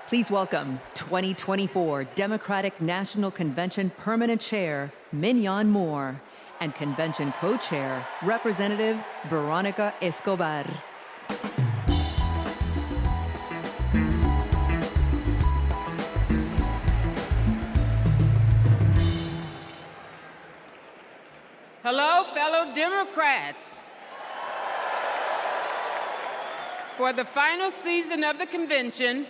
Please welcome 2024 Democratic National Convention Permanent Chair, Mignon Moore, and Convention Co-Chair, Representative Veronica Escobar. Hello, fellow Democrats. For the final season of the convention,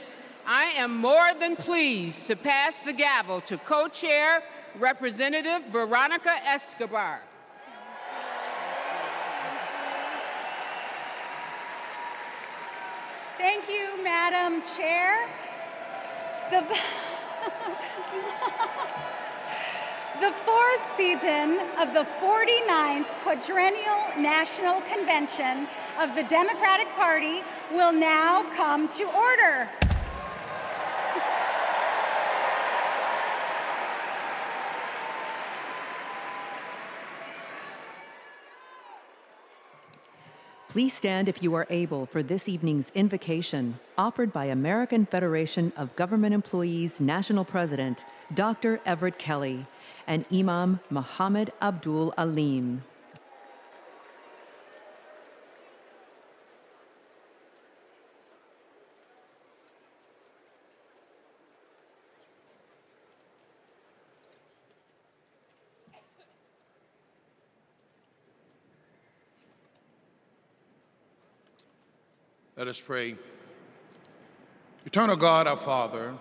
I am more than pleased to pass the gavel to Co-Chair Representative Veronica Escobar. Thank you, Madam Chair. The fourth season of the 49th Quadrennial National Convention of the Democratic Party will now come to order. Please stand if you are able for this evening's invocation, offered by American Federation of Government Employees National President, Dr. Everett Kelly, and Imam Muhammad Abdul Alim. Let us pray. Eternal God, our Father,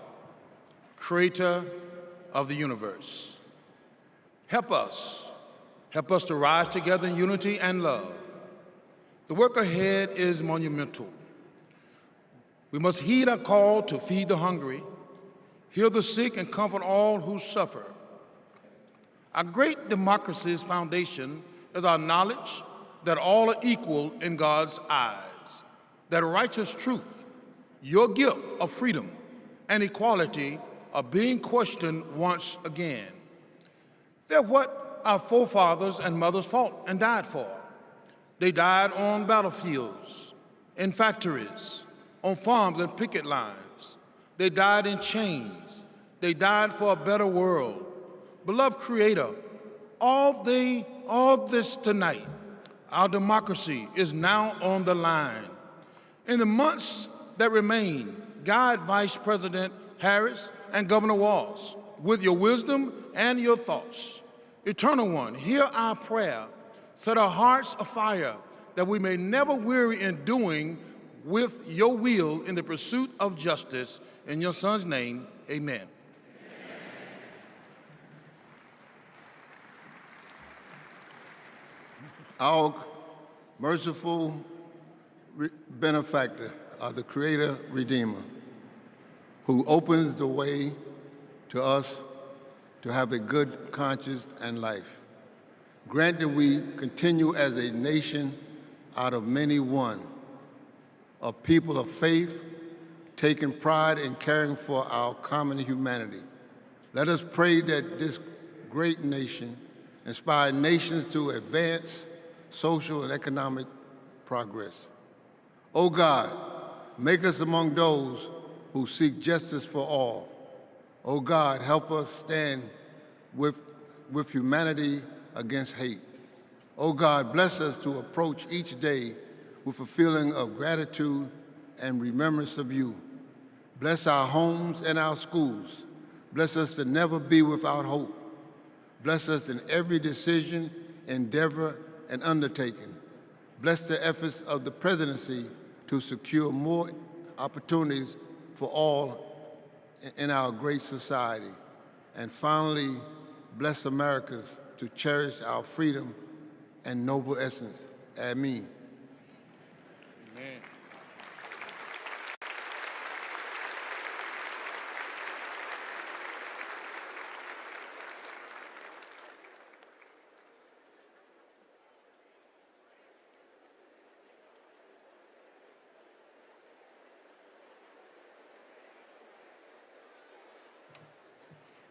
creator of the universe, help us to rise together in unity and love. The work ahead is monumental. We must heed our call to feed the hungry, heal the sick, and comfort all who suffer. Our great democracy's foundation is our knowledge that all are equal in God's eyes, that righteous truth, your gift of freedom and equality, are being questioned once again. They're what our forefathers and mothers fought and died for. They died on battlefields, in factories, on farms and picket lines. They died in chains. They died for a better world. Beloved Creator, all this tonight, our democracy is now on the line. In the months that remain, guide Vice President Harris and Governor Walz with your wisdom and your thoughts. Eternal One, hear our prayer. Set our hearts afire that we may never weary in doing with your will in the pursuit of justice. In your Son's name, amen. Our merciful benefactor, the Creator Redeemer, who opens the way to us to have a good conscience and life. Grant that we continue as a nation out of many one, a people of faith, taking pride in caring for our common humanity. Let us pray that this great nation inspire nations to advance social and economic progress. O God, make us among those who seek justice for all. O God, help us stand with humanity against hate. O God, bless us to approach each day with a feeling of gratitude and remembrance of you. Bless our homes and our schools. Bless us to never be without hope. Bless us in every decision, endeavor, and undertaking. Bless the efforts of the presidency to secure more opportunities for all in our great society. And finally, bless Americans to cherish our freedom and noble essence. Amen. Amen.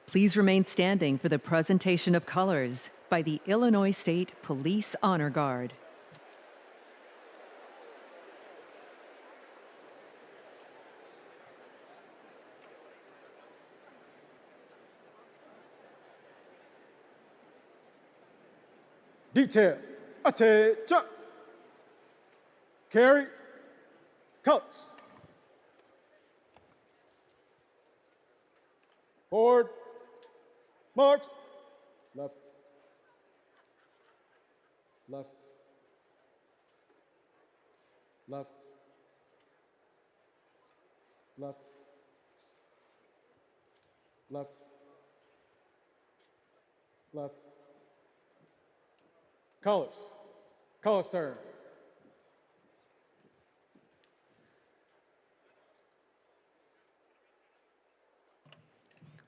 Please remain standing for the presentation of colors by the Illinois State Police Honor Guard. Detail, attention. Carry, colors. Forward, march. Left, left, left, left, left, left. Colors, colors turn.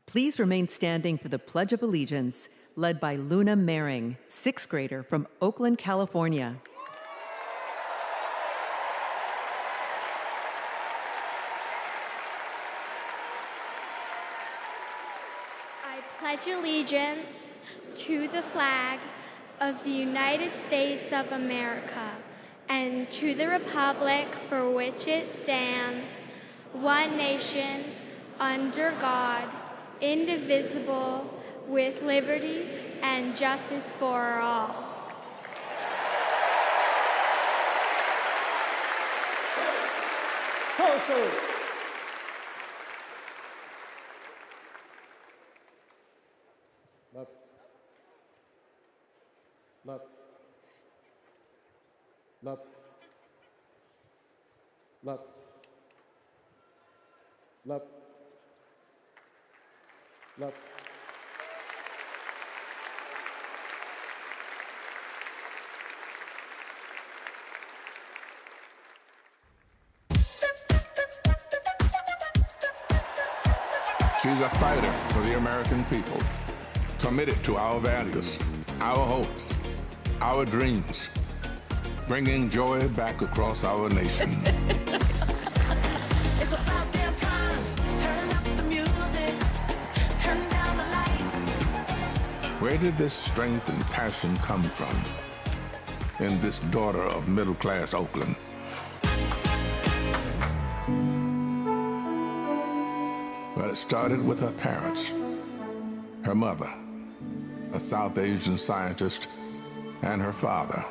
Please remain standing for the Pledge of Allegiance, led by Luna Mehring, 6th grader from Oakland, California. I pledge allegiance to the flag of the United States of America and to the republic for which it stands, one nation, under God, indivisible, with liberty and justice for all. Colors. Left, left, left, left, left, left. She's a fighter for the American people, committed to our values, our hopes, our dreams, bringing joy back across our nation. It's about damn time. Turn up the music. Turn down the lights. Where did this strength and passion come from in this daughter of middle-class Oakland? Well, it started with her parents, her mother, a South Asian scientist, and her father,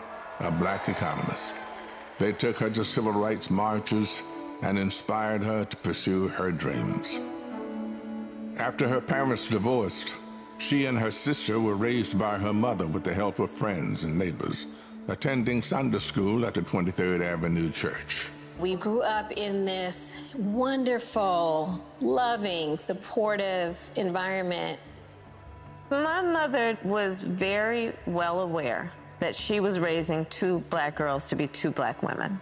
a black economist. They took her to civil rights marches and inspired her to pursue her dreams. After her parents divorced, she and her sister were raised by her mother with the help of friends and neighbors, attending Sunday school at the 23rd Avenue Church. We grew up in this wonderful, loving, supportive environment. My mother was very well aware that she was raising two black girls to be two black women.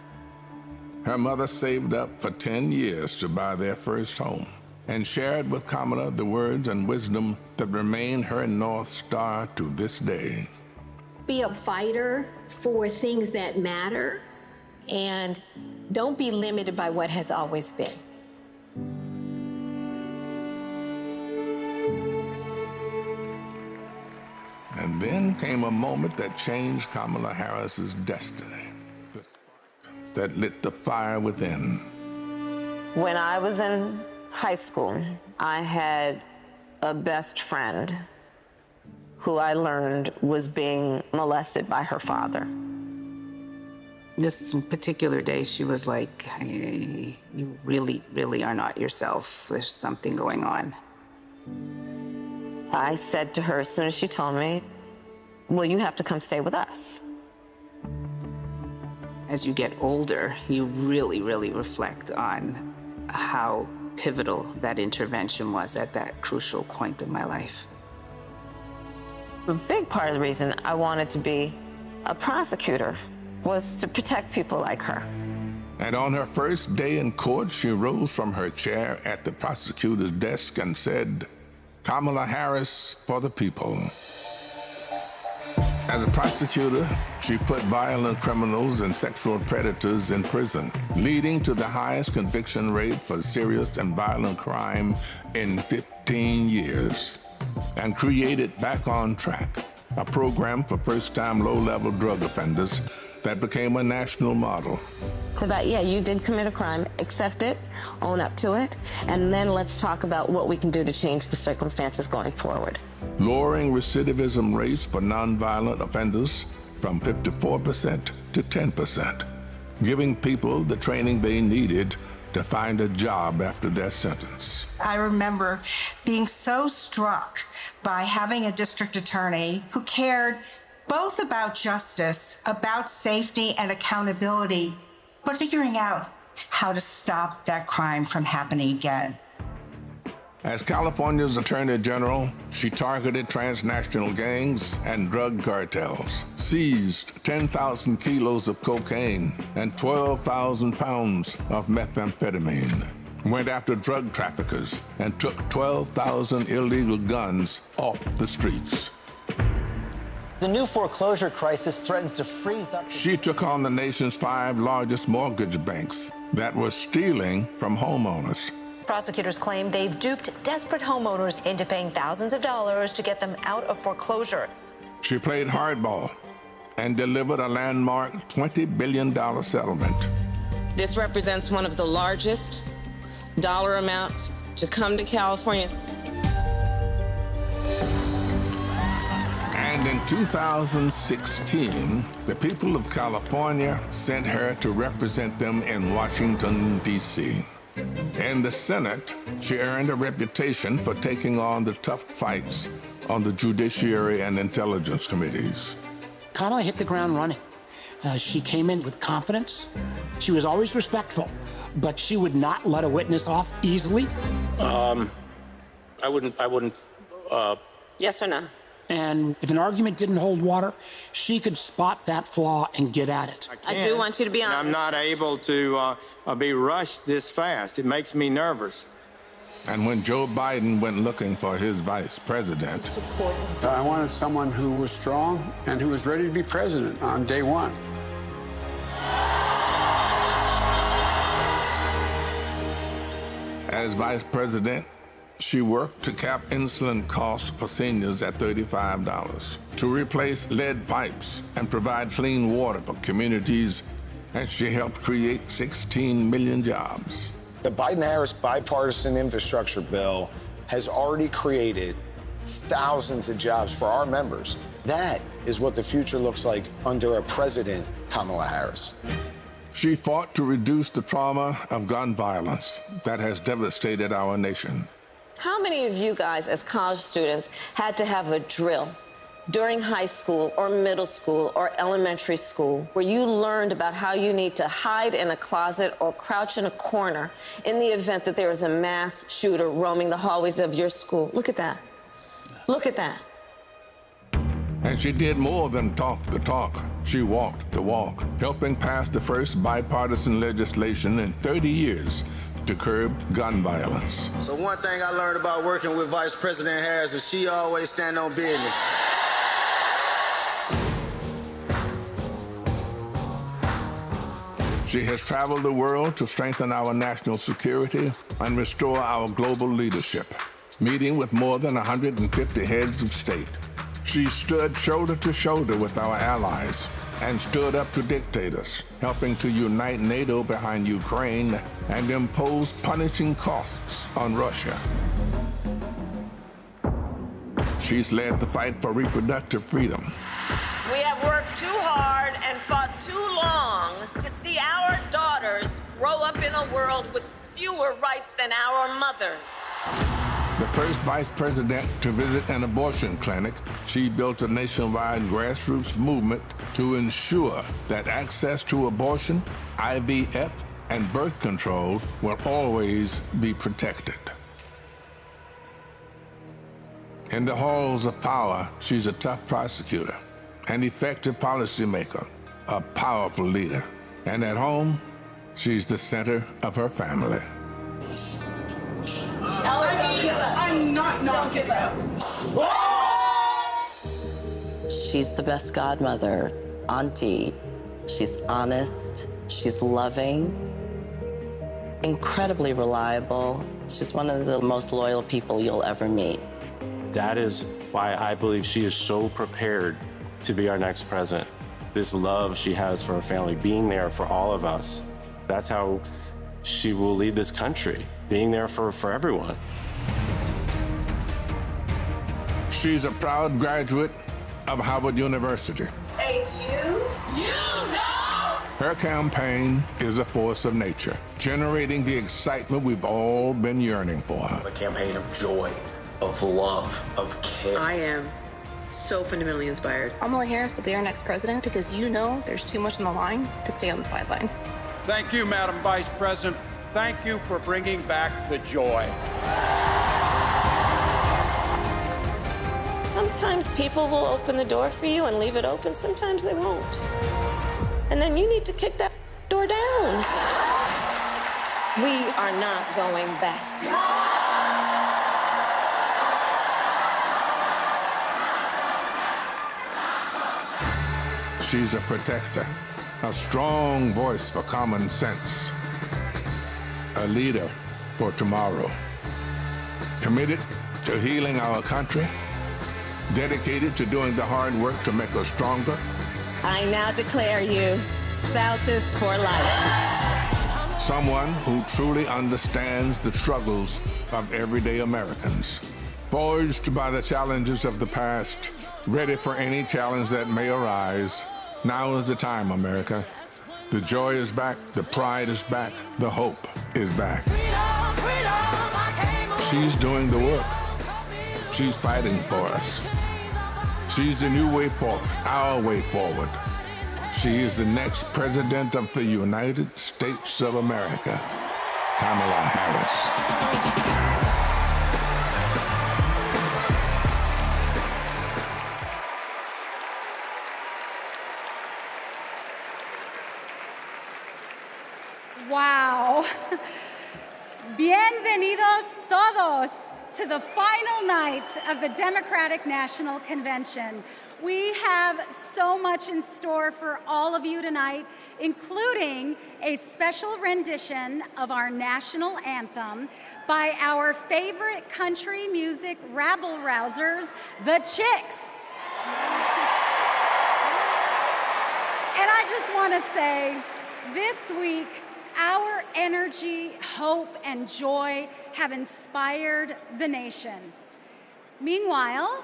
Her mother saved up for 10 years to buy their first home and shared with Kamala the words and wisdom that remain her North Star to this day. Be a fighter for things that matter, and don't be limited by what has always been. And then came a moment that changed Kamala Harris's destiny, the spark that lit the fire within. When I was in high school, I had a best friend who I learned was being molested by her father. This particular day, she was like, hey, you really, really are not yourself. There's something going on. I said to her as soon as she told me, well, you have to come stay with us. As you get older, you really, really reflect on how pivotal that intervention was at that crucial point of my life. A big part of the reason I wanted to be a prosecutor was to protect people like her. And on her first day in court, she rose from her chair at the prosecutor's desk and said, Kamala Harris for the people. As a prosecutor, she put violent criminals and sexual predators in prison, leading to the highest conviction rate for serious and violent crime in 15 years, and created Back on Track, a program for first-time low-level drug offenders that became a national model. About, yeah, you did commit a crime, accept it, own up to it, and then let's talk about what we can do to change the circumstances going forward. Lowering recidivism rates for nonviolent offenders from 54% to 10%, giving people the training they needed to find a job after their sentence. I remember being so struck by having a district attorney who cared both about justice, about safety and accountability, but figuring out how to stop that crime from happening again. As California's Attorney General, she targeted transnational gangs and drug cartels, seized 10,000 kilos of cocaine and 12,000 pounds of methamphetamine, went after drug traffickers, and took 12,000 illegal guns off the streets. The new foreclosure crisis threatens to freeze up. She took on the nation's 5 largest mortgage banks that were stealing from homeowners. Prosecutors claim they've duped desperate homeowners into paying thousands of dollars to get them out of foreclosure. She played hardball and delivered a landmark $20 billion settlement. This represents one of the largest dollar amounts to come to California. And in 2016, the people of California sent her to represent them in Washington, D.C. In the Senate, she earned a reputation for taking on the tough fights on the Judiciary and Intelligence Committees. Kamala hit the ground running. She came in with confidence. She was always respectful, but she would not let a witness off easily. I wouldn't. Yes or no? And if an argument didn't hold water, she could spot that flaw and get at it. I do want you to be honest. I'm not able to be rushed this fast. It makes me nervous. And when Joe Biden went looking for his vice president, I wanted someone who was strong and who was ready to be president on day one. as vice president, she worked to cap insulin costs for seniors at $35, to replace lead pipes and provide clean water for communities, and she helped create 16 million jobs. The Biden-Harris bipartisan infrastructure bill has already created thousands of jobs for our members. That is what the future looks like under a president, Kamala Harris. She fought to reduce the trauma of gun violence that has devastated our nation. How many of you guys, as college students, had to have a drill during high school or middle school or elementary school where you learned about how you need to hide in a closet or crouch in a corner in the event that there is a mass shooter roaming the hallways of your school? Look at that. Look at that. And she did more than talk the talk. She walked the walk, helping pass the first bipartisan legislation in 30 years to curb gun violence. So one thing I learned about working with Vice President Harris is she always stand on business. She has traveled the world to strengthen our national security and restore our global leadership, meeting with more than 150 heads of state. She stood shoulder to shoulder with our allies and stood up to dictators, helping to unite NATO behind Ukraine and impose punishing costs on Russia. She's led the fight for reproductive freedom. We have worked too hard and fought too long to see our daughters grow up in a world with fewer rights than our mothers. The first vice president to visit an abortion clinic, she built a nationwide grassroots movement to ensure that access to abortion, IVF, and birth control will always be protected. In the halls of power, she's a tough prosecutor, an effective policymaker, a powerful leader. And at home, she's the center of her family. I'm not giving up. She's the best godmother, auntie. She's honest, she's loving, incredibly reliable. She's one of the most loyal people you'll ever meet. That is why I believe she is so prepared to be our next president. This love she has for her family, being there for all of us, that's how she will lead this country, being there for everyone. She's a proud graduate of Harvard University. A it's you. You know. Her campaign is a force of nature, generating the excitement we've all been yearning for. A campaign of joy, of love, of care. I am so fundamentally inspired. Kamala Harris will be our next president because you know there's too much on the line to stay on the sidelines. Thank you, Madam Vice President. Thank you for bringing back the joy. Sometimes people will open the door for you and leave it open. Sometimes they won't. And then you need to kick that door down. We are not going back. She's a protector, a strong voice for common sense, a leader for tomorrow, committed to healing our country, dedicated to doing the hard work to make us stronger. I now declare you spouses for life. Someone who truly understands the struggles of everyday Americans, forged by the challenges of the past, ready for any challenge that may arise. Now is the time, America. The joy is back, the pride is back, the hope is back. She's doing the work. She's fighting for us. She's the new way forward, our way forward. She is the next President of the United States of America, Kamala Harris. Wow. Bienvenidos todos to the final night of the Democratic National Convention. We have so much in store for all of you tonight, including a special rendition of our national anthem by our favorite country music rabble-rousers, the Chicks. And I just want to say, this week, our energy, hope, and joy have inspired the nation. Meanwhile,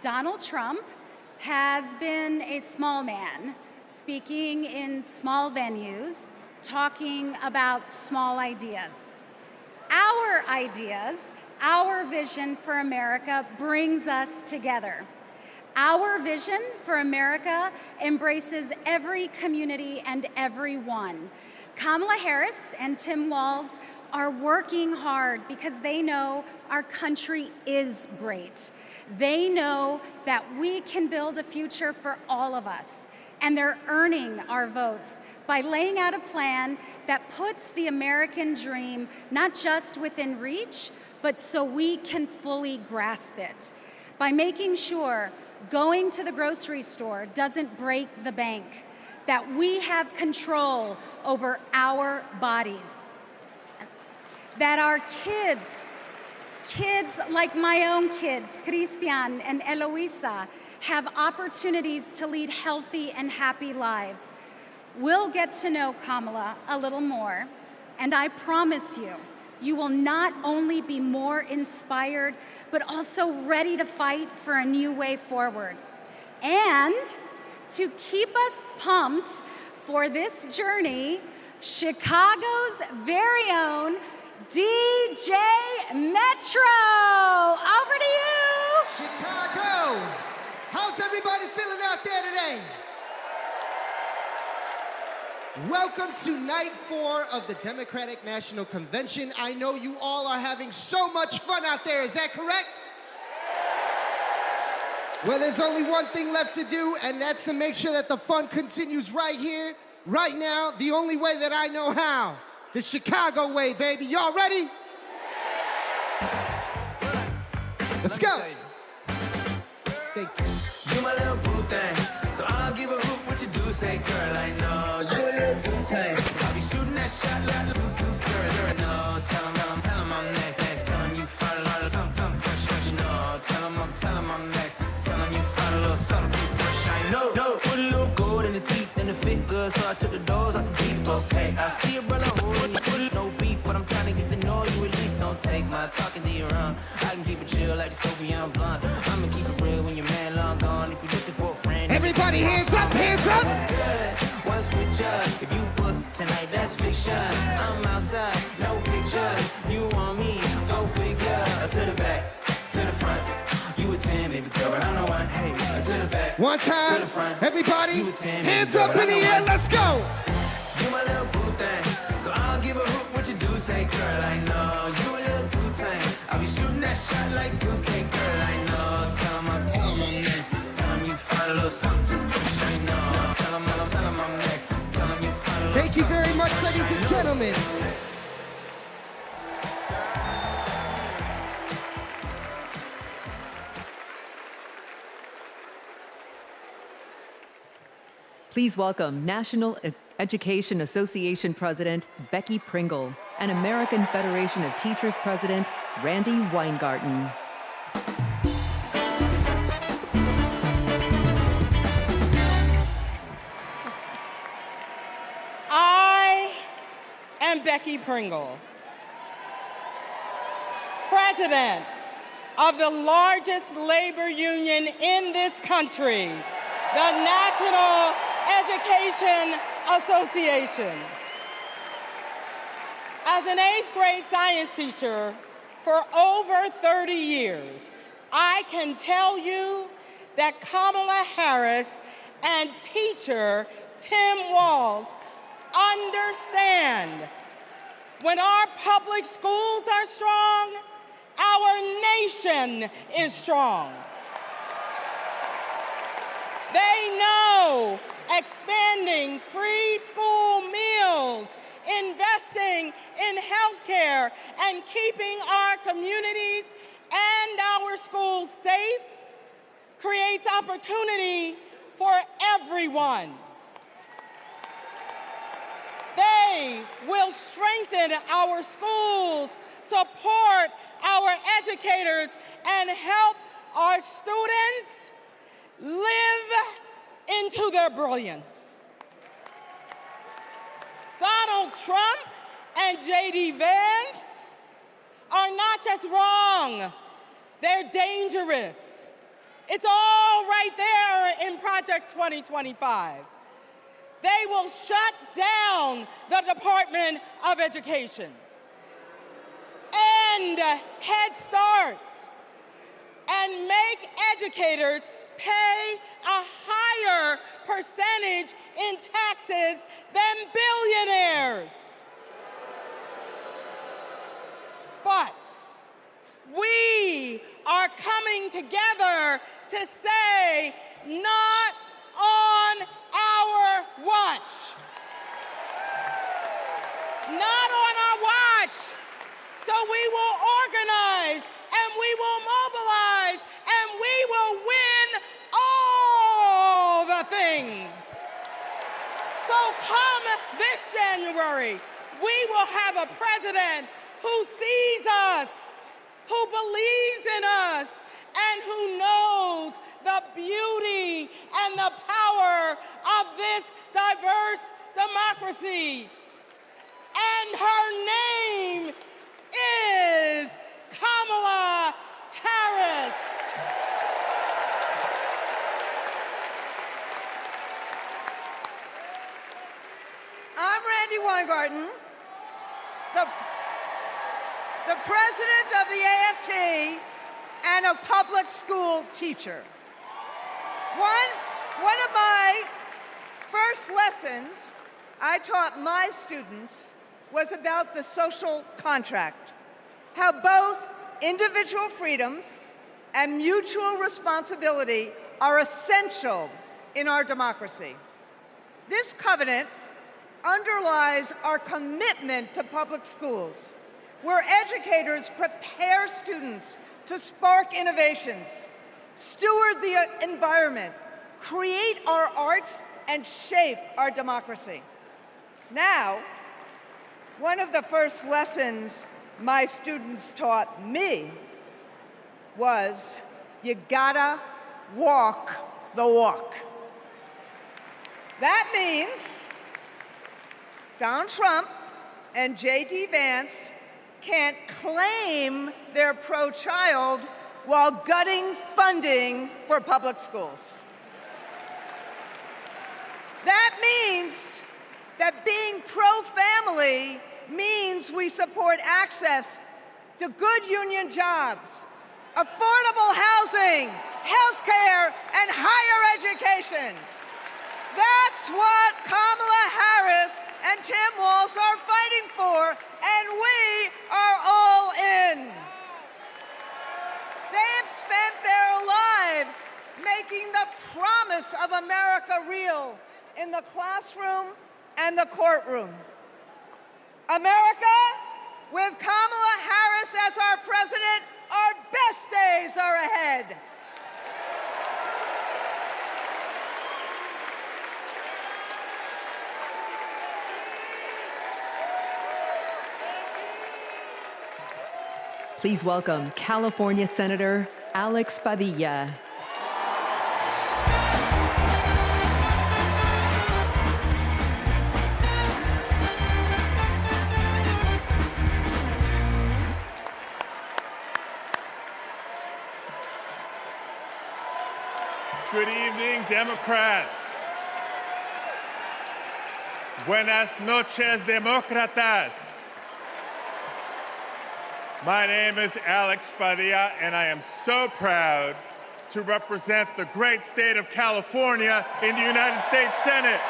Donald Trump has been a small man, speaking in small venues, talking about small ideas. Our ideas, our vision for America brings us together. Our vision for America embraces every community and everyone. Kamala Harris and Tim Walz are working hard because they know our country is great. They know that we can build a future for all of us, and they're earning our votes by laying out a plan that puts the American dream not just within reach, but so we can fully grasp it. By making sure going to the grocery store doesn't break the bank, that we have control over our bodies, that our kids like my own kids, Christian and Eloisa, have opportunities to lead healthy and happy lives. We'll get to know Kamala a little more, and I promise you, you will not only be more inspired, but also ready to fight for a new way forward. And to keep us pumped for this journey, Chicago's very own DJ Metro. Over to you. Chicago, how's everybody feeling out there today? Welcome to night 4 of the Democratic National Convention. I know you all are having so much fun out there, is that correct? Well, there's only one thing left to do, and that's to make sure that the fun continues right here, right now, the only way that I know how. The Chicago way, baby. Y'all ready? Let's go. Thank you. You my little boo thing, so I'll give a hoot what you do. Say, girl, I know you a little too tame. I'll be shooting that shot like a girl. No, tell 'em I'm next. Tell 'em you find a lot of something fresh. No, tell 'em I'm next. Tell 'em you find a little something fresh. I know. Put a little gold in the teeth and the fit good, so I took the doors out the deep. Okay, I see a brother holding you. No beef, but I'm trying to get to know you at least. Don't take my talking to your own. I can keep it chill like the Soviet blunt. I'ma keep it real when your man long gone. If you're looking for a friend, everybody hands up, hands up. conviction. I'm outside, no pictures. You want me, go figure. To the back, to the front. You a 10, baby girl, but I'm the one. Hey, to the back, one time, to the front. everybody, You a 10, hands girl, up in the air, let's go. You my little boo thing, so I don't give a hoot what you do. Say, girl, I know you a little too tame. I'll be shooting that shot like 2K, girl, I know. Tell 'em I'm next. Tell 'em you find a little something too fresh, I know. Tell 'em I'm next. Tell 'em you find a little. Thank you very much, ladies and gentlemen. Please welcome National Education Association President Becky Pringle and American Federation of Teachers President Randy Weingarten. I am Becky Pringle, President of the largest labor union in this country, the National Education Association. As an 8th grade science teacher for over 30 years, I can tell you that Kamala Harris and teacher Tim Walz understand when our public schools are strong, our nation is strong. They know expanding free school meals, investing in healthcare, and keeping our communities and our schools safe creates opportunity for everyone. They will strengthen our schools, support our educators, and help our students live into their brilliance. Donald Trump and J.D. Vance are not just wrong, they're dangerous. It's all right there in Project 2025. They will shut down the Department of Education, end Head Start, and make educators pay a higher percentage in taxes than billionaires. But we are coming together to say, not on our watch. Not on our watch. So we will organize, and we will mobilize, and we will win all the things. So come this January, we will have a president who sees us, who believes in us, and who knows the beauty and the power of this diverse democracy. And her name is Kamala Harris. I'm Randy Weingarten, the president of the AFT and a public school teacher. One of my first lessons I taught my students was about the social contract, how both individual freedoms and mutual responsibility are essential in our democracy. This covenant underlies our commitment to public schools, where educators prepare students to spark innovations, steward the environment, create our arts, and shape our democracy. Now, one of the first lessons my students taught me was, you gotta walk the walk. That means Donald Trump and J.D. Vance can't claim they're pro-child while gutting funding for public schools. That means that being pro-family means we support access to good union jobs, affordable housing, healthcare, and higher education. That's what Kamala Harris and Tim Walz are fighting for, and we are all in. They have spent their lives making the promise of America real in the classroom and the courtroom. America, with Kamala Harris as our president, our best days are ahead. Please welcome California Senator Alex Padilla. Good evening, Democrats. Buenas noches, demócratas. My name is Alex Padilla, and I am so proud to represent the great state of California in the United States Senate.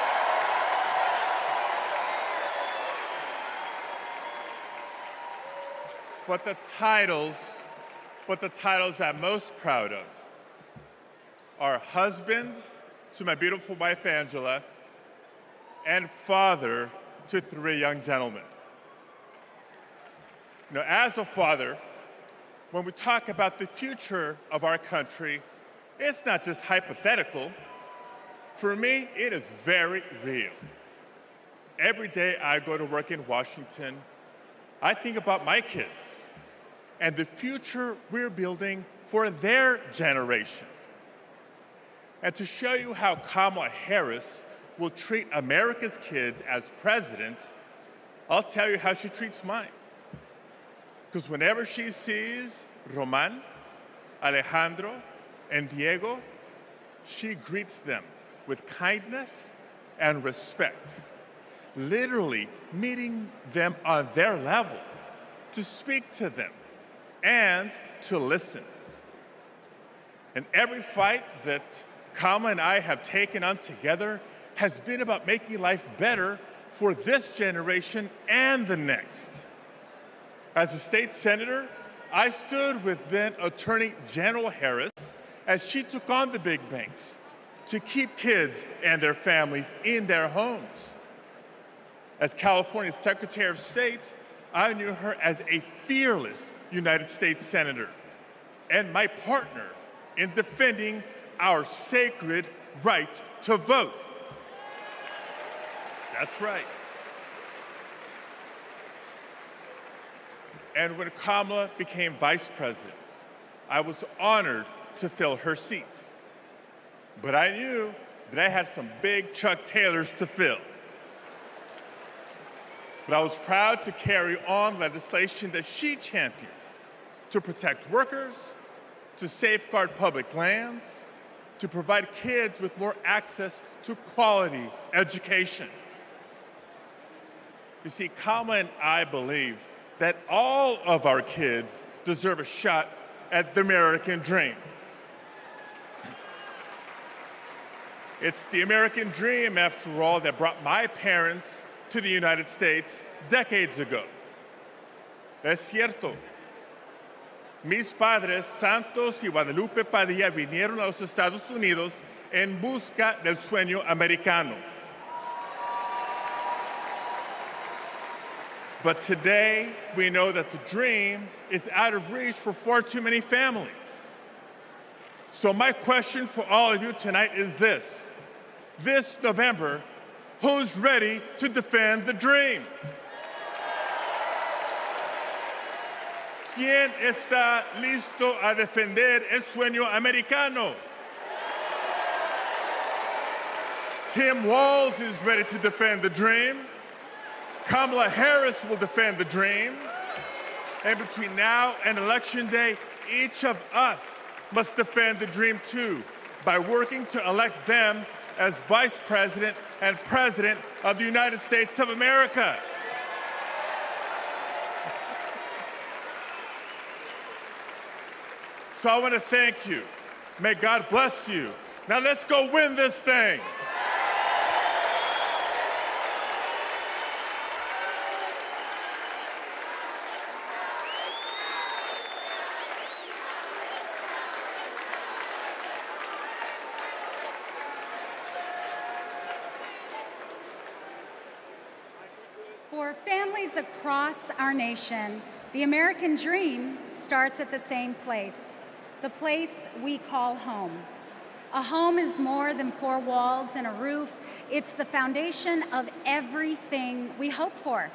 But the titles I'm most proud of are husband to my beautiful wife, Angela, and father to 3 young gentlemen. You know, as a father, when we talk about the future of our country, it's not just hypothetical. For me, it is very real. Every day I go to work in Washington, I think about my kids and the future we're building for their generation. And to show you how Kamala Harris will treat America's kids as president, I'll tell you how she treats mine. Because whenever she sees Roman, Alejandro, and Diego, she greets them with kindness and respect, literally meeting them on their level, to speak to them and to listen. And every fight that Kamala and I have taken on together has been about making life better for this generation and the next. As a state senator, I stood with then Attorney General Harris as she took on the big banks to keep kids and their families in their homes. As California's Secretary of State, I knew her as a fearless United States Senator and my partner in defending our sacred right to vote. That's right. And when Kamala became vice president, I was honored to fill her seat. But I knew that I had some big Chuck Taylors to fill. But I was proud to carry on legislation that she championed to protect workers, to safeguard public lands, to provide kids with more access to quality education. You see, Kamala and I believe that all of our kids deserve a shot at the American dream. It's the American dream, after all, that brought my parents to the United States decades ago. Es cierto. Mis padres, Santos y Guadalupe Padilla, vinieron a los Estados Unidos en busca del sueño americano. But today, we know that the dream is out of reach for far too many families. So my question for all of you tonight is this. This November, who's ready to defend the dream? ¿Quién está listo a defender el sueño americano? Tim Walz is ready to defend the dream. Kamala Harris will defend the dream. And between now and Election Day, each of us must defend the dream too, by working to elect them as Vice President and President of the United States of America. So I want to thank you. May God bless you. Now let's go win this thing. For families across our nation, the American dream starts at the same place, the place we call home. A home is more than four walls and a roof. It's the foundation of everything we hope for,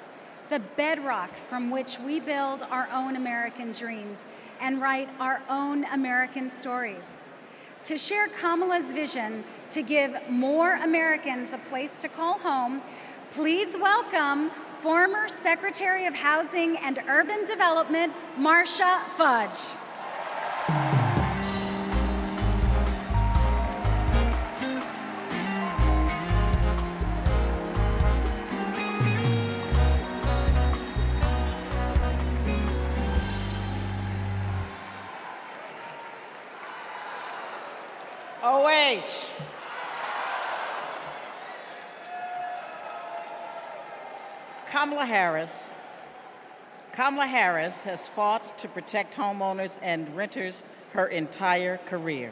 the bedrock from which we build our own American dreams and write our own American stories. To share Kamala's vision to give more Americans a place to call home, please welcome former Secretary of Housing and Urban Development, Marcia Fudge. OH. Kamala Harris has fought to protect homeowners and renters her entire career.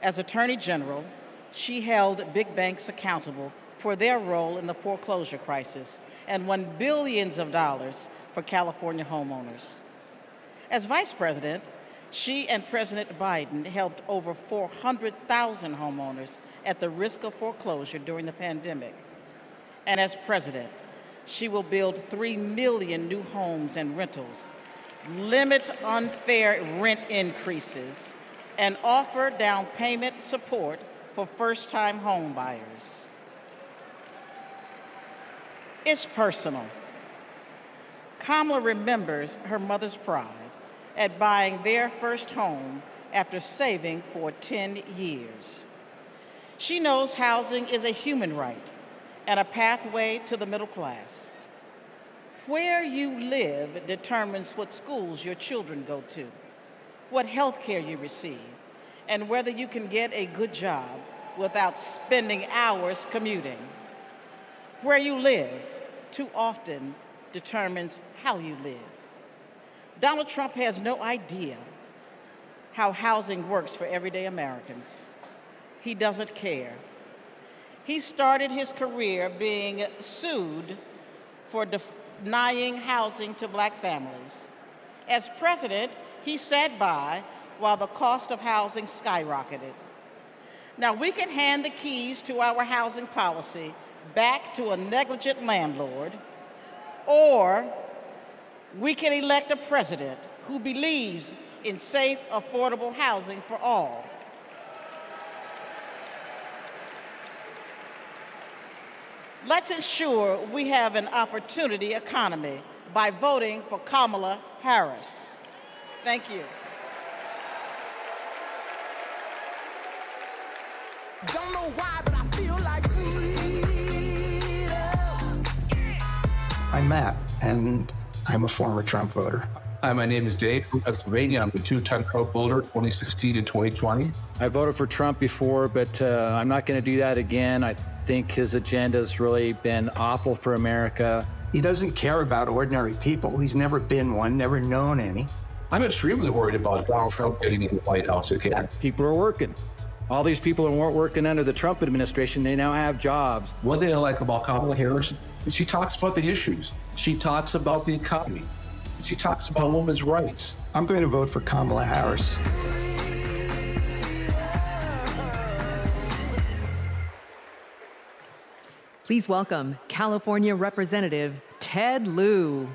As Attorney General, she held big banks accountable for their role in the foreclosure crisis and won billions of dollars for California homeowners. As Vice President, she and President Biden helped over 400,000 homeowners at the risk of foreclosure during the pandemic. And as President, she will build 3 million new homes and rentals, limit unfair rent increases, and offer down payment support for first-time home buyers. It's personal. Kamala remembers her mother's pride at buying their first home after saving for 10 years. She knows housing is a human right and a pathway to the middle class. Where you live determines what schools your children go to, what health care you receive, and whether you can get a good job without spending hours commuting. Where you live too often determines how you live. Donald Trump has no idea how housing works for everyday Americans. He doesn't care. He started his career being sued for denying housing to Black families. As president, he sat by while the cost of housing skyrocketed. Now, we can hand the keys to our housing policy back to a negligent landlord, or we can elect a president who believes in safe, affordable housing for all. Let's ensure we have an opportunity economy by voting for Kamala Harris. Thank you. Don't know why, but I feel like freedom. I'm Matt, and I'm a former Trump voter. Hi, my name is Dave from Pennsylvania. I'm a two-time Trump voter, 2016 and 2020. I voted for Trump before, but I'm not going to do that again. I think his agenda's really been awful for America. He doesn't care about ordinary people. He's never been one, never known any. I'm extremely worried about Donald Trump getting in the White House again. People are working. All these people who weren't working under the Trump administration, they now have jobs. One thing I like about Kamala Harris is she talks about the issues. She talks about the economy. She talks about women's rights. I'm going to vote for Kamala Harris. Please welcome California Representative Ted Lieu.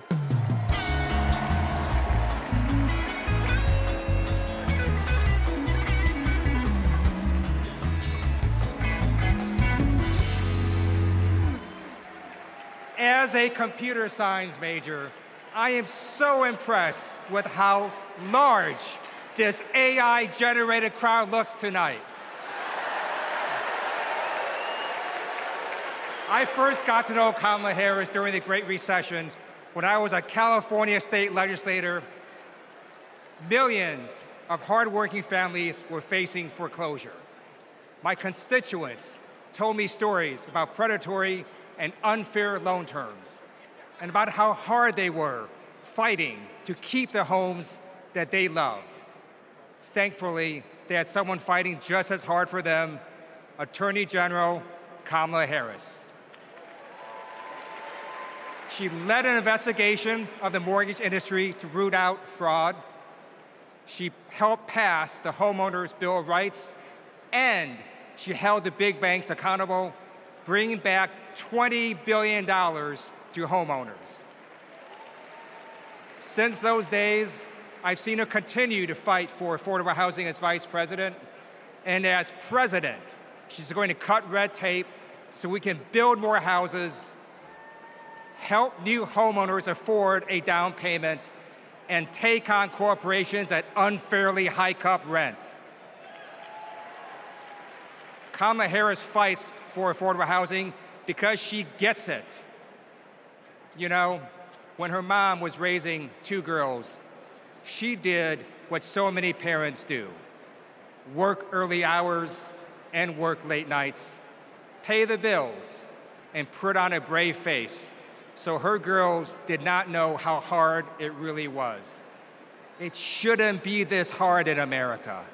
As a computer science major, I am so impressed with how large this AI-generated crowd looks tonight. I first got to know Kamala Harris during the Great Recession when I was a California state legislator. Millions of hardworking families were facing foreclosure. My constituents told me stories about predatory and unfair loan terms and about how hard they were fighting to keep the homes that they loved. Thankfully, they had someone fighting just as hard for them, Attorney General Kamala Harris. She led an investigation of the mortgage industry to root out fraud. She helped pass the Homeowners Bill of Rights, and she held the big banks accountable, bringing back $20 billion to homeowners. Since those days, I've seen her continue to fight for affordable housing as vice president, and as president, she's going to cut red tape so we can build more houses, help new homeowners afford a down payment, and take on corporations that unfairly hike up rent. Kamala Harris fights for affordable housing because she gets it. You know, when her mom was raising 2 girls, she did what so many parents do: work early hours and work late nights, pay the bills, and put on a brave face so her girls did not know how hard it really was. It shouldn't be this hard in America,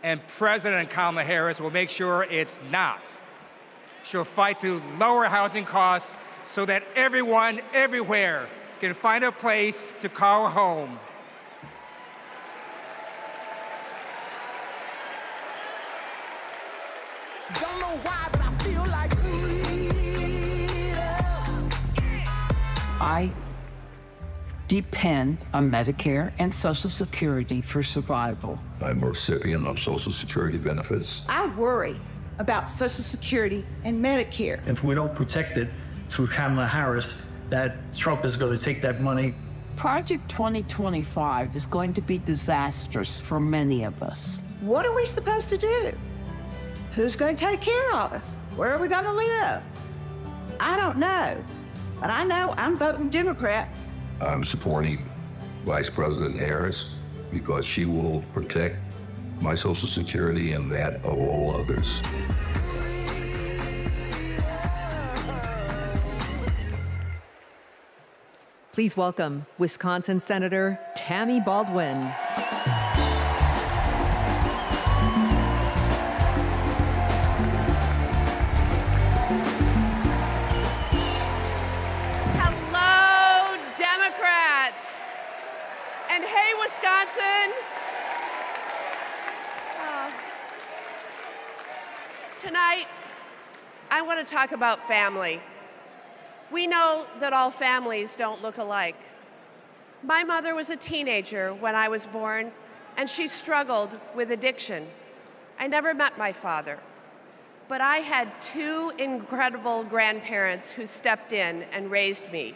and President Kamala Harris will make sure it's not. She'll fight to lower housing costs so that everyone, everywhere, can find a place to call home. Don't know why, but I feel like I depend on Medicare and Social Security for survival. I'm a recipient of Social Security benefits. I worry about Social Security and Medicare. If we don't protect it through Kamala Harris, that Trump is going to take that money. Project 2025 is going to be disastrous for many of us. What are we supposed to do? Who's going to take care of us? Where are we going to live? I don't know, but I know I'm voting Democrat. I'm supporting Vice President Harris because she will protect my Social Security and that of all others. Please welcome Wisconsin Senator Tammy Baldwin. Hello, Democrats. And hey, Wisconsin. Tonight, I want to talk about family. We know that all families don't look alike. My mother was a teenager when I was born, and she struggled with addiction. I never met my father, but I had 2 incredible grandparents who stepped in and raised me,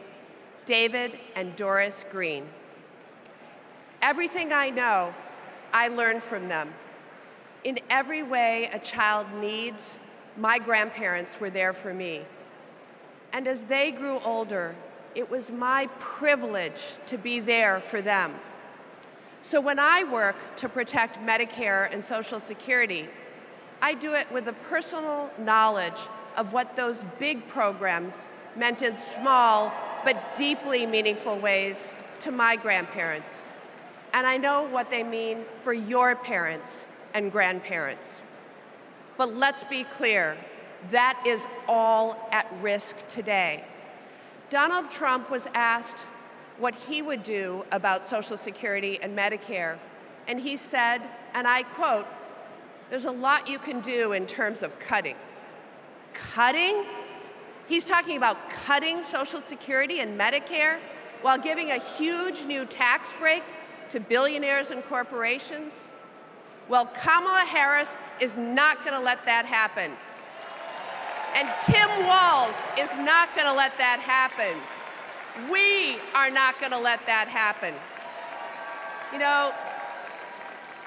David and Doris Green. Everything I know, I learned from them. In every way a child needs, my grandparents were there for me. And as they grew older, it was my privilege to be there for them. So when I work to protect Medicare and Social Security, I do it with a personal knowledge of what those big programs meant in small but deeply meaningful ways to my grandparents. And I know what they mean for your parents and grandparents. But let's be clear, that is all at risk today. Donald Trump was asked what he would do about Social Security and Medicare, and he said, and I quote, "There's a lot you can do in terms of cutting." Cutting? He's talking about cutting Social Security and Medicare while giving a huge new tax break to billionaires and corporations? Well, Kamala Harris is not going to let that happen. And Tim Walz is not going to let that happen. We are not going to let that happen. You know,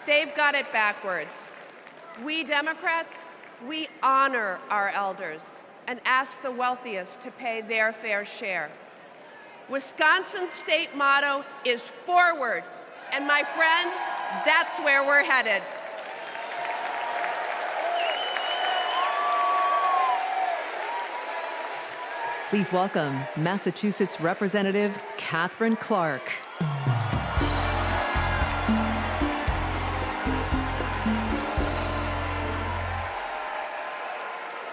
they've got it backwards. We Democrats, we honor our elders. and ask the wealthiest to pay their fair share. Wisconsin's state motto is forward, and my friends, that's where we're headed. Please welcome Massachusetts Representative Catherine Clark.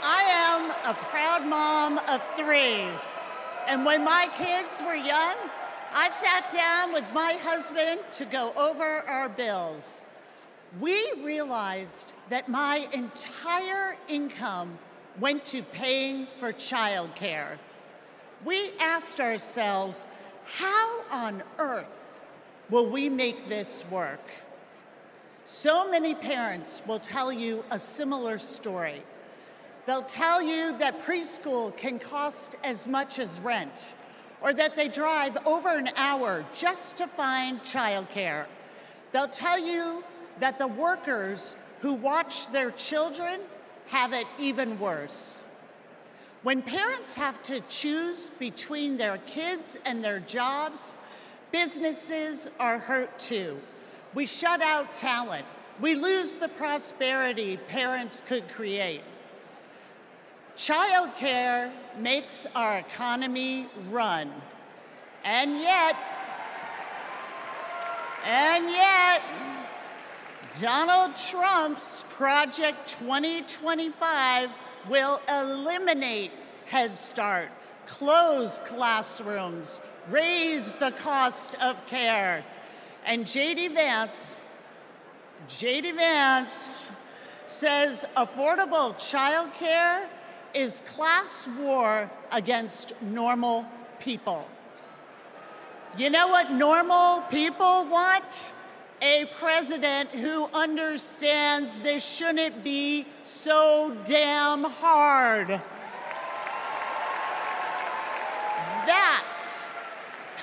I am a proud mom of 3. And when my kids were young, I sat down with my husband to go over our bills. We realized that my entire income went to paying for childcare. We asked ourselves, how on earth will we make this work? So many parents will tell you a similar story. They'll tell you that preschool can cost as much as rent, or that they drive over an hour just to find childcare. They'll tell you that the workers who watch their children have it even worse. When parents have to choose between their kids and their jobs, businesses are hurt too. We shut out talent. We lose the prosperity parents could create. Childcare makes our economy run. And yet, Donald Trump's Project 2025 will eliminate Head Start, close classrooms, raise the cost of care. And J.D. Vance says affordable childcare is class war against normal people. You know what normal people want? A president who understands this shouldn't be so damn hard. That's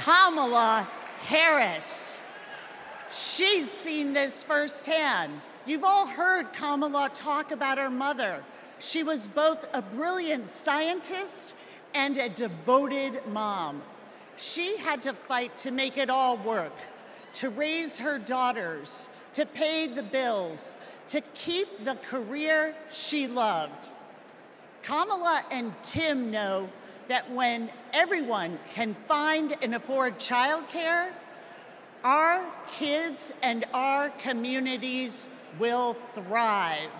Kamala Harris. She's seen this firsthand. You've all heard Kamala talk about her mother. She was both a brilliant scientist and a devoted mom. She had to fight to make it all work, to raise her daughters, to pay the bills, to keep the career she loved. Kamala and Tim know that when everyone can find and afford childcare, our kids and our communities will thrive.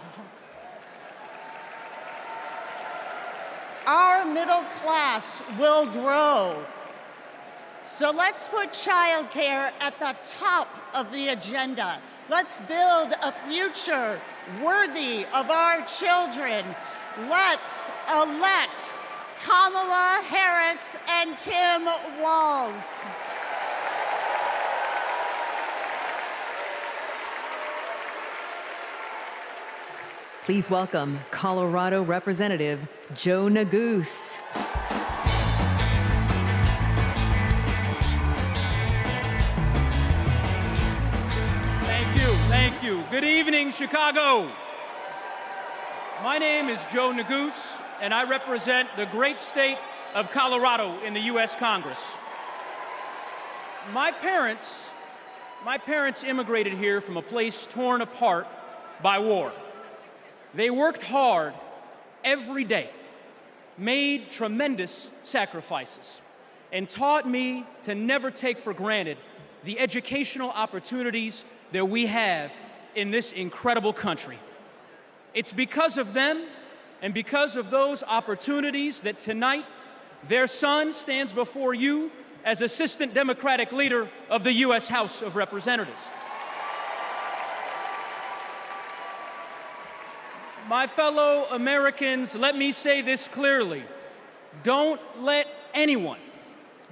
Our middle class will grow. So let's put childcare at the top of the agenda. Let's build a future worthy of our children. Let's elect Kamala Harris and Tim Walz. Please welcome Colorado Representative Joe Neguse. Thank you. Good evening, Chicago. My name is Joe Neguse, and I represent the great state of Colorado in the U.S. Congress. My parents immigrated here from a place torn apart by war. They worked hard every day, made tremendous sacrifices, and taught me to never take for granted the educational opportunities that we have in this incredible country. It's because of them and because of those opportunities that tonight their son stands before you as Assistant Democratic Leader of the U.S. House of Representatives. My fellow Americans, let me say this clearly. Don't let anyone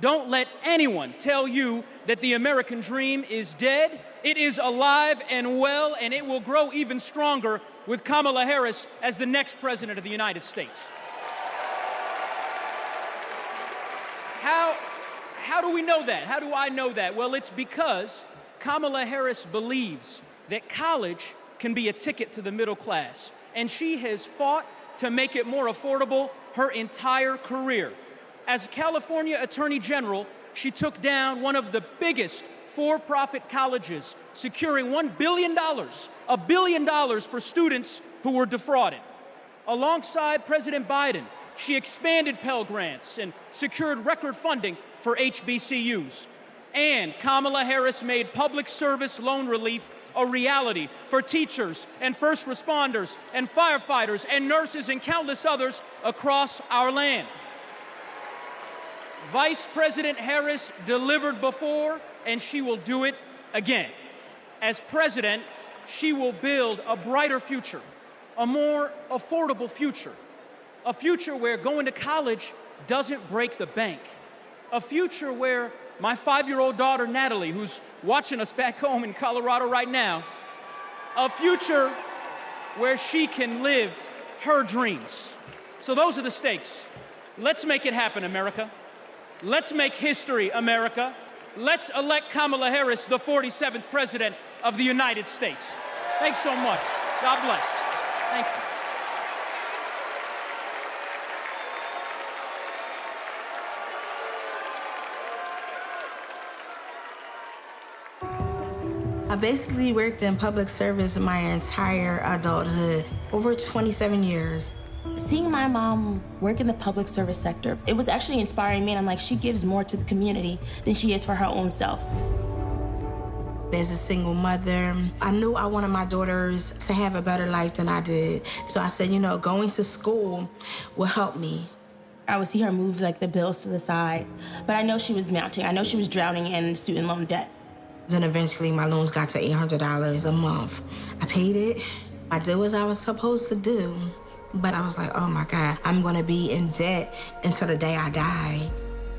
tell you that the American dream is dead. It is alive and well, and it will grow even stronger with Kamala Harris as the next president of the United States. How do we know that? How do I know that? Well, it's because Kamala Harris believes that college can be a ticket to the middle class. And she has fought to make it more affordable her entire career. As California Attorney General, she took down one of the biggest for-profit colleges, securing $1 billion for students who were defrauded. Alongside President Biden, she expanded Pell Grants and secured record funding for HBCUs. And Kamala Harris made public service loan relief a reality for teachers and first responders and firefighters and nurses and countless others across our land. Vice President Harris delivered before, and she will do it again. As president, she will build a brighter future, a more affordable future, a future where going to college doesn't break the bank, a future where my 5-year-old daughter, Natalie, who's watching us back home in Colorado right now, a future where she can live her dreams. So those are the stakes. Let's make it happen, America. Let's make history, America. Let's elect Kamala Harris, the 47th President of the United States. Thanks so much. God bless. Thank you. I basically worked in public service my entire adulthood, over 27 years. Seeing my mom work in the public service sector, it was actually inspiring me, and I'm like, she gives more to the community than she is for her own self. As a single mother, I knew I wanted my daughters to have a better life than I did. So I said, you know, going to school will help me. I would see her move like the bills to the side, but I know she was mounting. I know she was drowning in student loan debt. Then eventually my loans got to $800 a month. I paid it. I did what I was supposed to do. But I was like, oh my God, I'm gonna be in debt until the day I die.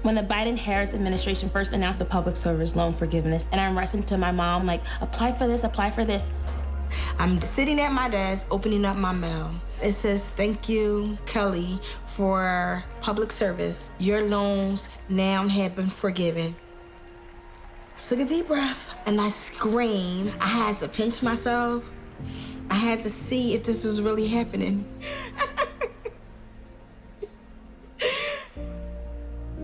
When the Biden-Harris administration first announced the public service loan forgiveness, and I'm wrestling to my mom, like, apply for this, apply for this. I'm sitting at my desk, opening up my mail. It says, thank you, Kelly, for public service. Your loans now have been forgiven. Took a deep breath, and I screamed. I had to pinch myself. I had to see if this was really happening.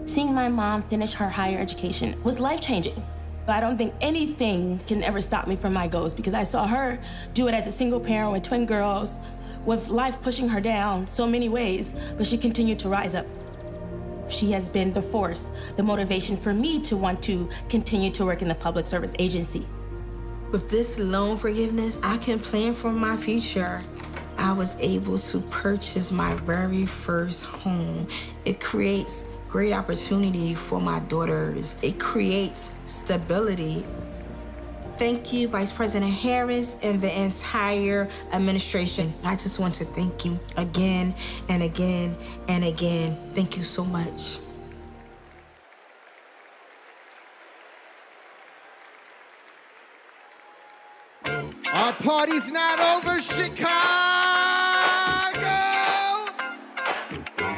Seeing my mom finish her higher education was life-changing. I don't think anything can ever stop me from my goals because I saw her do it as a single parent with twin girls, with life pushing her down so many ways, but she continued to rise up. She has been the force, the motivation for me to want to continue to work in the public service agency. With this loan forgiveness, I can plan for my future. I was able to purchase my very first home. It creates great opportunity for my daughters. It creates stability. Thank you, Vice President Harris and the entire administration. I just want to thank you again and again and again. Thank you so much. Our party's not over, Chicago!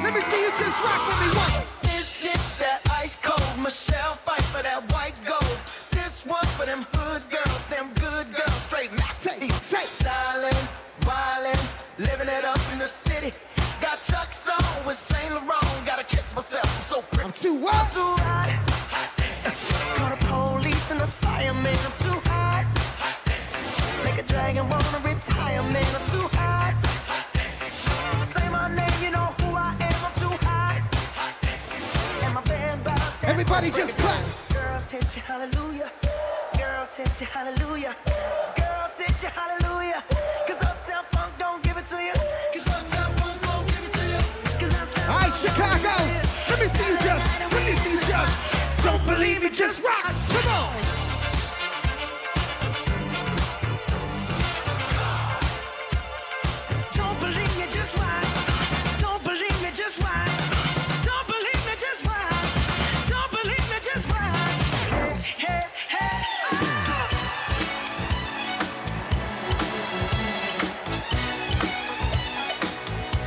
Let me see you just rock with me once. This shit, that ice cold, Michelle fight for that white gold. This one for them hood girls, them good girls, straight masterpiece. Stylin', wildin', living it up in the city. Got Chuck's on with Saint Laurent, gotta kiss myself, I'm so pretty. I'm too what? I'm too hot. Call the police and the fireman, I'm too hot. Make a dragon wanna retire, man, I'm too hot. Say my name, you know who I am, I'm too hot. And my band about that. Everybody just clap. Girls hit you, hallelujah. Girls hit you, hallelujah. Girls hit you, hallelujah. Cause Uptown Funk don't give it to you. Cause Uptown Funk don't give it to you. Cause Uptown All right, Chicago, let me see you just. Let me see you just. Don't believe it, just rock. Come on. Don't believe me, just watch. Don't believe me, just watch. Don't believe me, just watch. Don't believe me, just watch. Hey, hey,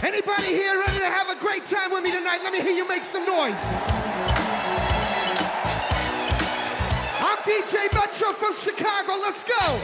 Anybody here ready to have a great time with me tonight? Let me hear you make some noise. I'm DJ Metro from Chicago. Let's go.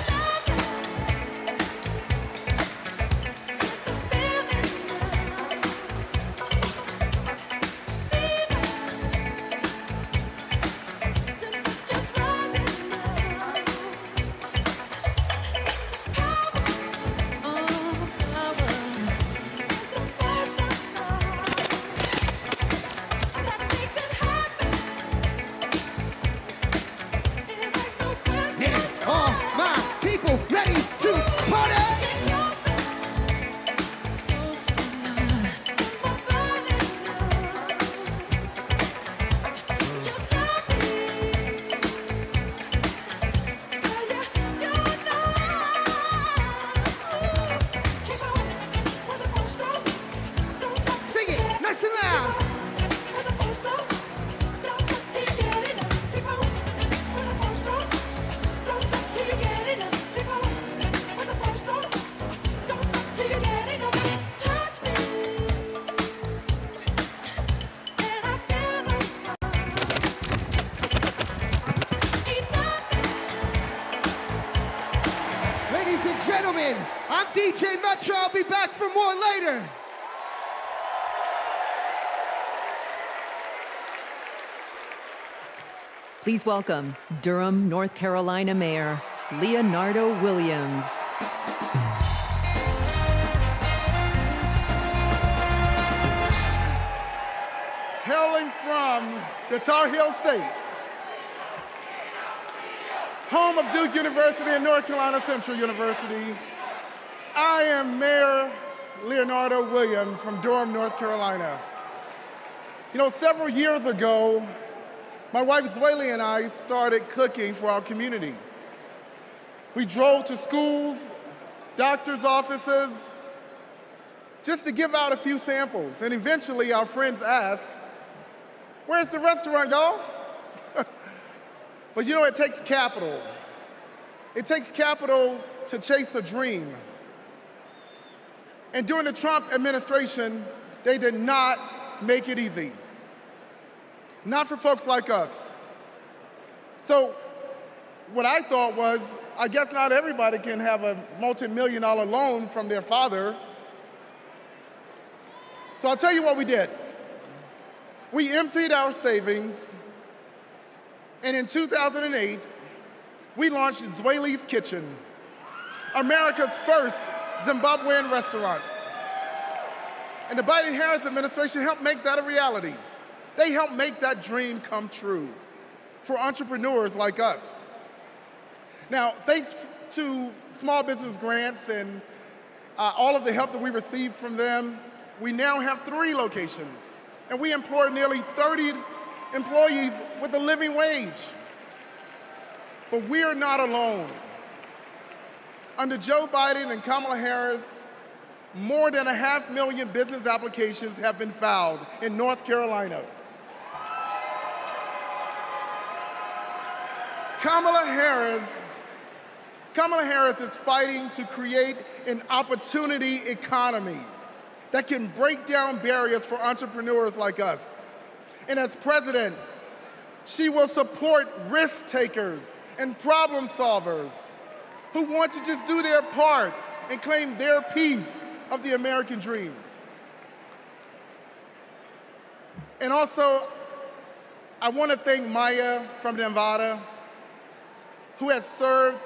Ladies and gentlemen, I'm DJ Metro. I'll be back for more later. Please welcome Durham, North Carolina Mayor Leonardo Williams. Hailing from the Tar Heel State, home of Duke University and North Carolina Central University, I am Mayor Leonardo Williams from Durham, North Carolina. You know, several years ago, my wife Zweli and I started cooking for our community. We drove to schools, doctors' offices, just to give out a few samples. And eventually our friends asked, "Where's the restaurant, y'all?" But you know, it takes capital. It takes capital to chase a dream. And during the Trump administration, they did not make it easy. Not for folks like us. So what I thought was, I guess not everybody can have a multi-million-dollar loan from their father. So I'll tell you what we did. We emptied our savings, and in 2008, we launched Zweli's Kitchen, America's first Zimbabwean restaurant. And the Biden-Harris administration helped make that a reality. They helped make that dream come true for entrepreneurs like us. Now, thanks to small business grants and all of the help that we received from them, we now have 3 locations, and we employ nearly 30 employees with a living wage. But we are not alone. Under Joe Biden and Kamala Harris, more than 500,000 business applications have been filed in North Carolina. Kamala Harris is fighting to create an opportunity economy that can break down barriers for entrepreneurs like us. And as president, she will support risk takers and problem solvers who want to just do their part and claim their piece of the American dream. And also, I want to thank Maya from Nevada, who has served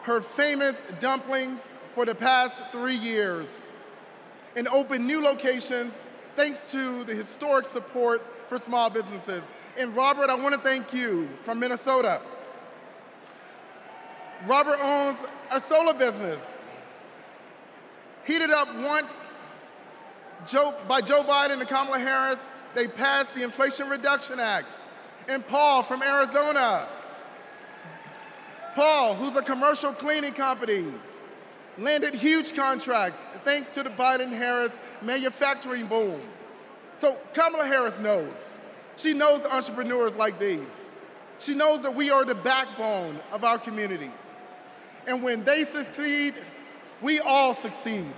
her famous dumplings for the past 3 years and opened new locations thanks to the historic support for small businesses. And Robert, I want to thank you from Minnesota. Robert owns a solar business, heated up once by Joe Biden and Kamala Harris. They passed the Inflation Reduction Act. And Paul from Arizona, Paul, who's a commercial cleaning company, landed huge contracts thanks to the Biden-Harris manufacturing boom. So Kamala Harris knows. She knows entrepreneurs like these. She knows that we are the backbone of our community. And when they succeed, we all succeed.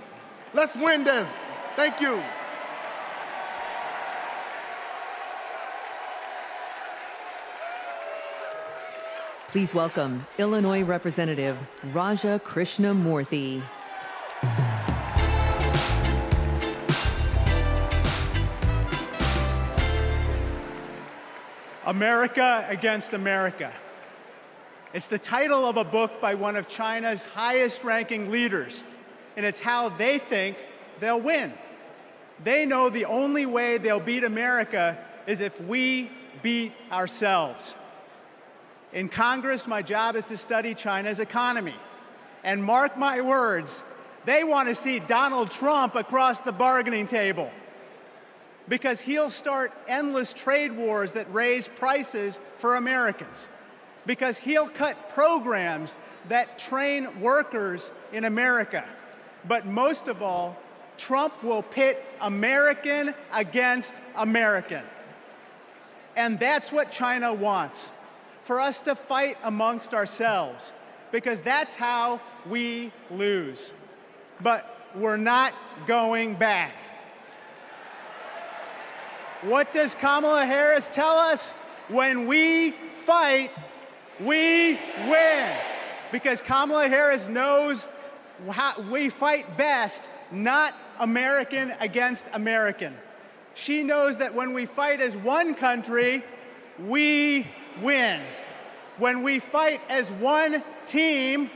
Let's win this. Thank you. Please welcome Illinois Representative Raja Krishnamurthy. America Against America. It's the title of a book by one of China's highest-ranking leaders, and it's how they think they'll win. They know the only way they'll beat America is if we beat ourselves. In Congress, my job is to study China's economy. And mark my words, they want to see Donald Trump across the bargaining table, because he'll start endless trade wars that raise prices for Americans, because he'll cut programs that train workers in America. But most of all, Trump will pit American against American. And that's what China wants, for us to fight amongst ourselves, because that's how we lose. But we're not going back. What does Kamala Harris tell us? When we fight, we win. because Kamala Harris knows how we fight best, not American against American. She knows that when we fight as one country, we win. When we fight as one team,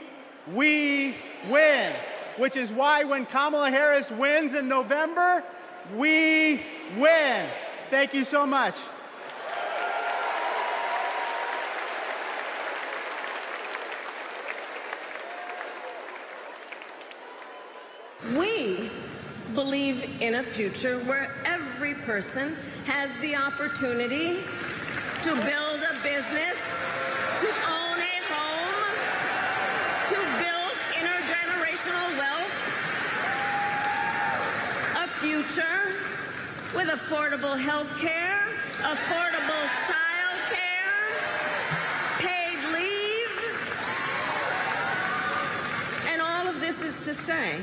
we win. Which is why when Kamala Harris wins in November, we win. Thank you so much. We believe in a future where every person has the opportunity to build a business, to own a home, to build intergenerational wealth, a future with affordable health care, affordable child care, paid leave. And all of this is to say,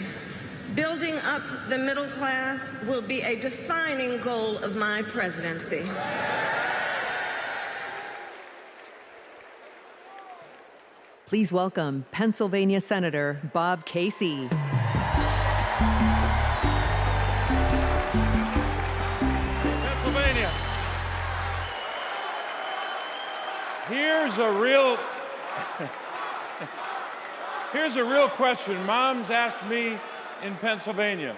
building up the middle class will be a defining goal of my presidency. Please welcome Pennsylvania Senator Bob Casey. Pennsylvania. Here's a real question. Moms asked me in Pennsylvania,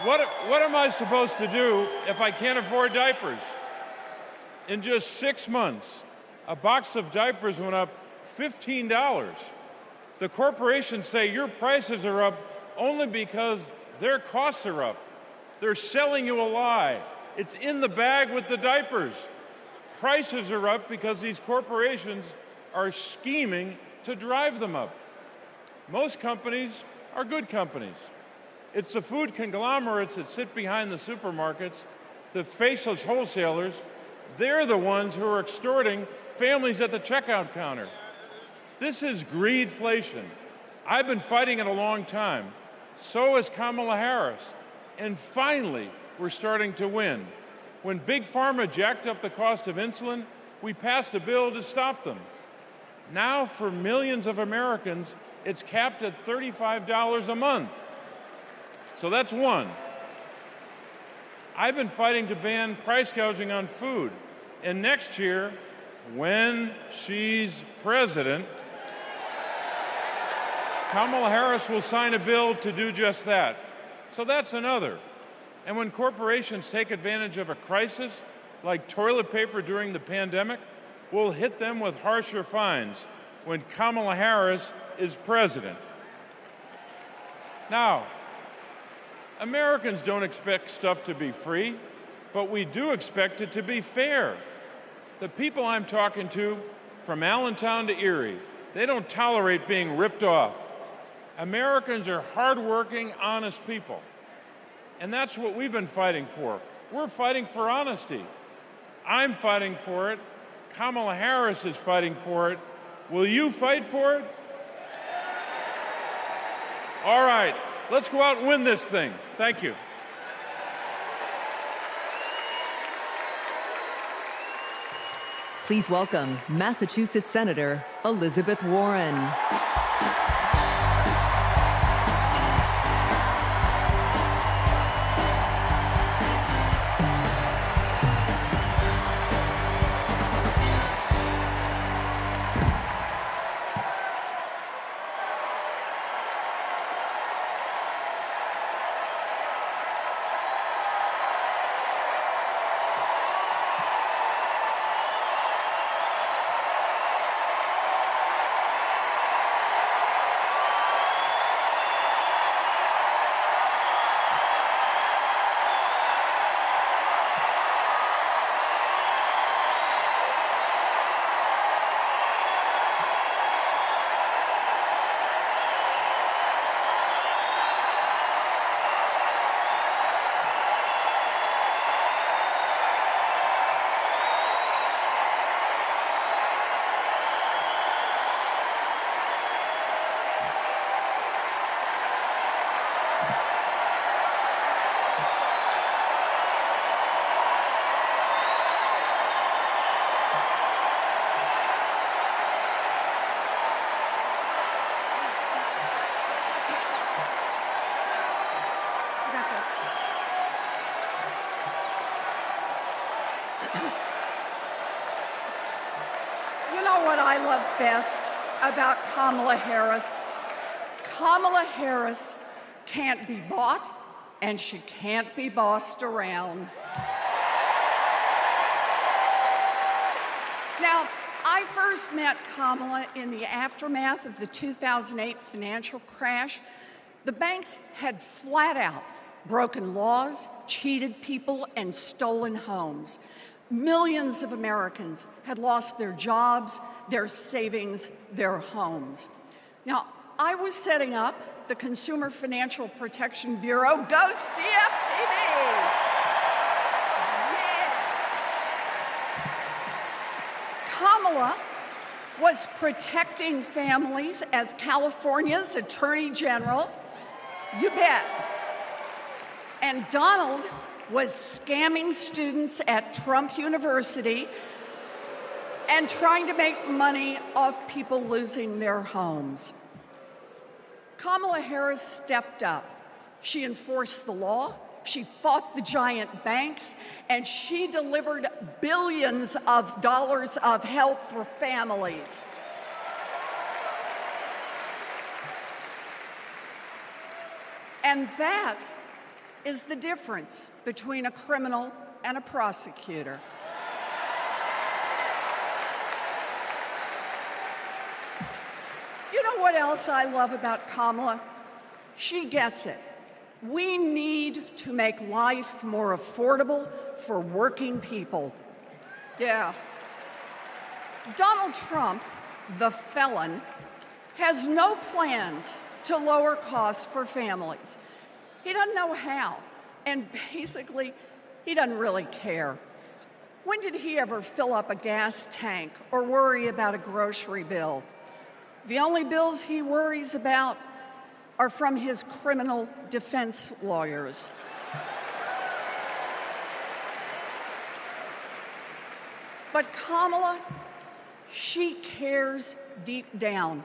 what am I supposed to do if I can't afford diapers? In just 6 months, a box of diapers went up $15. The corporations say your prices are up only because their costs are up. They're selling you a lie. It's in the bag with the diapers. Prices are up because these corporations are scheming to drive them up. Most companies are good companies. It's the food conglomerates that sit behind the supermarkets, the faceless wholesalers. They're the ones who are extorting families at the checkout counter. This is greedflation. I've been fighting it a long time. So has Kamala Harris. And finally, we're starting to win. When Big Pharma jacked up the cost of insulin, we passed a bill to stop them. Now, for millions of Americans, it's capped at $35 a month. So that's one. I've been fighting to ban price gouging on food. And next year, when she's president, Kamala Harris will sign a bill to do just that. So that's another. And when corporations take advantage of a crisis, like toilet paper during the pandemic, we'll hit them with harsher fines when Kamala Harris is president. Now, Americans don't expect stuff to be free, but we do expect it to be fair. The people I'm talking to, from Allentown to Erie, they don't tolerate being ripped off. Americans are hardworking, honest people. And that's what we've been fighting for. We're fighting for honesty. I'm fighting for it. Kamala Harris is fighting for it. Will you fight for it? All right, let's go out and win this thing. Thank you. Please welcome Massachusetts Senator Elizabeth Warren. I love best about Kamala Harris. Kamala Harris can't be bought, and she can't be bossed around. Now, I first met Kamala in the aftermath of the 2008 financial crash. The banks had flat out broken laws, cheated people, and stolen homes. Millions of Americans had lost their jobs, their savings, their homes. Now, I was setting up the Consumer Financial Protection Bureau. Go CFPB! Yeah! Kamala was protecting families as California's Attorney General. You bet. And Donald was scamming students at Trump University and trying to make money off people losing their homes. Kamala Harris stepped up. She enforced the law, she fought the giant banks, and she delivered billions of dollars of help for families. And that is the difference between a criminal and a prosecutor. You know what else I love about Kamala? She gets it. We need to make life more affordable for working people. Yeah. Donald Trump, the felon, has no plans to lower costs for families. He doesn't know how, and basically, he doesn't really care. When did he ever fill up a gas tank or worry about a grocery bill? The only bills he worries about are from his criminal defense lawyers. But Kamala, she cares deep down,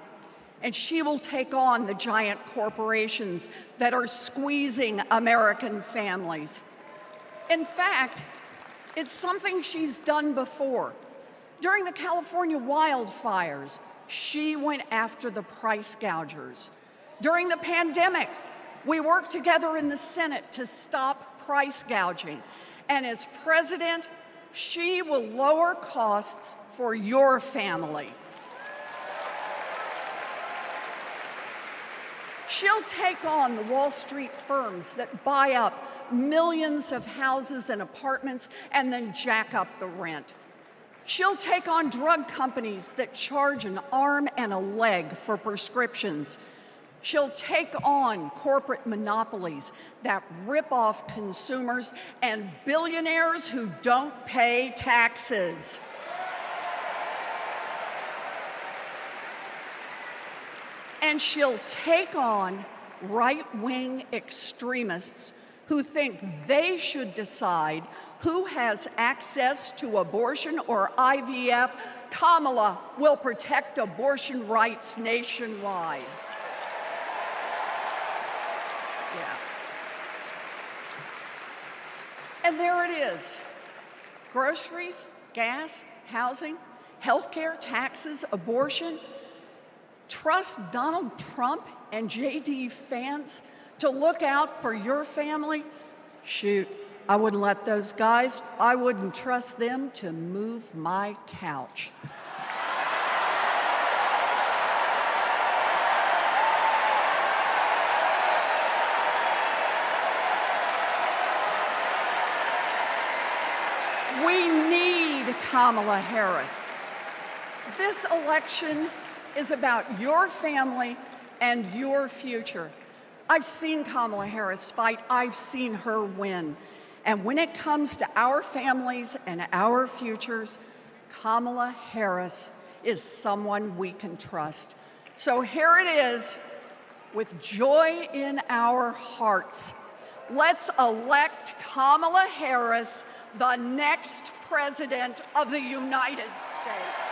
and she will take on the giant corporations that are squeezing American families. In fact, it's something she's done before. During the California wildfires, she went after the price gougers. During the pandemic, we worked together in the Senate to stop price gouging. And as president, she will lower costs for your family. She'll take on the Wall Street firms that buy up millions of houses and apartments and then jack up the rent. She'll take on drug companies that charge an arm and a leg for prescriptions. She'll take on corporate monopolies that rip off consumers and billionaires who don't pay taxes. And she'll take on right-wing extremists who think they should decide who has access to abortion or IVF. Kamala will protect abortion rights nationwide. Yeah. And there it is. Groceries, gas, housing, healthcare, taxes, abortion. Trust Donald Trump and JD Vance to look out for your family? Shoot, I wouldn't let those guys, I wouldn't trust them to move my couch. We need Kamala Harris. This election is about your family and your future. I've seen Kamala Harris fight. I've seen her win. And when it comes to our families and our futures, Kamala Harris is someone we can trust. So here it is, with joy in our hearts. Let's elect Kamala Harris, the next president of the United States.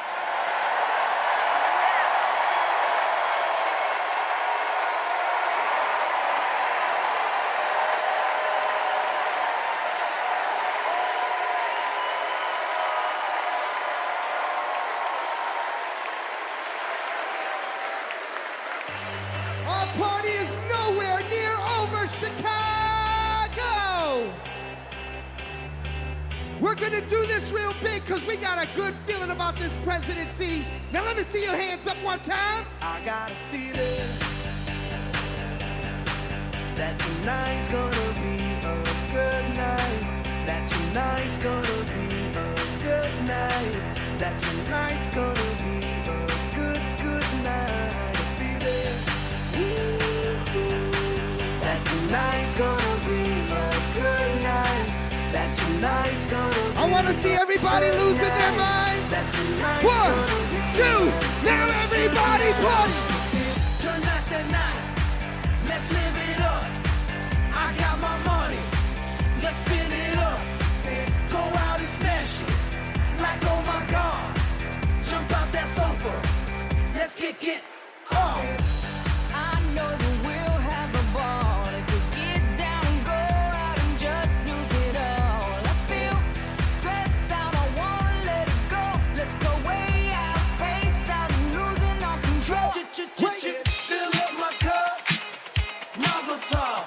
Our party is nowhere near over, Chicago! We're gonna do this real big because we got a good feeling about this presidency. Now let me see your hands up one time. I got a feeling that tonight's gonna be a good night. That tonight's gonna be a good night. That tonight's gonna be a good, good night. I feel it. That tonight's gonna be a good night. That tonight's gonna be I want to see everybody losing their minds. 1, 2, now everybody party. Tonight's the night. Let's live it up. I got my money. Let's spin it up. Go out and smash it. Like, oh my God. Jump out that sofa. Let's kick it off. I know that we'll have a ball if we get down and go out and just lose it all. I feel stressed out, I wanna let it go. Let's go way out, spaced out, and losing all control. Fill up my cup, Mazel tov.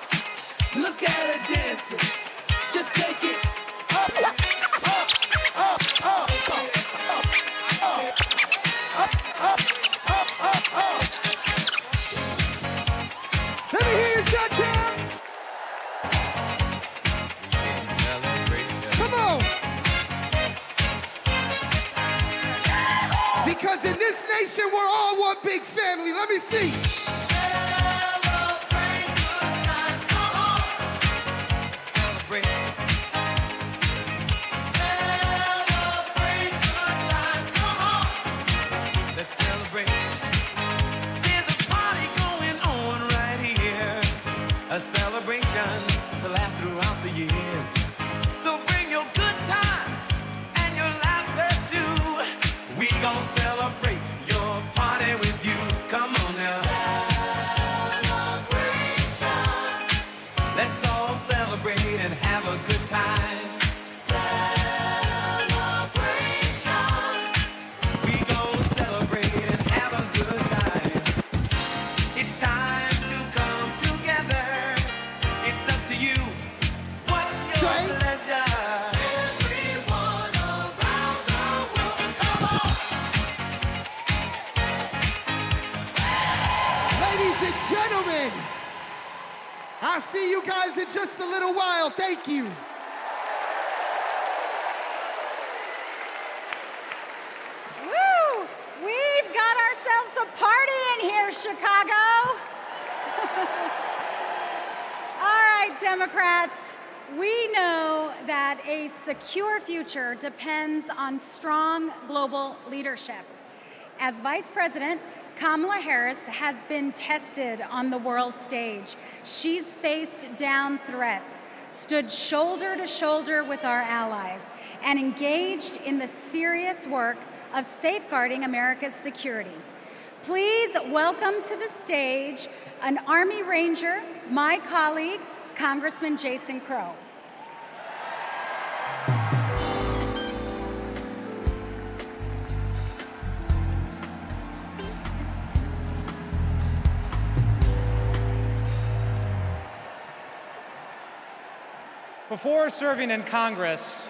Look at her dancing. Just take it up, up, up, up, up, up, up, up, up. Let me hear you shout time. Come on. Because in this nation, we're all one big family. Let me see. Celebrate good times, come on. Celebrate. Celebrate good times, come on. Let's celebrate. There's a party going on right here. A celebration to last throughout the years. So bring your good times and your laughter too. We gon' celebrate your party with you. Come on now. Celebration. Let's all celebrate and have a good time. Celebration. We gon' celebrate and have a good time. It's time to come together. It's up to you. What's your pleasure? Everyone around the world. Come on. Ladies and gentlemen, I'll see you guys in just a little while. Thank you. Woo! We've got ourselves a party in here, Chicago. All right, Democrats, we know that a secure future depends on strong global leadership. As Vice President, Kamala Harris has been tested on the world stage. She's faced down threats, stood shoulder to shoulder with our allies, and engaged in the serious work of safeguarding America's security. Please welcome to the stage an Army Ranger, my colleague, Congressman Jason Crow. Before serving in Congress,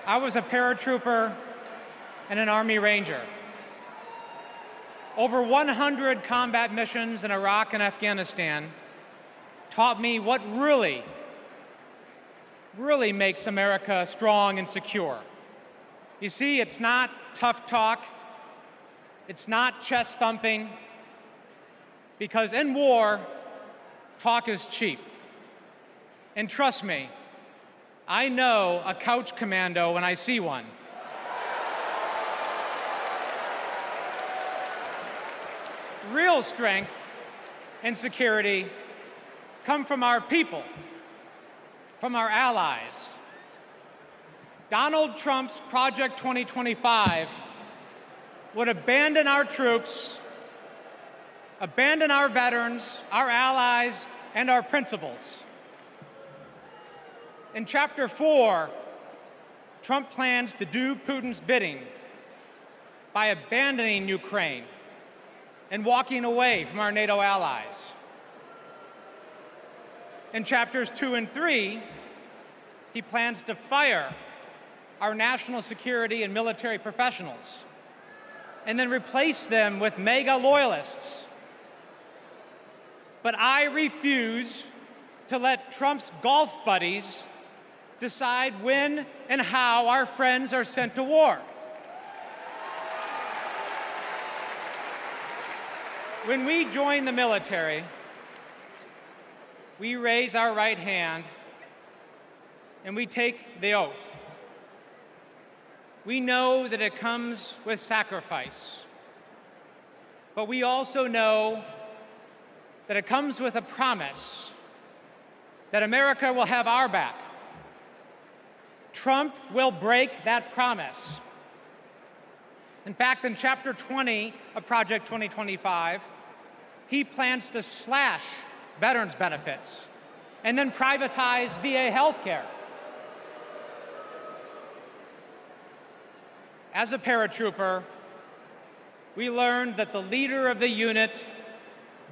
I was a paratrooper and an Army Ranger. Over 100 combat missions in Iraq and Afghanistan taught me what really makes America strong and secure. You see, it's not tough talk, it's not chest thumping, because in war, talk is cheap. And trust me, I know a couch commando when I see one. Real strength and security come from our people, from our allies. Donald Trump's Project 2025 would abandon our troops, abandon our veterans, our allies, and our principles. In Chapter 4, Trump plans to do Putin's bidding by abandoning Ukraine, and walking away from our NATO allies. In chapters 2 and 3, he plans to fire our national security and military professionals and then replace them with MAGA loyalists. But I refuse to let Trump's golf buddies decide when and how our friends are sent to war. When we join the military, we raise our right hand and we take the oath. We know that it comes with sacrifice, but we also know that it comes with a promise that America will have our back. Trump will break that promise. In fact, in Chapter 20 of Project 2025, he plans to slash veterans' benefits and then privatize VA healthcare. As a paratrooper, we learned that the leader of the unit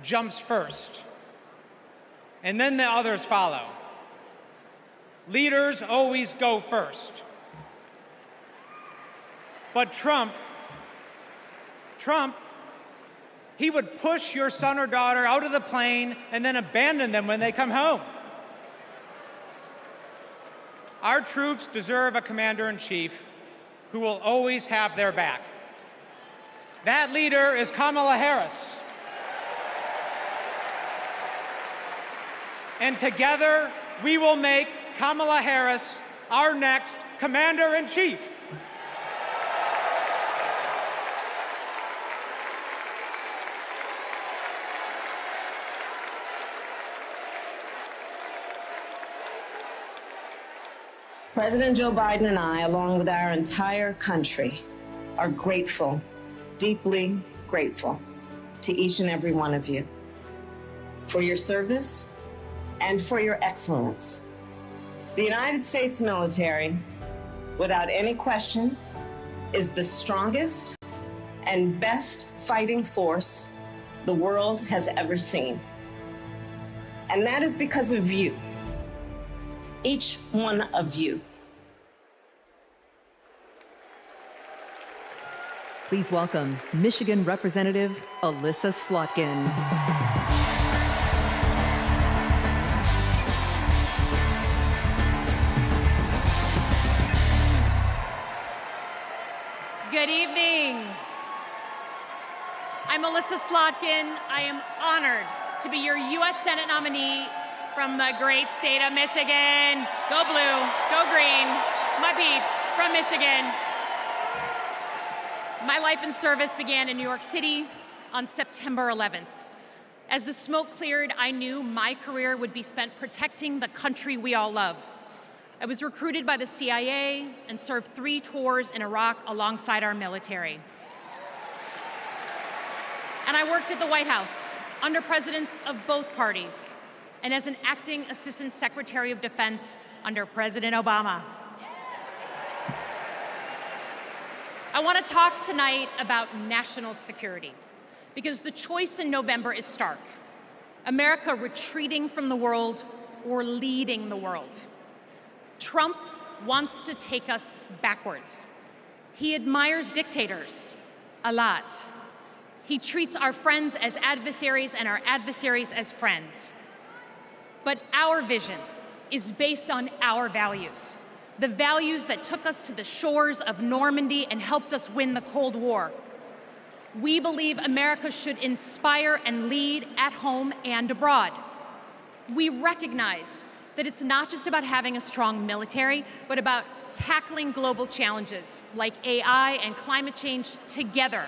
jumps first, and then the others follow. Leaders always go first. But Trump, he would push your son or daughter out of the plane and then abandon them when they come home. Our troops deserve a commander-in-chief who will always have their back. That leader is Kamala Harris. And together, we will make Kamala Harris our next commander-in-chief. President Joe Biden and I, along with our entire country, are grateful, deeply grateful to each and every one of you for your service and for your excellence. The United States military, without any question, is the strongest and best fighting force the world has ever seen. And that is because of you. Each one of you. Please welcome Michigan Representative Alyssa Slotkin. Good evening. I'm Alyssa Slotkin. I am honored to be your U.S. Senate nominee from the great state of Michigan. Go blue, go green, my peeps from Michigan. My life in service began in New York City on September 11th. As the smoke cleared, I knew my career would be spent protecting the country we all love. I was recruited by the CIA and served 3 tours in Iraq alongside our military. And I worked at the White House under presidents of both parties, and as an acting Assistant Secretary of Defense under President Obama. I want to talk tonight about national security, because the choice in November is stark. America retreating from the world or leading the world. Trump wants to take us backwards. He admires dictators a lot. He treats our friends as adversaries and our adversaries as friends. But our vision is based on our values, the values that took us to the shores of Normandy and helped us win the Cold War. We believe America should inspire and lead at home and abroad. We recognize that it's not just about having a strong military, but about tackling global challenges like AI and climate change together.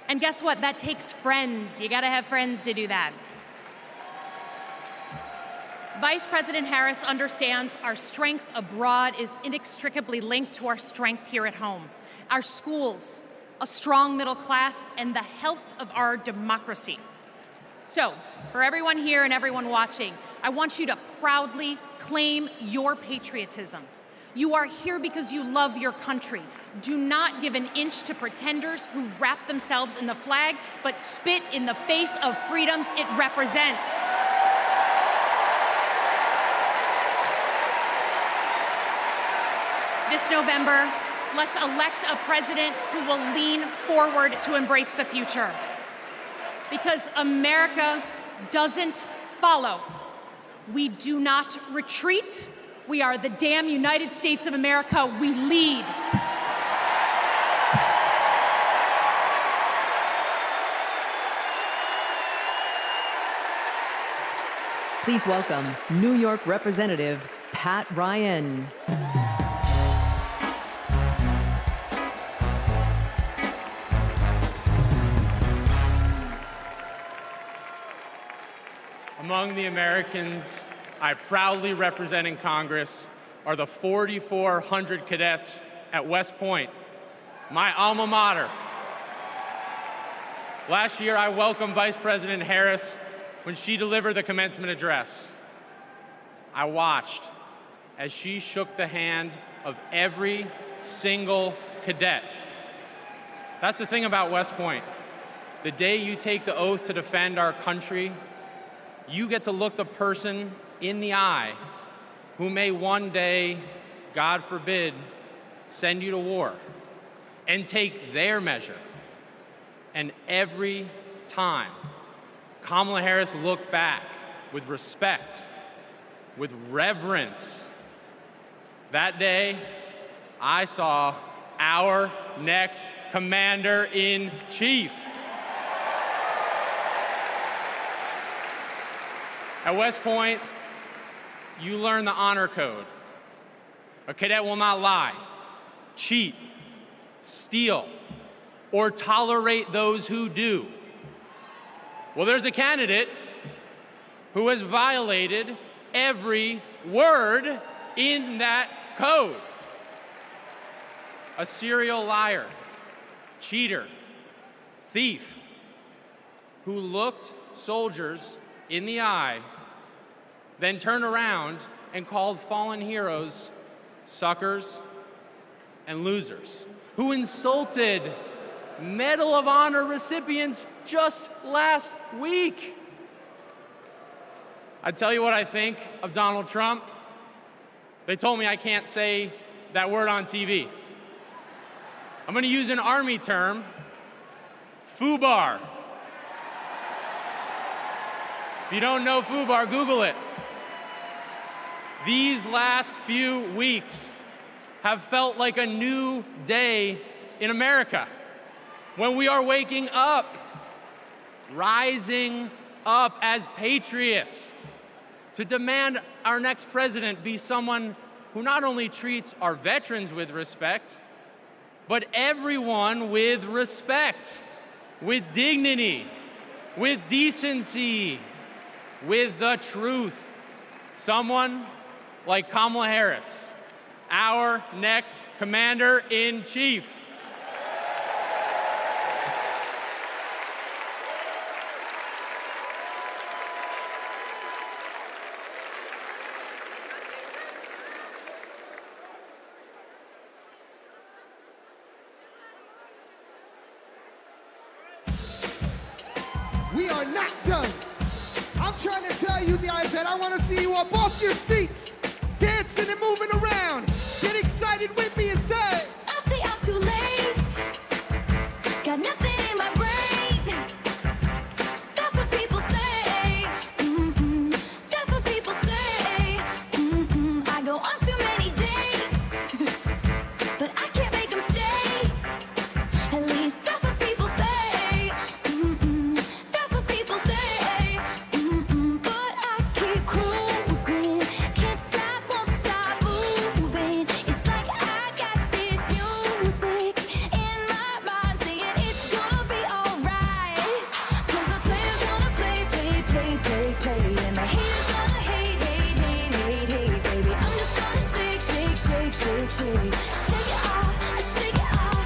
And guess what? That takes friends. You gotta have friends to do that. Vice President Harris understands our strength abroad is inextricably linked to our strength here at home. Our schools, a strong middle class, and the health of our democracy. So, for everyone here and everyone watching, I want you to proudly claim your patriotism. You are here because you love your country. Do not give an inch to pretenders who wrap themselves in the flag, but spit in the face of freedoms it represents. This November, let's elect a president who will lean forward to embrace the future. Because America doesn't follow. We do not retreat. We are the damn United States of America. We lead. Please welcome New York Representative Pat Ryan. Among the Americans I proudly represent in Congress are the 4,400 cadets at West Point, my alma mater. Last year, I welcomed Vice President Harris when she delivered the commencement address. I watched as she shook the hand of every single cadet. That's the thing about West Point. The day you take the oath to defend our country, you get to look the person in the eye who may one day, God forbid, send you to war and take their measure. And every time, Kamala Harris looked back with respect, with reverence. That day, I saw our next Commander-in-Chief. At West Point, you learn the honor code. A cadet will not lie, cheat, steal, or tolerate those who do. Well, there's a candidate who has violated every word in that code. A serial liar, cheater, thief, who looked soldiers in the eye, then turned around and called fallen heroes suckers and losers, who insulted Medal of Honor recipients just last week. I tell you what I think of Donald Trump. They told me I can't say that word on TV. I'm going to use an Army term, FUBAR. If you don't know FUBAR, Google it. These last few weeks have felt like a new day in America, when we are waking up, rising up as patriots to demand our next president be someone who not only treats our veterans with respect, but everyone with respect, with dignity, with decency, with the truth. Someone like Kamala Harris, our next Commander-in-Chief. We are not done. I'm trying to tell you guys that I want to see you up off your seats, dancing and moving around. Get excited with me and say, I say I'm too late. Got nothing in my brain. That's what people say. That's what people say. I go on too many dates, but I can't make them stay. At least that's what people say. That's what people say. But I keep cruising. Can't stop, won't stop moving. It's like I got this music in my mind saying it's gonna be alright. 'Cause the player's gonna play, play, play, play, play. And the haters gonna hate, hate, hate, hate, hate, baby. I'm just gonna shake, shake, shake, shake, shake. Shake it off, shake it off.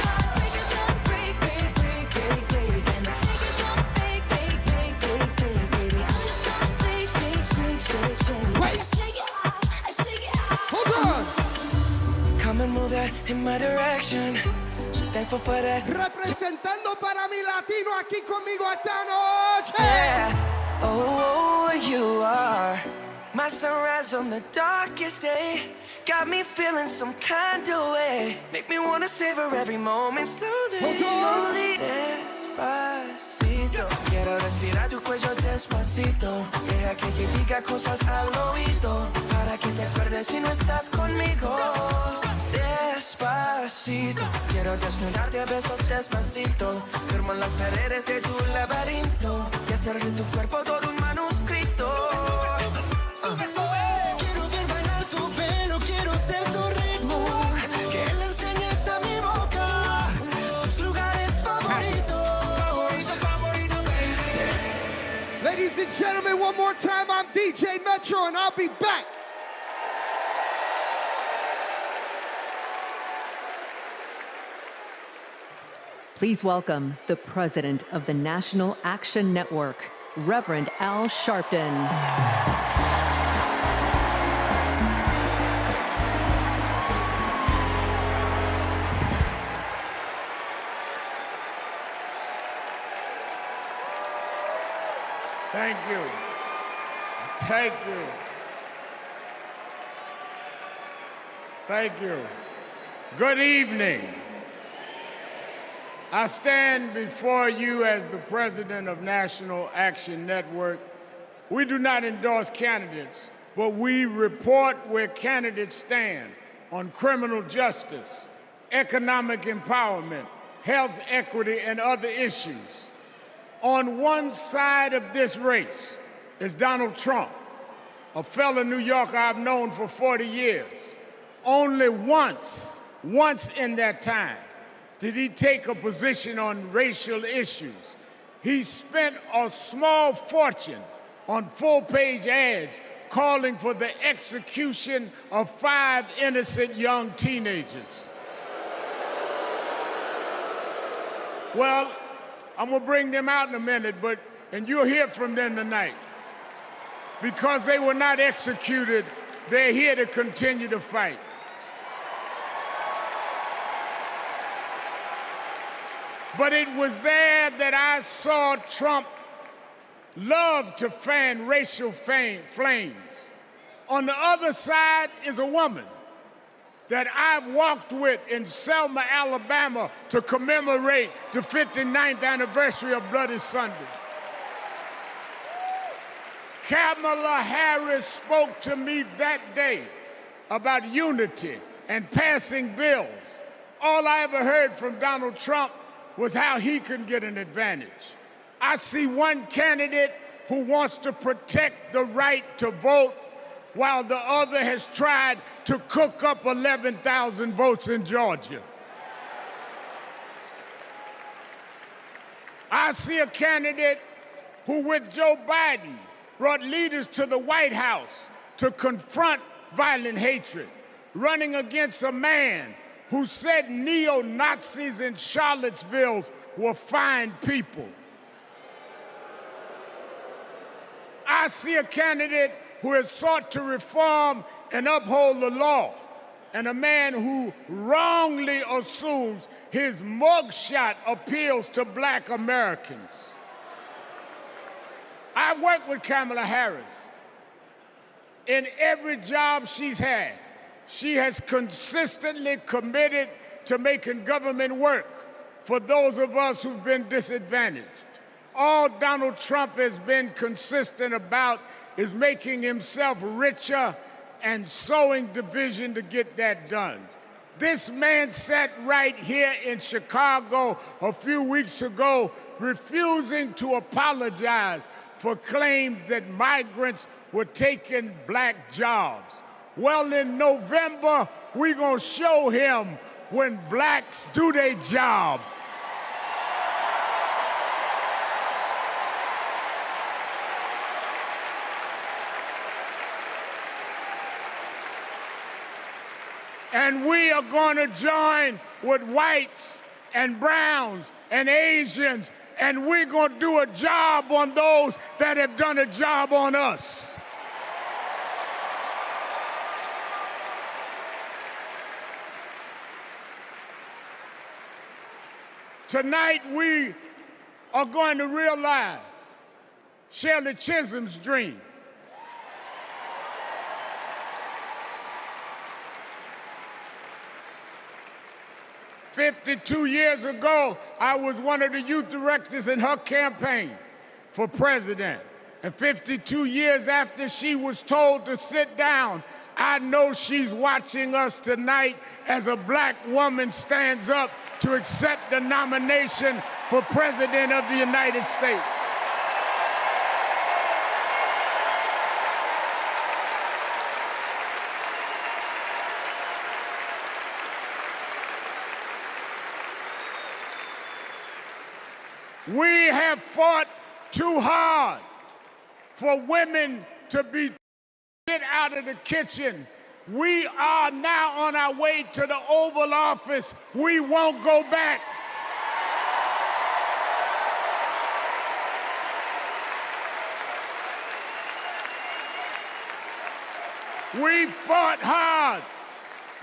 Heartbreakers gonna break, break, break, break, break. And the fakers gonna fake, fake, fake, fake, fake, baby. I'm just gonna shake, shake, shake, shake, shake. Wait. Shake it off, shake it off. Hold on. in my direction. So thankful for that. Representando para mi latino aquí conmigo esta noche. Yeah. Oh, you are my sunrise on the darkest day. Got me feeling some kind of way. Make me wanna savor every moment slowly, slowly. Despacito. Quiero respirar tu cuello despacito. Deja que te diga cosas al oído. Para que te acuerdes si no estás conmigo. Despacito. Quiero desnudarte a besos despacito. Firmo en las paredes de tu laberinto. Y hacer de tu cuerpo todo un manuscrito. Quiero ver bailar tu pelo, quiero ser tu ritmo. Que le enseñes a mi boca tus lugares favoritos. Ladies and gentlemen, one more time, I'm DJ Metro and I'll be back. Please welcome the president of the National Action Network, Reverend Al Sharpton. Thank you. Thank you. Thank you. Good evening. I stand before you as the president of National Action Network. We do not endorse candidates, but we report where candidates stand on criminal justice, economic empowerment, health equity, and other issues. On one side of this race is Donald Trump, a fellow New Yorker I've known for 40 years. Only once in that time, did he take a position on racial issues. He spent a small fortune on full-page ads calling for the execution of 5 innocent young teenagers. Well, I'm gonna bring them out in a minute, and you'll hear from them tonight. Because they were not executed, they're here to continue to fight. But it was there that I saw Trump love to fan racial flames. On the other side is a woman that I've walked with in Selma, Alabama to commemorate the 59th anniversary of Bloody Sunday. Kamala Harris spoke to me that day about unity and passing bills. All I ever heard from Donald Trump was how he can get an advantage. I see one candidate who wants to protect the right to vote while the other has tried to cook up 11,000 votes in Georgia. I see a candidate who, with Joe Biden, brought leaders to the White House to confront violent hatred, running against a man who said neo-Nazis in Charlottesville were fine people. I see a candidate who has sought to reform and uphold the law, and a man who wrongly assumes his mugshot appeals to Black Americans. I worked with Kamala Harris. In every job she's had, she has consistently committed to making government work for those of us who've been disadvantaged. All Donald Trump has been consistent about is making himself richer and sowing division to get that done. This man sat right here in Chicago a few weeks ago, refusing to apologize for claims that migrants were taking Black jobs. Well, in November, we're gonna show him when Blacks do their job. And we are going to join with whites and browns and Asians, and we're going to do a job on those that have done a job on us. Tonight we are going to realize Shirley Chisholm's dream. "52 years ago, I was one of the youth directors in her campaign for president. And 52 years after she was told to sit down, I know she's watching us tonight as a black woman stands up to accept the nomination for President of the United States. We have fought too hard for women to be get out of the kitchen. We are now on our way to the Oval Office. We won't go back. We fought hard.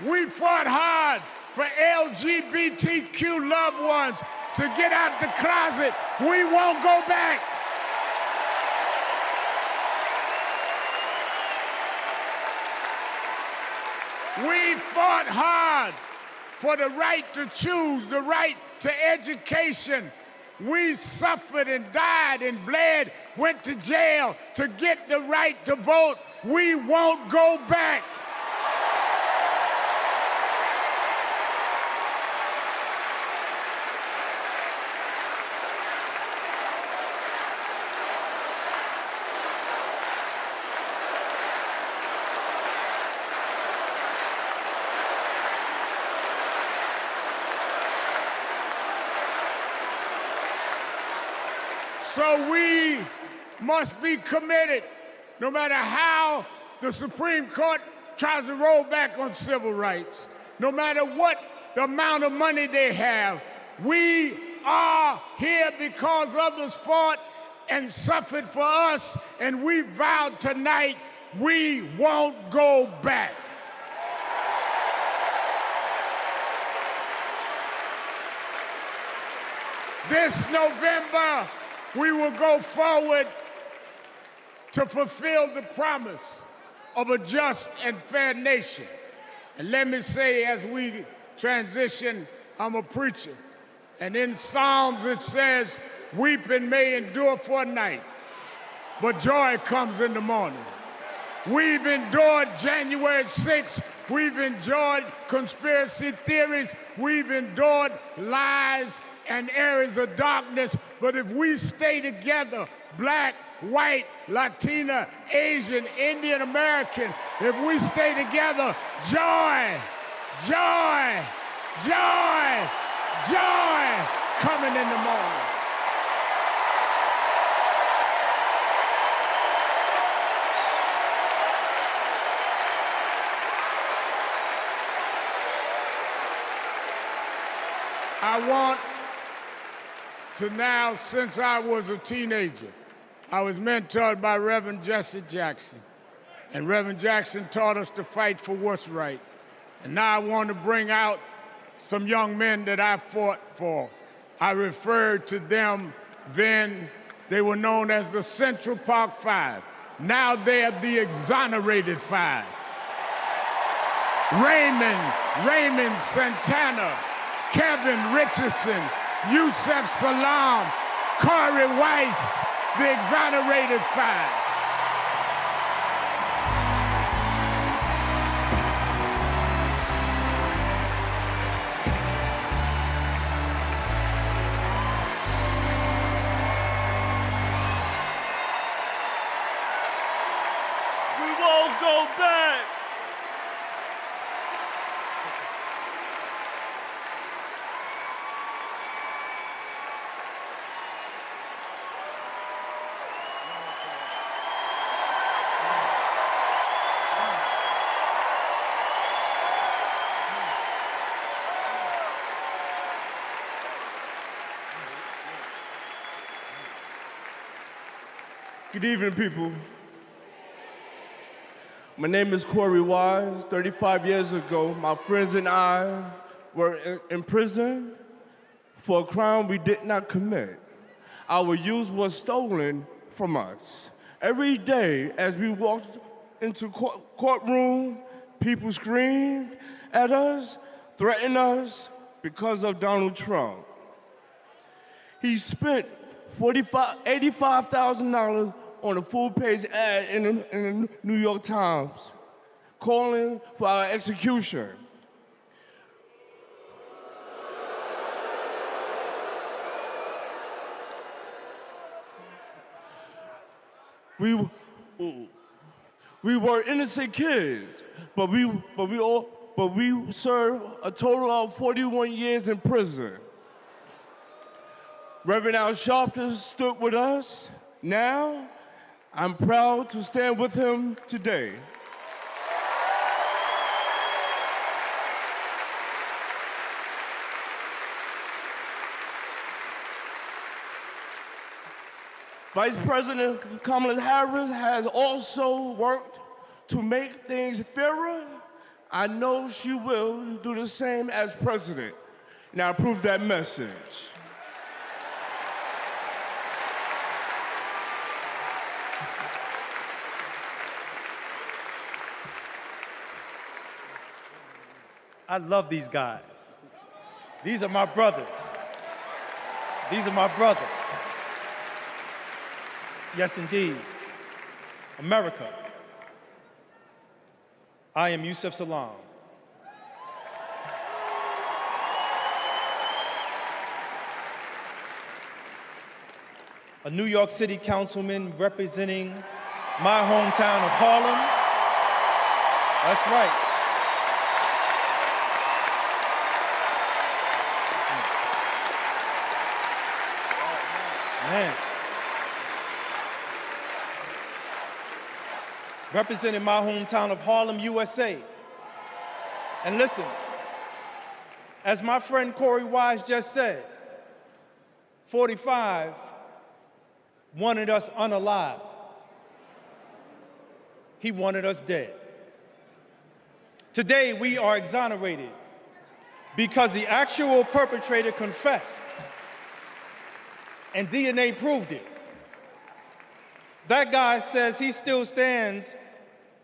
We fought hard for LGBTQ loved ones to get out the closet. We won't go back. We fought hard for the right to choose, the right to education. We suffered and died and bled, went to jail to get the right to vote. We won't go back. So we must be committed, no matter how the Supreme Court tries to roll back on civil rights, no matter what the amount of money they have. We are here because others fought and suffered for us, and we vowed tonight we won't go back. This November, we will go forward to fulfill the promise of a just and fair nation. And let me say, as we transition, I'm a preacher. And in Psalms it says, weeping may endure for a night, but joy comes in the morning. We've endured January 6th. We've endured conspiracy theories. We've endured lies and areas of darkness, but if we stay together, black, white, Latina, Asian, Indian American, if we stay together, joy, joy, joy, joy coming in the morning. I want to now, since I was a teenager, I was mentored by Reverend Jesse Jackson. And Reverend Jackson taught us to fight for what's right. And now I want to bring out some young men that I fought for. I referred to them then, they were known as the Central Park Five. Now they're the Exonerated Five. Raymond Santana, Kevin Richardson, Yusef Salaam, Corey Weiss, the Exonerated Five. We won't go back. Good evening, people. My name is Corey Walz. 35 years ago, my friends and I were in prison for a crime we did not commit. Our youth was stolen from us. Every day as we walked into courtroom, people screamed at us, threatened us because of Donald Trump. He spent $85,000 on a full-page ad in the New York Times, calling for our execution. We were innocent kids, but we served a total of 41 years in prison. Reverend Al Sharpton stood with us. Now, I'm proud to stand with him today. Vice President Kamala Harris has also worked to make things fairer. I know she will do the same as president, and I approve that message. I love these guys. These are my brothers. These are my brothers. Yes, indeed. America. I am Yusef Salaam. A New York City councilman representing my hometown of Harlem. That's right. Man. Representing my hometown of Harlem, USA. And listen, as my friend Corey Wise just said, 45 wanted us unalive. He wanted us dead. Today, we are exonerated because the actual perpetrator confessed, and DNA proved it. That guy says he still stands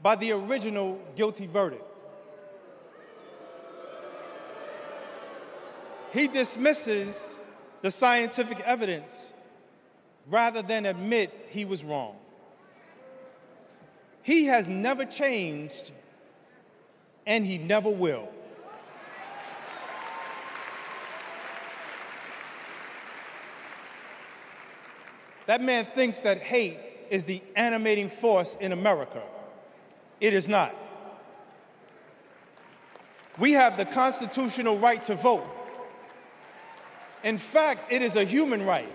by the original guilty verdict. He dismisses the scientific evidence rather than admit he was wrong. He has never changed, and he never will. That man thinks that hate is the animating force in America. It is not. We have the constitutional right to vote. In fact, it is a human right.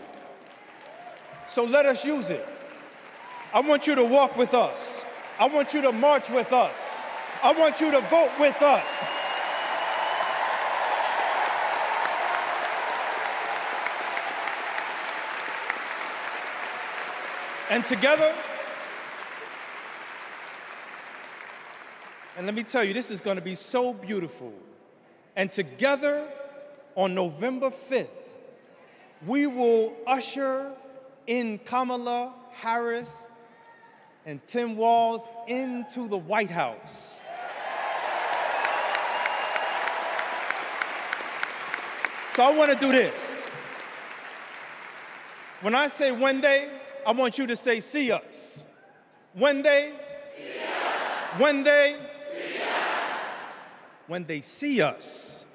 So let us use it. I want you to walk with us. I want you to march with us. I want you to vote with us. And together, and let me tell you, this is going to be so beautiful. And together, on November 5th, we will usher in Kamala Harris and Tim Walz into the White House. So I want to do this. When I say when they, I want you to say, see us. When they, see us. When they, see us. When they see us,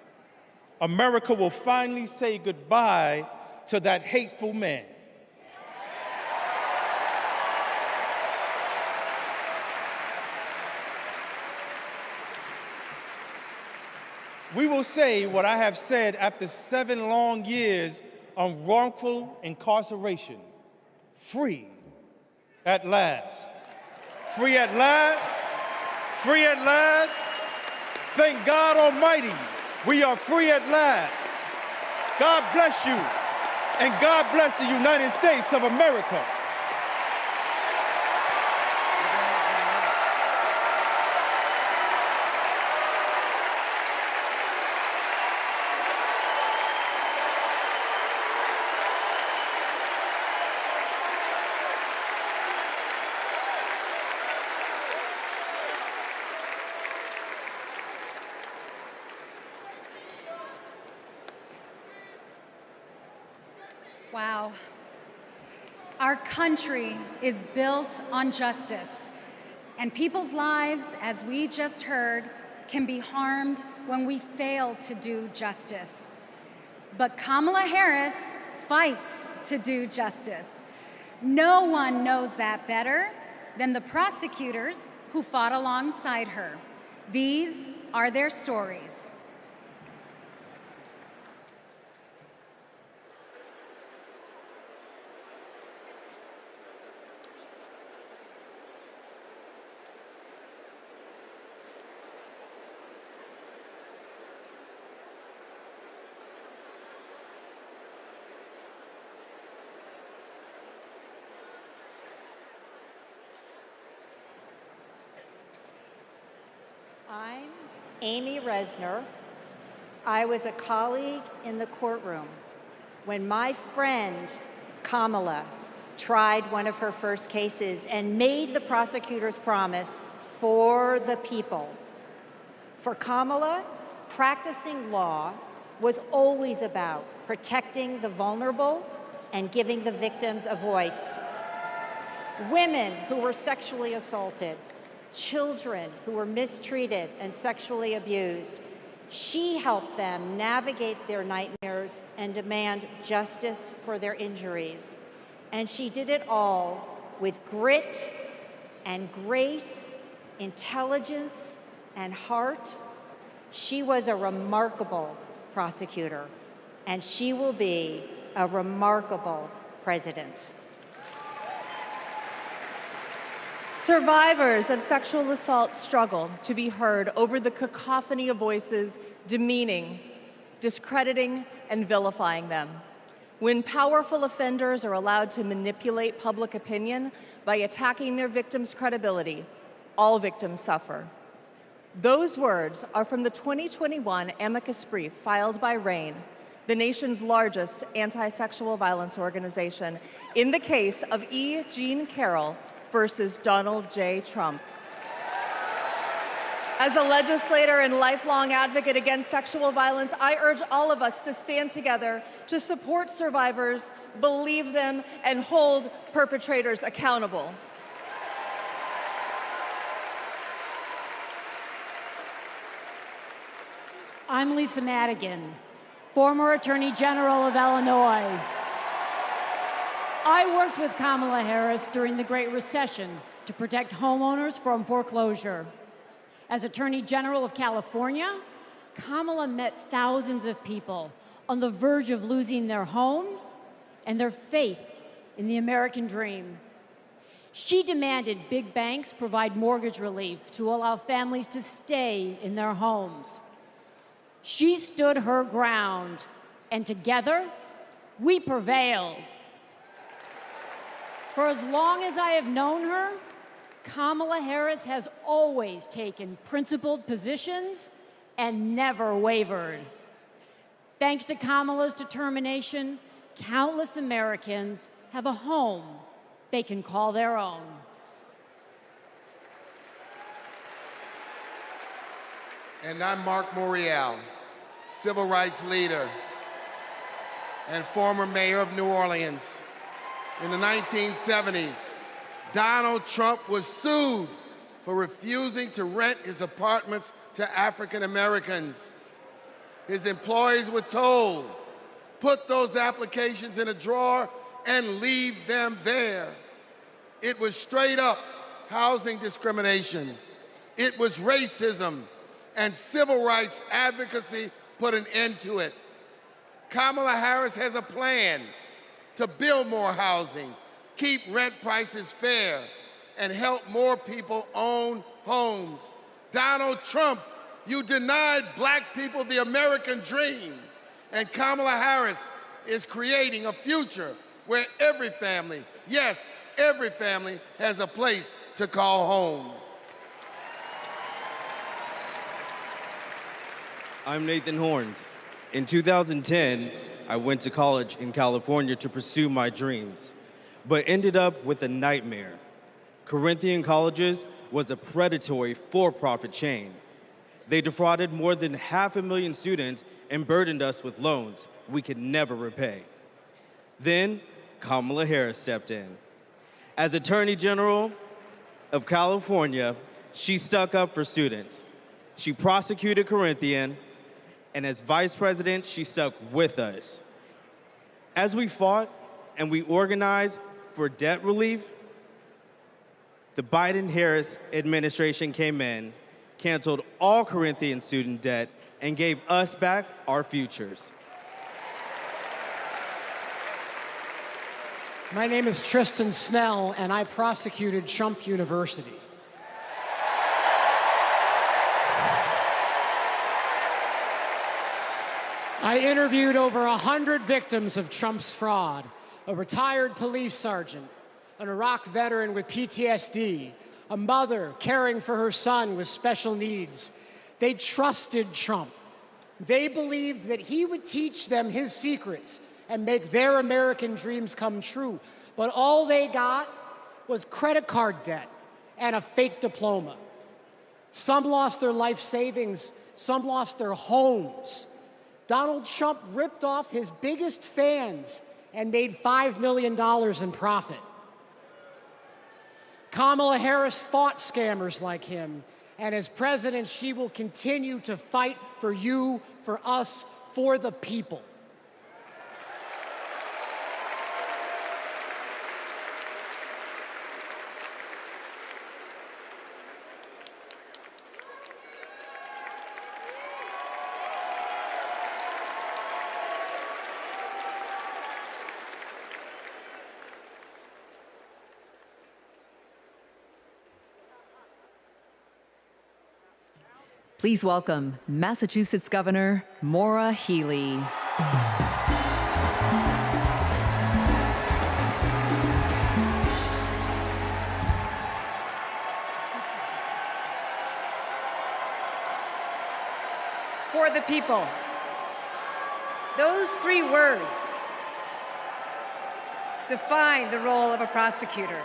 America will finally say goodbye to that hateful man. We will say what I have said after 7 long years on wrongful incarceration. Free at last. Free at last. Free at last. Thank God Almighty, we are free at last. God bless you, and God bless the United States of America. Wow. Our country is built on justice, and people's lives, as we just heard, can be harmed when we fail to do justice. But Kamala Harris fights to do justice. No one knows that better than the prosecutors who fought alongside her. These are their stories. I'm Amy Resner. I was a colleague in the courtroom when my friend Kamala tried one of her first cases and made the prosecutor's promise for the people. For Kamala, practicing law was always about protecting the vulnerable and giving the victims a voice. Women who were sexually assaulted, children who were mistreated and sexually abused. She helped them navigate their nightmares and demand justice for their injuries. And she did it all with grit and grace, intelligence and heart. She was a remarkable prosecutor, and she will be a remarkable president. Survivors of sexual assault struggle to be heard over the cacophony of voices demeaning, discrediting, and vilifying them. When powerful offenders are allowed to manipulate public opinion by attacking their victims' credibility, all victims suffer. Those words are from the 2021 amicus brief filed by RAINN, the nation's largest anti-sexual violence organization, in the case of E. Jean Carroll versus Donald J. Trump. As a legislator and lifelong advocate against sexual violence, I urge all of us to stand together to support survivors, believe them, and hold perpetrators accountable. I'm Lisa Madigan, former Attorney General of Illinois. I worked with Kamala Harris during the Great Recession to protect homeowners from foreclosure. As Attorney General of California, Kamala met thousands of people on the verge of losing their homes and their faith in the American dream. She demanded big banks provide mortgage relief to allow families to stay in their homes. She stood her ground, and together, we prevailed. For as long as I have known her, Kamala Harris has always taken principled positions and never wavered. Thanks to Kamala's determination, countless Americans have a home they can call their own. And I'm Mark Morial, civil rights leader and former mayor of New Orleans. In the 1970s, Donald Trump was sued for refusing to rent his apartments to African Americans. His employees were told, put those applications in a drawer and leave them there. It was straight up housing discrimination. It was racism, and civil rights advocacy put an end to it. Kamala Harris has a plan to build more housing, keep rent prices fair, and help more people own homes. Donald Trump, you denied black people the American dream, and Kamala Harris is creating a future where every family, yes, every family has a place to call home. I'm Nathan Horns. In 2010, I went to college in California to pursue my dreams, but ended up with a nightmare. Corinthian Colleges was a predatory for-profit chain. They defrauded more than 500,000 students and burdened us with loans we could never repay. Then Kamala Harris stepped in. As Attorney General of California, she stuck up for students. She prosecuted Corinthian, and as Vice President, she stuck with us. As we fought and we organized for debt relief, the Biden-Harris administration came in, canceled all Corinthian student debt, and gave us back our futures. My name is Tristan Snell, and I prosecuted Trump University. I interviewed over 100 victims of Trump's fraud, a retired police sergeant, an Iraq veteran with PTSD, a mother caring for her son with special needs. They trusted Trump. They believed that he would teach them his secrets and make their American dreams come true. But all they got was credit card debt and a fake diploma. Some lost their life savings, some lost their homes. Donald Trump ripped off his biggest fans and made $5 million in profit. Kamala Harris fought scammers like him, and as president, she will continue to fight for you, for us, for the people. Please welcome Massachusetts Governor Maura Healey. For the people. Those three words define the role of a prosecutor.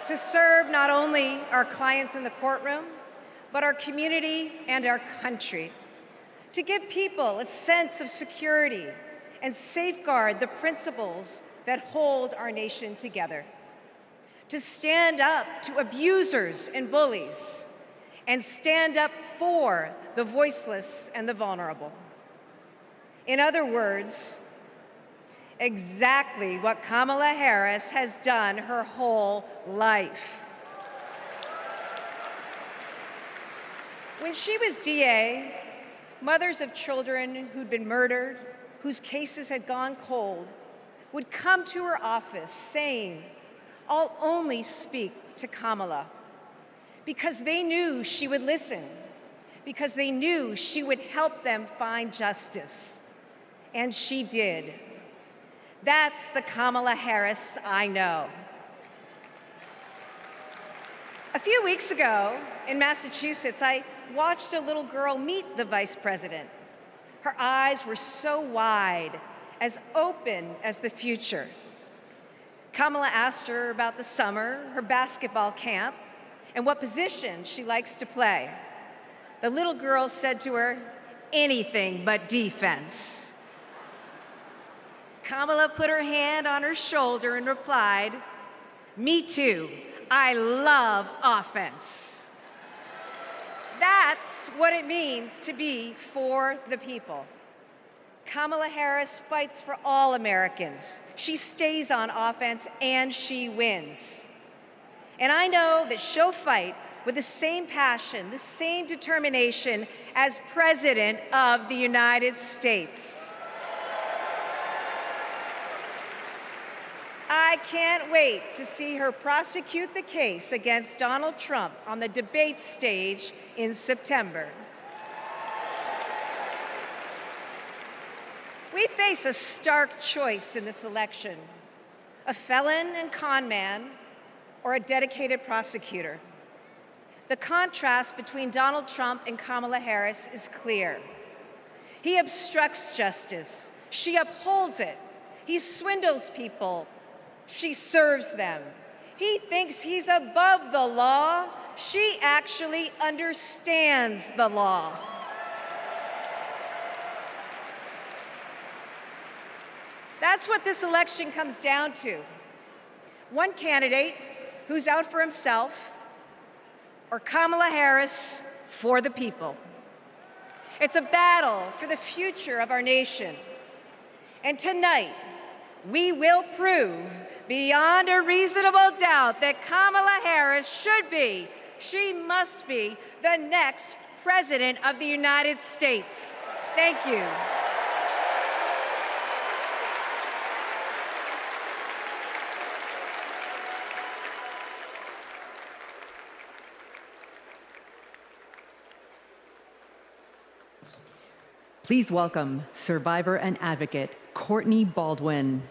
To serve not only our clients in the courtroom, but our community and our country. To give people a sense of security and safeguard the principles that hold our nation together. To stand up to abusers and bullies, and stand up for the voiceless and the vulnerable. In other words, exactly what Kamala Harris has done her whole life. When she was DA, mothers of children who'd been murdered, whose cases had gone cold, would come to her office saying, "I'll only speak to Kamala," because they knew she would listen, because they knew she would help them find justice. And she did. That's the Kamala Harris I know. A few weeks ago in Massachusetts, I watched a little girl meet the vice president. Her eyes were so wide, as open as the future. Kamala asked her about the summer, her basketball camp, and what position she likes to play. The little girl said to her, "Anything but defense." Kamala put her hand on her shoulder and replied, "Me too. I love offense." That's what it means to be for the people. Kamala Harris fights for all Americans. She stays on offense and she wins. And I know that she'll fight with the same passion, the same determination as President of the United States. I can't wait to see her prosecute the case against Donald Trump on the debate stage in September. We face a stark choice in this election: a felon and con man, or a dedicated prosecutor. The contrast between Donald Trump and Kamala Harris is clear. He obstructs justice. She upholds it. He swindles people. She serves them. He thinks he's above the law. She actually understands the law. That's what this election comes down to. One candidate who's out for himself, or Kamala Harris for the people. It's a battle for the future of our nation. And tonight, we will prove beyond a reasonable doubt that Kamala Harris should be, she must be, the next President of the United States. Thank you. Please welcome survivor and advocate Courtney Baldwin.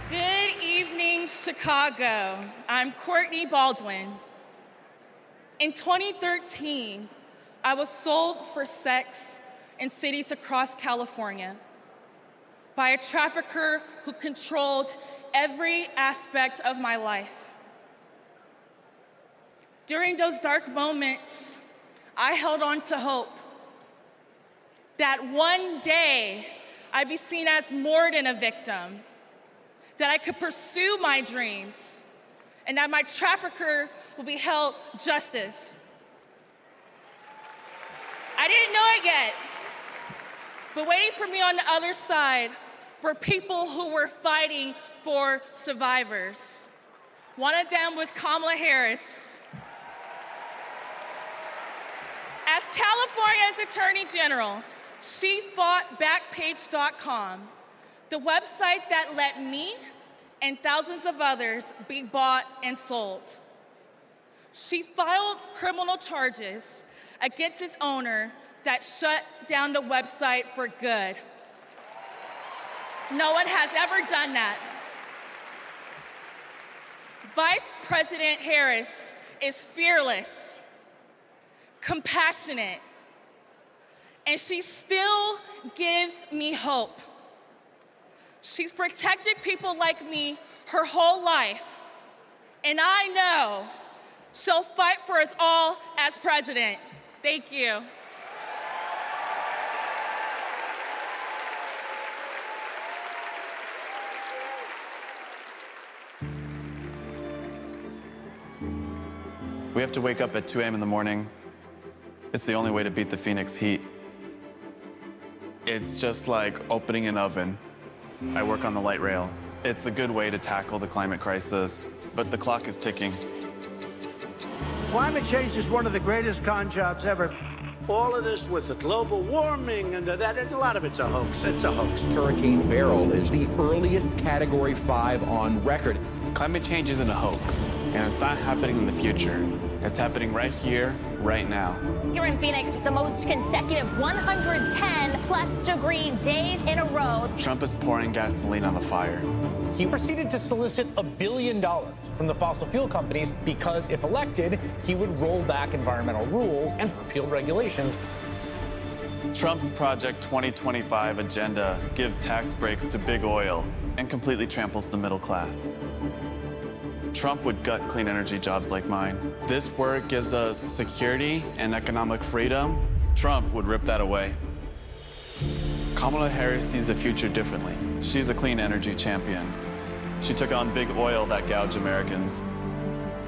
Good evening, Chicago. I'm Courtney Baldwin. In 2013, I was sold for sex in cities across California by a trafficker who controlled every aspect of my life. During those dark moments, I held on to hope that one day I'd be seen as more than a victim, that I could pursue my dreams, and that my trafficker will be held justice. I didn't know it yet, but waiting for me on the other side were people who were fighting for survivors. One of them was Kamala Harris. As California's Attorney General, she fought Backpage.com, the website that let me and thousands of others be bought and sold. She filed criminal charges against its owner that shut down the website for good. No one has ever done that. Vice President Harris is fearless, compassionate, and she still gives me hope. She's protected people like me her whole life, and I know she'll fight for us all as president. Thank you. We have to wake up at 2 a.m. in the morning. It's the only way to beat the Phoenix heat. It's just like opening an oven. I work on the light rail. It's a good way to tackle the climate crisis, but the clock is ticking. Climate change is one of the greatest con jobs ever. All of this with the global warming and a lot of it's a hoax. It's a hoax. Hurricane Beryl is the earliest Category 5 on record. Climate change isn't a hoax, and it's not happening in the future. It's happening right here, right now. Here in Phoenix, the most consecutive 110+ degree days in a row. Trump is pouring gasoline on the fire. He proceeded to solicit $1 billion from the fossil fuel companies because, if elected, he would roll back environmental rules and repeal regulations. Trump's Project 2025 agenda gives tax breaks to big oil and completely tramples the middle class. Trump would gut clean energy jobs like mine. This work gives us security and economic freedom. Trump would rip that away. Kamala Harris sees the future differently. She's a clean energy champion. She took on big oil that gouged Americans.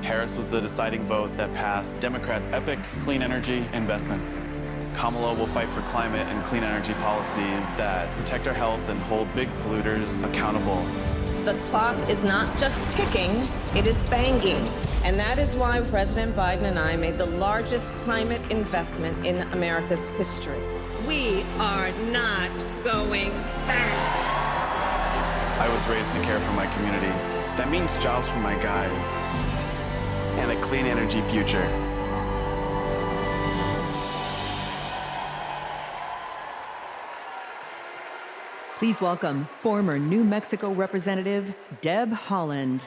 Harris was the deciding vote that passed Democrats' epic clean energy investments. Kamala will fight for climate and clean energy policies that protect our health and hold big polluters accountable. The clock is not just ticking, it is banging. And that is why President Biden and I made the largest climate investment in America's history. We are not going back. I was raised to care for my community. That means jobs for my guys and a clean energy future. Please welcome former New Mexico Representative Deb Haaland.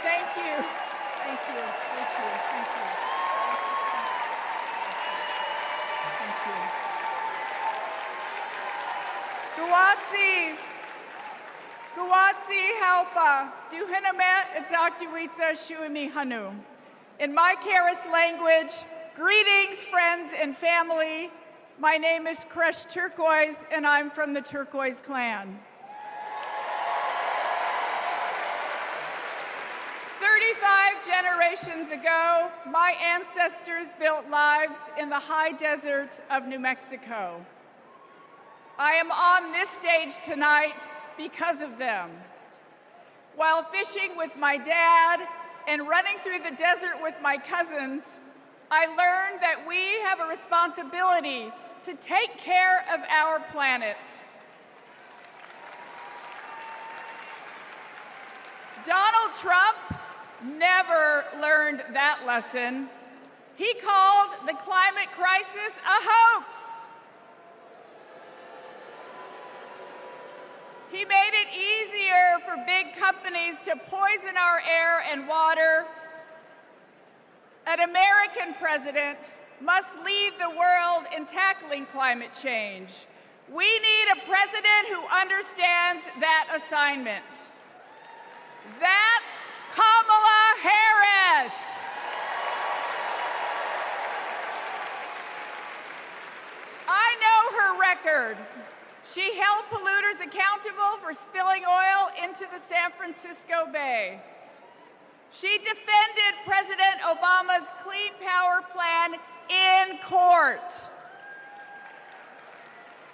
Thank you. Guwatsi Halpa, Duhinamet Etzakwitsa Shuimi Hanu. In my Karis language, greetings, friends and family. My name is Kresh Turquoise, and I'm from the Turquoise clan. 35 generations ago, my ancestors built lives in the high desert of New Mexico. I am on this stage tonight because of them. While fishing with my dad and running through the desert with my cousins, I learned that we have a responsibility to take care of our planet. Donald Trump never learned that lesson. He called the climate crisis a hoax. He made it easier for big companies to poison our air and water. An American president must lead the world in tackling climate change. We need a president who understands that assignment. That's Kamala Harris. I know her record. She held polluters accountable for spilling oil into the San Francisco Bay. She defended President Obama's Clean Power Plan in court.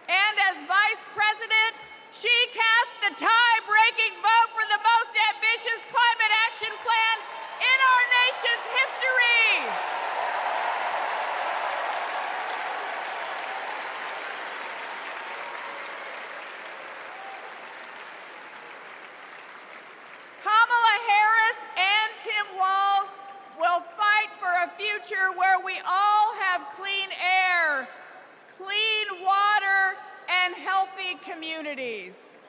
And as vice president, she cast the tie-breaking vote for the most ambitious climate action plan in our nation's history. Kamala Harris and Tim Walz will fight for a future where we all have clean air, clean water, and healthy communities.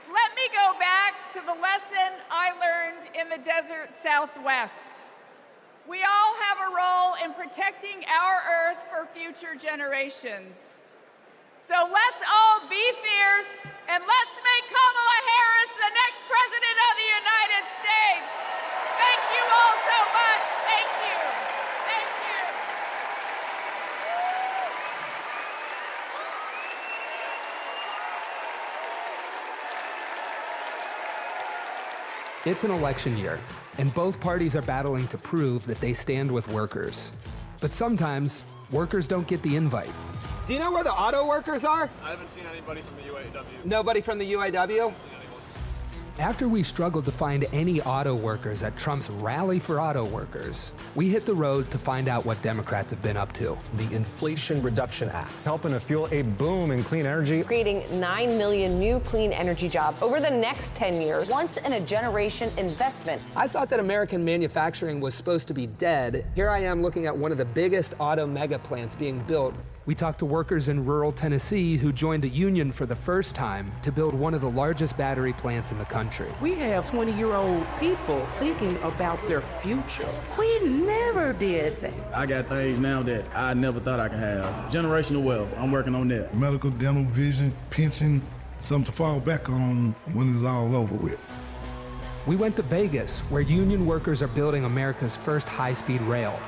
Let me go back to the lesson I learned in the desert Southwest. We all have a role in protecting our Earth for future generations. So let's all be fierce, and let's make Kamala Harris the next president of the United States. Thank you all so much. Thank you. Thank you. It's an election year, and both parties are battling to prove that they stand with workers. But sometimes, workers don't get the invite. Do you know where the auto workers are? I haven't seen anybody from the UAW. Nobody from the UAW? After we struggled to find any auto workers at Trump's Rally for Auto Workers, we hit the road to find out what Democrats have been up to. The Inflation Reduction Act is helping to fuel a boom in clean energy, creating 9 million new clean energy jobs over the next 10 years, once-in-a-generation investment. I thought that American manufacturing was supposed to be dead. Here I am looking at one of the biggest auto mega plants being built. We talked to workers in rural Tennessee who joined a union for the first time to build one of the largest battery plants in the country. We have 20-year-old people thinking about their future. We never did that. I got things now that I never thought I could have. Generational wealth, I'm working on that. Medical, dental, vision, pension, something to fall back on when it's all over with. We went to Vegas, where union workers are building America's first high-speed rail.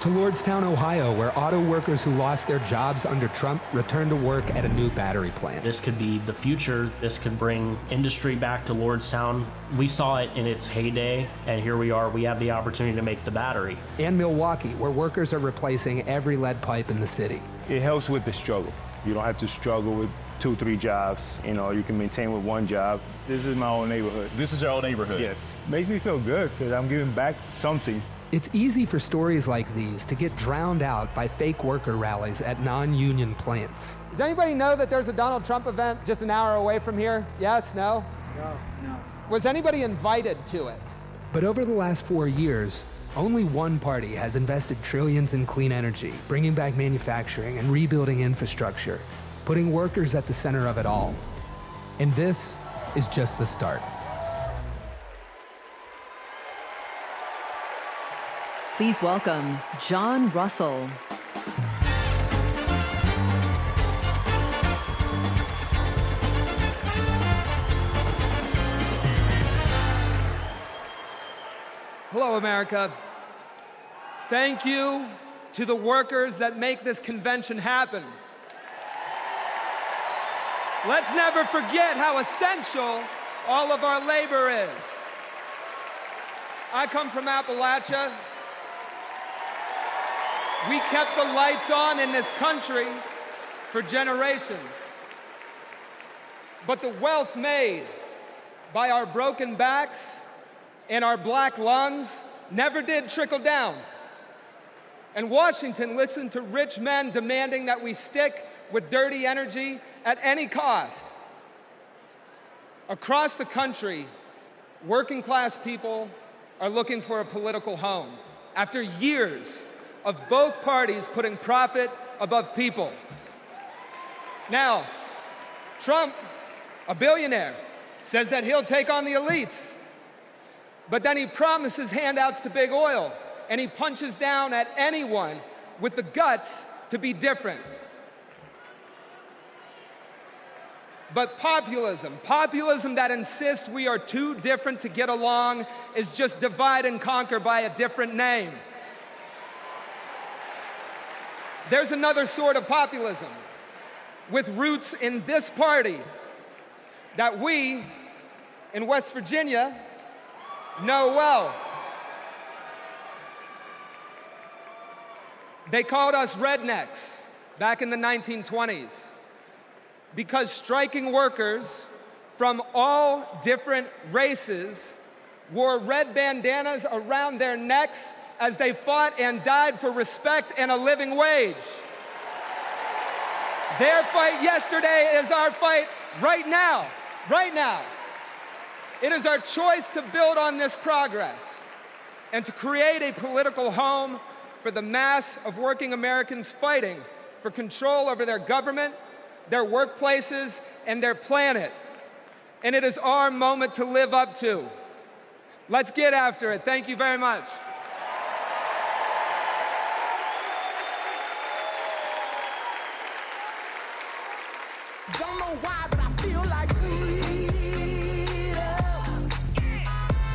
To Lordstown, Ohio, where auto workers who lost their jobs under Trump returned to work at a new battery plant. This could be the future. This could bring industry back to Lordstown. We saw it in its heyday, and here we are. We have the opportunity to make the battery. And Milwaukee, where workers are replacing every lead pipe in the city. It helps with the struggle. You don't have to struggle with 2, 3 jobs. You know, you can maintain with one job. This is my own neighborhood. This is your old neighborhood? Yes. Makes me feel good because I'm giving back something. It's easy for stories like these to get drowned out by fake worker rallies at non-union plants. Does anybody know that there's a Donald Trump event just an hour away from here? Yes, no? No. Was anybody invited to it? But over the last 4 years, only one party has invested trillions in clean energy, bringing back manufacturing and rebuilding infrastructure, putting workers at the center of it all. And this is just the start. Please welcome John Russell. Hello, America. Thank you to the workers that make this convention happen. Let's never forget how essential all of our labor is. I come from Appalachia. We kept the lights on in this country for generations. But the wealth made by our broken backs and our black lungs never did trickle down. And Washington listened to rich men demanding that we stick with dirty energy at any cost. Across the country, working class people are looking for a political home after years of both parties putting profit above people. Now, Trump, a billionaire, says that he'll take on the elites, but then he promises handouts to big oil, and he punches down at anyone with the guts to be different. But populism that insists we are too different to get along, is just divide and conquer by a different name. There's another sort of populism with roots in this party that we in West Virginia know well. They called us rednecks back in the 1920s because striking workers from all different races wore red bandanas around their necks as they fought and died for respect and a living wage. Their fight yesterday is our fight right now, right now. It is our choice to build on this progress and to create a political home for the mass of working Americans fighting for control over their government, their workplaces, and their planet. And it is our moment to live up to. Let's get after it. Thank you very much. Don't know why, but I feel like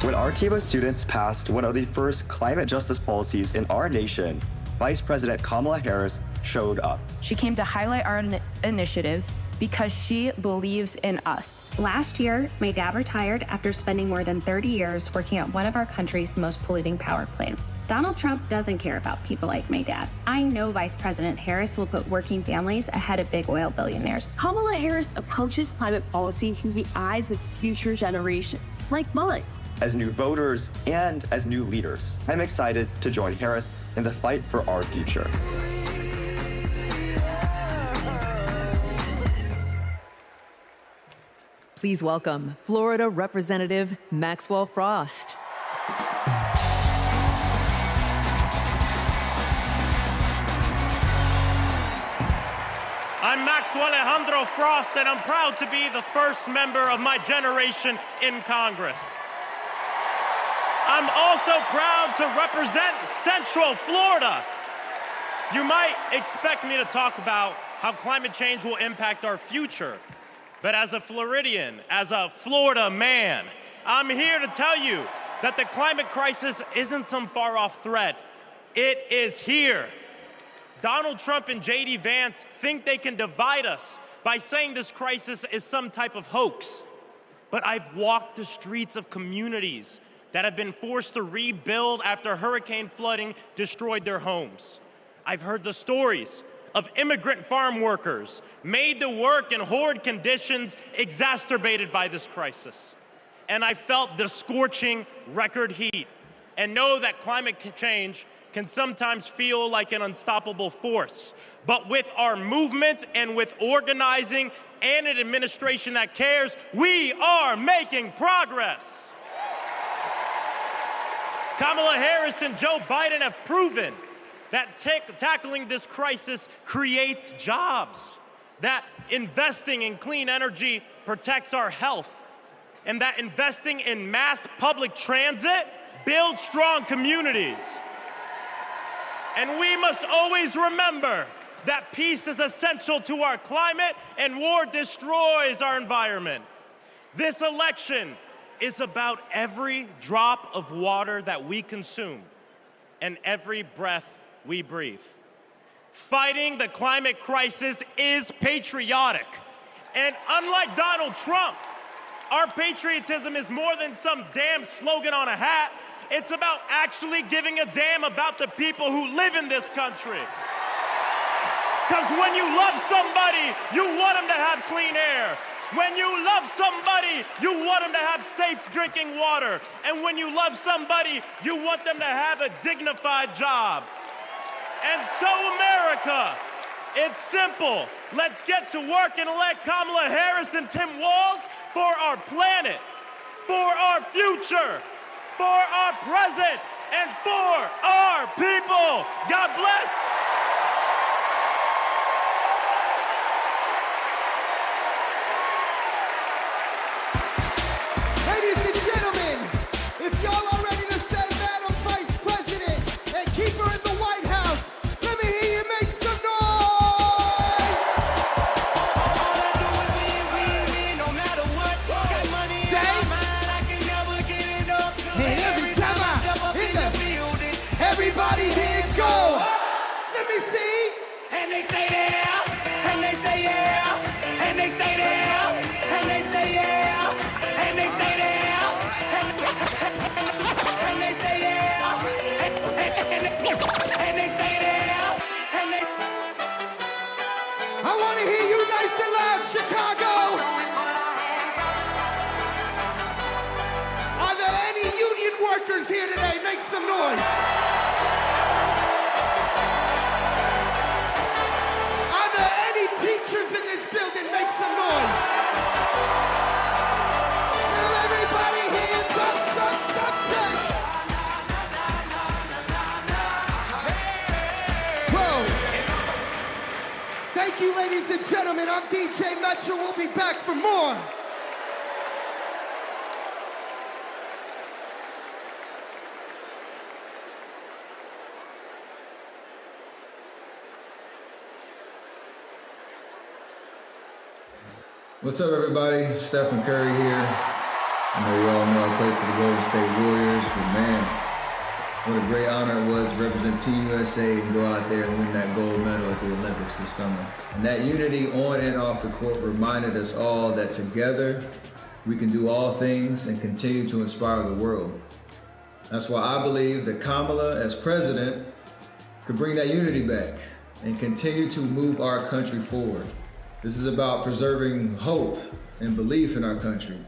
When our team of students passed one of the first climate justice policies in our nation, Vice President Kamala Harris showed up. She came to highlight our initiative because she believes in us. Last year, my dad retired after spending more than 30 years working at one of our country's most polluting power plants. Donald Trump doesn't care about people like my dad. I know Vice President Harris will put working families ahead of big oil billionaires. Kamala Harris approaches climate policy through the eyes of future generations, like mine. As new voters and as new leaders, I'm excited to join Harris in the fight for our future. Please welcome Florida Representative Maxwell Frost. I'm Maxwell Alejandro Frost, and I'm proud to be the first member of my generation in Congress. I'm also proud to represent Central Florida. You might expect me to talk about how climate change will impact our future, but as a Floridian, as a Florida man, I'm here to tell you that the climate crisis isn't some far-off threat. It is here. Donald Trump and J.D. Vance think they can divide us by saying this crisis is some type of hoax. But I've walked the streets of communities that have been forced to rebuild after hurricane flooding destroyed their homes. I've heard the stories of immigrant farm workers made to work in horrid conditions exacerbated by this crisis. And I felt the scorching record heat and know that climate change can sometimes feel like an unstoppable force. But with our movement and with organizing and an administration that cares, we are making progress. Kamala Harris and Joe Biden have proven that tackling this crisis creates jobs, that investing in clean energy protects our health, and that investing in mass public transit builds strong communities. And we must always remember that peace is essential to our climate and war destroys our environment. This election is about every drop of water that we consume and every breath we breathe. Fighting the climate crisis is patriotic. And unlike Donald Trump, our patriotism is more than some damn slogan on a hat. It's about actually giving a damn about the people who live in this country. Because when you love somebody, you want them to have clean air. When you love somebody, you want them to have safe drinking water. And when you love somebody, you want them to have a dignified job. And so, America, it's simple. Let's get to work and elect Kamala Harris and Tim Walz for our planet, for our future, for our present, and for our people. God bless. Ladies and gentlemen, if y'all are ready to send Madam Vice President and keep her in the White House, let me hear you make some noise! All I do is win, no matter what. Got money in my mind, I can never get it up. And every time I step up in the building, everybody's hands go. Let me see. And they stay there, and they stay yeah, and they stay there, and they stay yeah, and they stay there. And they stay there, and they stay there, and they. I want to hear you nice and loud, Chicago. Are there any union workers here today? Make some noise. Are there any teachers in this building? Make some noise. Now everybody hands up. Whoa. Thank you, ladies and gentlemen. I'm DJ Metro. We'll be back for more. What's up, everybody? Stephen Curry here. I know you all know I play for the Golden State Warriors, but man, what a great honor it was to represent Team USA and go out there and win that gold medal at the Olympics this summer. And that unity on and off the court reminded us all that together we can do all things and continue to inspire the world. That's why I believe that Kamala, as president, could bring that unity back and continue to move our country forward. This is about preserving hope and belief in our country,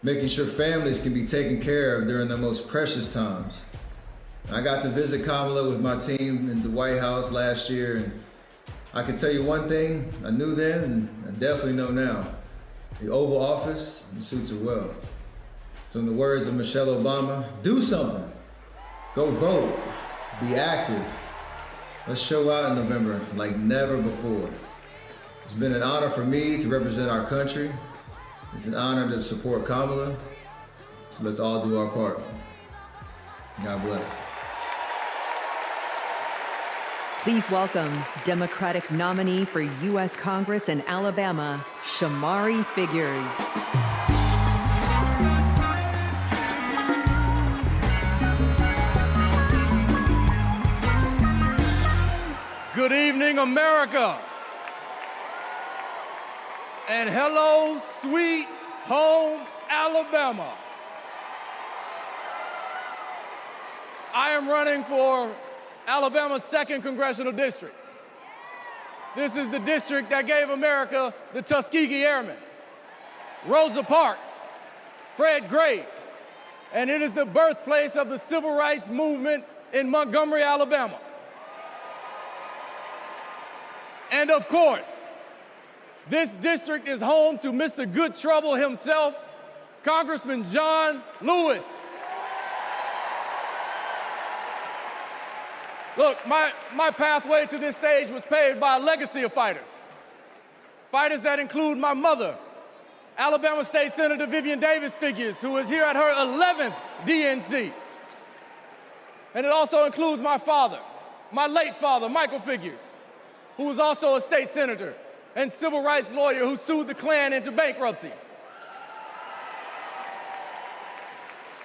making sure families can be taken care of during their most precious times. I got to visit Kamala with my team in the White House last year, and I can tell you one thing I knew then, and I definitely know now. The Oval Office suits her well. So in the words of Michelle Obama, do something. Go vote, be active. Let's show out in November like never before. It's been an honor for me to represent our country. It's an honor to support Kamala. So let's all do our part. God bless. Please welcome Democratic nominee for U.S. Congress in Alabama, Shamari Figures. Good evening, America. And hello, sweet home, Alabama. I am running for Alabama's 2nd Congressional District. This is the district that gave America the Tuskegee Airmen, Rosa Parks, Fred Gray, and it is the birthplace of the civil rights movement in Montgomery, Alabama. And of course, this district is home to Mr. Good Trouble himself, Congressman John Lewis. Look, my pathway to this stage was paved by a legacy of fighters. Fighters that include my mother, Alabama State Senator Vivian Davis Figures, who is here at her 11th DNC. And it also includes my father, my late father, Michael Figures, who was also a state senator and civil rights lawyer who sued the Klan into bankruptcy.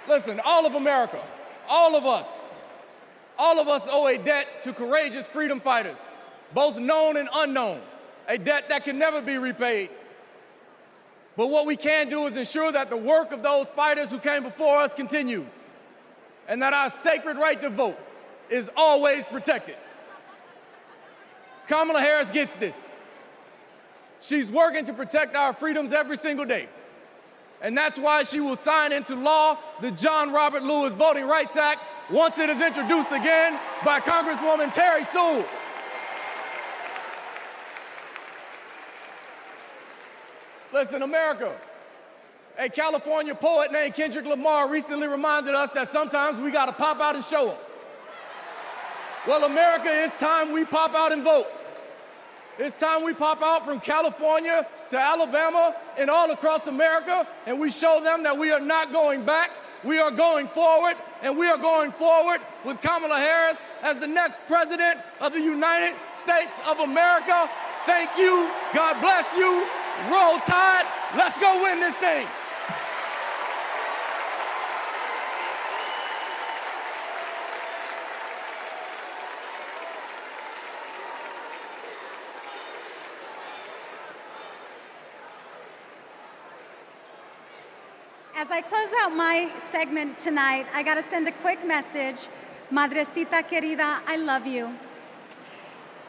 Listen, all of America, all of us owe a debt to courageous freedom fighters, both known and unknown, a debt that can never be repaid. But what we can do is ensure that the work of those fighters who came before us continues, and that our sacred right to vote is always protected. Kamala Harris gets this. She's working to protect our freedoms every single day. And that's why she will sign into law the John Robert Lewis Voting Rights Act once it is introduced again by Congresswoman Terry Sewell. Listen, America, a California poet named Kendrick Lamar recently reminded us that sometimes we gotta pop out and show up. Well, America, it's time we pop out and vote. It's time we pop out from California to Alabama and all across America, and we show them that we are not going back, we are going forward, and we are going forward with Kamala Harris as the next president of the United States of America. Thank you, God bless you, roll tide, let's go win this thing. As I close out my segment tonight, I gotta send a quick message. Madrecita querida, I love you.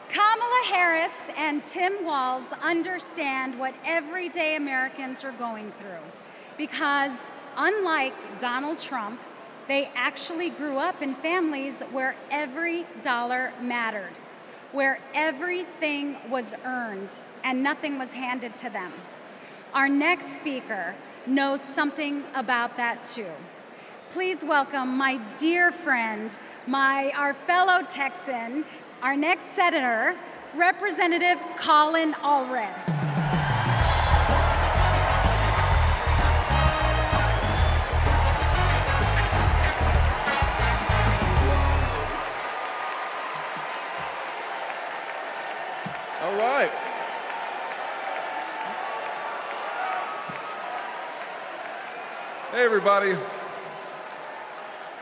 Kamala Harris and Tim Walz understand what everyday Americans are going through because unlike Donald Trump, they actually grew up in families where every dollar mattered, where everything was earned and nothing was handed to them. Our next speaker knows something about that too. Please welcome my dear friend, our fellow Texan, our next senator, Representative Colin Allred. All right. Hey everybody,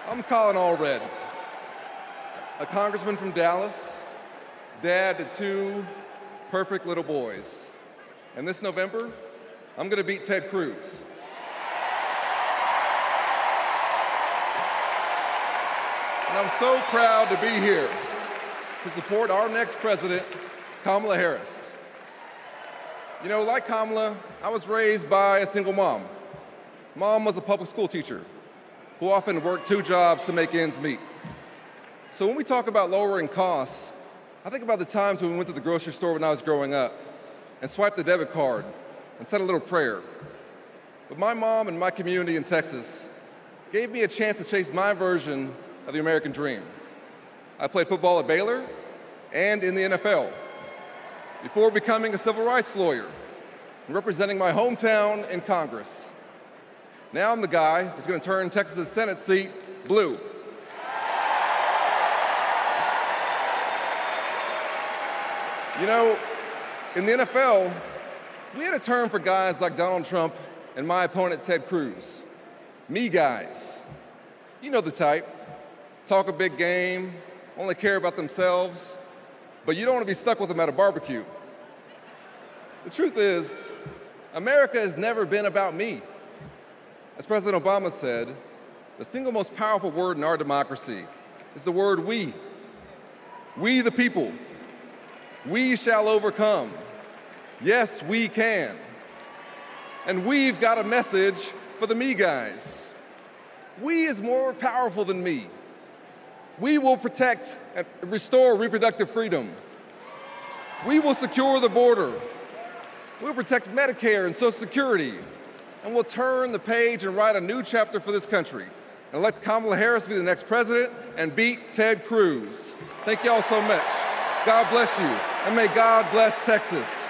I'm Colin Allred, a congressman from Dallas, dad to 2 perfect little boys. And this November, I'm gonna beat Ted Cruz. And I'm so proud to be here to support our next president, Kamala Harris. You know, like Kamala, I was raised by a single mom. Mom was a public school teacher who often worked 2 jobs to make ends meet. So when we talk about lowering costs, I think about the times when we went to the grocery store when I was growing up and swiped the debit card and said a little prayer. But my mom and my community in Texas gave me a chance to chase my version of the American dream. I played football at Baylor and in the NFL before becoming a civil rights lawyer and representing my hometown in Congress. Now I'm the guy who's going to turn Texas's Senate seat blue. You know, in the NFL, we had a term for guys like Donald Trump and my opponent Ted Cruz. Me guys. You know the type. Talk a big game, only care about themselves, but you don't want to be stuck with them at a barbecue. The truth is, America has never been about me. As President Obama said, the single most powerful word in our democracy is the word we. We the people. We shall overcome. Yes, we can. And we've got a message for the me guys. We is more powerful than me. We will protect and restore reproductive freedom. We will secure the border. We'll protect Medicare and Social Security. And we'll turn the page and write a new chapter for this country and elect Kamala Harris to be the next president and beat Ted Cruz. Thank y'all so much. God bless you, and may God bless Texas.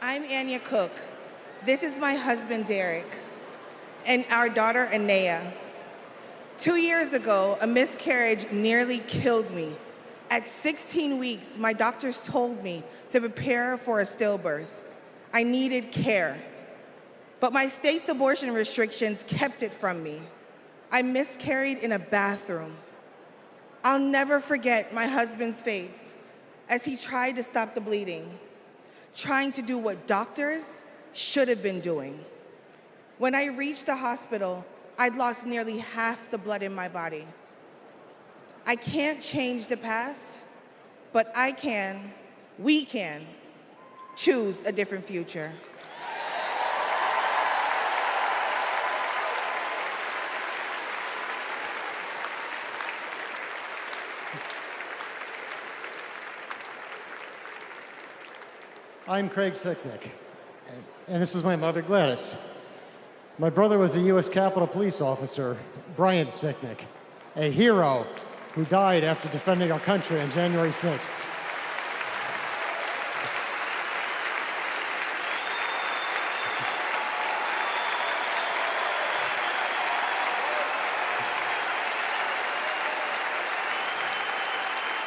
I'm Anya Cook. This is my husband, Derek, and our daughter, Anaya. 2 years ago, a miscarriage nearly killed me. At 16 weeks, my doctors told me to prepare for a stillbirth. I needed care. But my state's abortion restrictions kept it from me. I miscarried in a bathroom. I'll never forget my husband's face as he tried to stop the bleeding, trying to do what doctors should have been doing. When I reached the hospital, I'd lost nearly half the blood in my body. I can't change the past, but we can choose a different future. I'm Craig Sicknick, and this is my mother, Gladys. My brother was a U.S. Capitol Police officer, Brian Sicknick, a hero who died after defending our country on January 6th.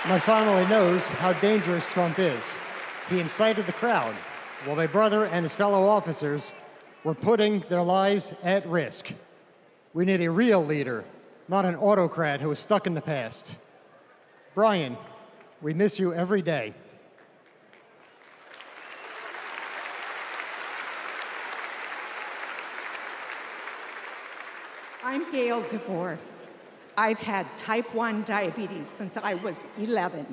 My family knows how dangerous Trump is. He incited the crowd while my brother and his fellow officers were putting their lives at risk. We need a real leader, not an autocrat who is stuck in the past. Brian, we miss you every day. I'm Gail DeBoer. I've had type 1 diabetes since I was 11.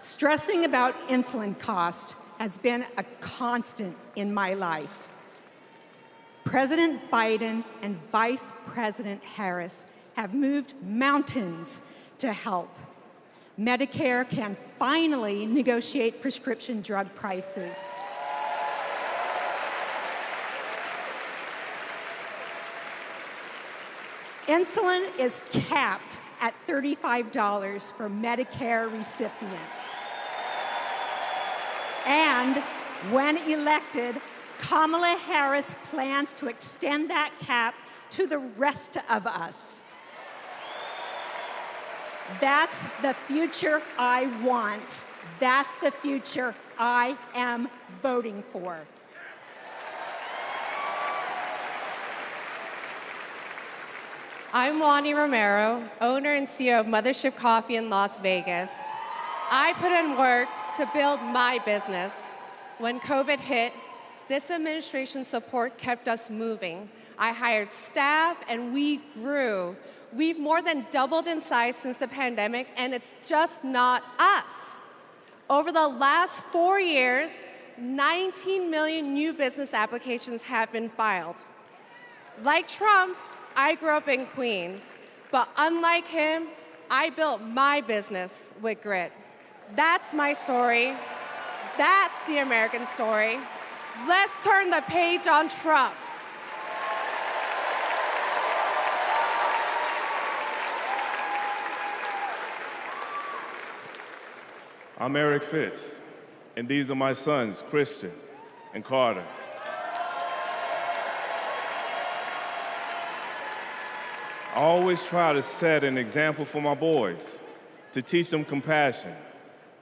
Stressing about insulin cost has been a constant in my life. President Biden and Vice President Harris have moved mountains to help. Medicare can finally negotiate prescription drug prices. Insulin is capped at $35 for Medicare recipients. And when elected, Kamala Harris plans to extend that cap to the rest of us. That's the future I want. That's the future I am voting for. I'm Wani Romero, owner and CEO of Mothership Coffee in Las Vegas. I put in work to build my business. When COVID hit, this administration's support kept us moving. I hired staff and we grew. We've more than doubled in size since the pandemic, and it's just not us. Over the last 4 years, 19 million new business applications have been filed. Like Trump, I grew up in Queens, but unlike him, I built my business with grit. That's my story. That's the American story. Let's turn the page on Trump. I'm Eric Fitz, and these are my sons, Christian and Carter. I always try to set an example for my boys, to teach them compassion,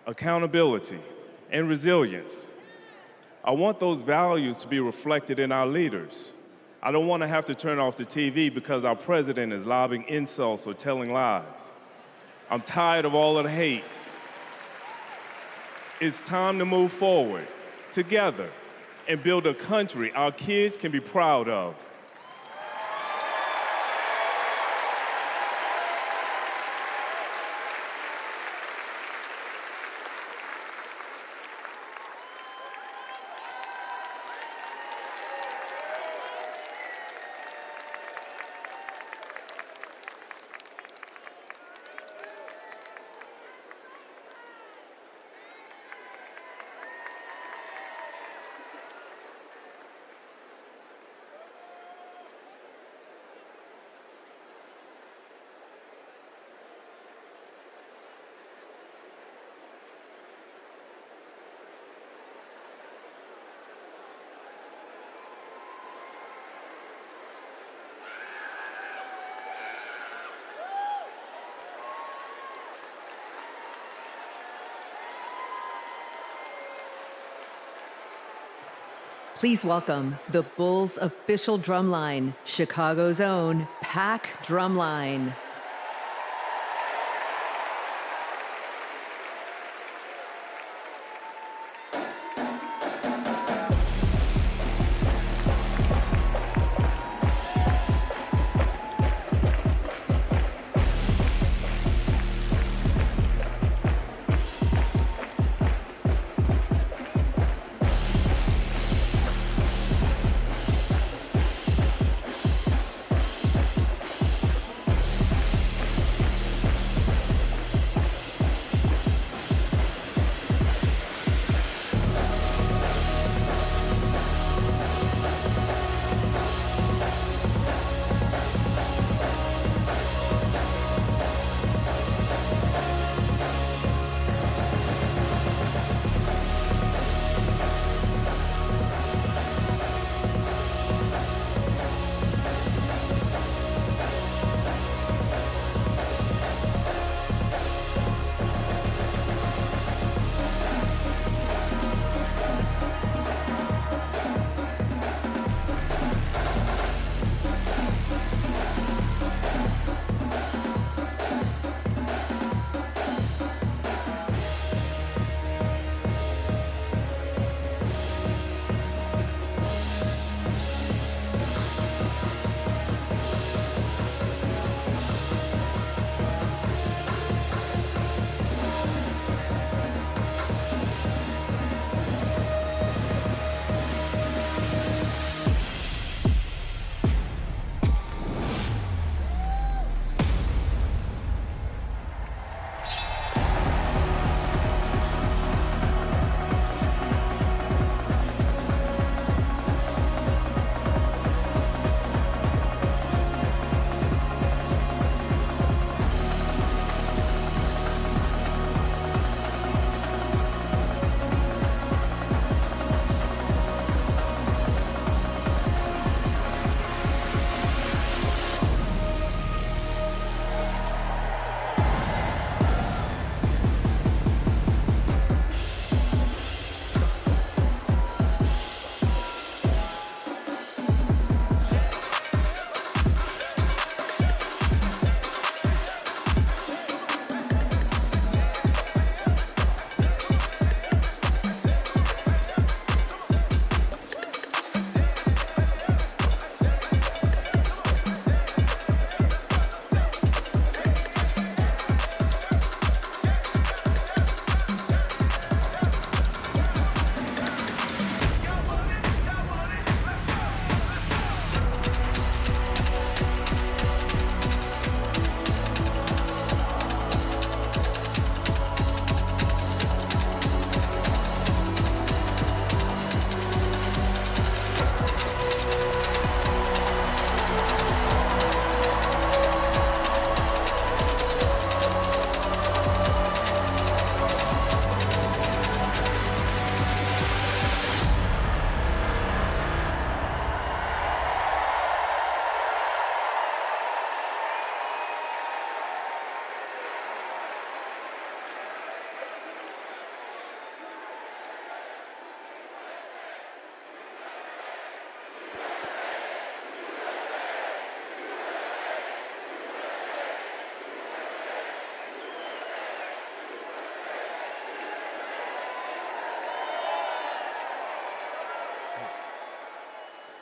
accountability, and resilience. I want those values to be reflected in our leaders. I don't want to have to turn off the TV because our president is lobbing insults or telling lies. I'm tired of all of the hate. It's time to move forward, together, and build a country our kids can be proud of. Please welcome the Bulls' official drumline, Chicago's own Pack Drumline.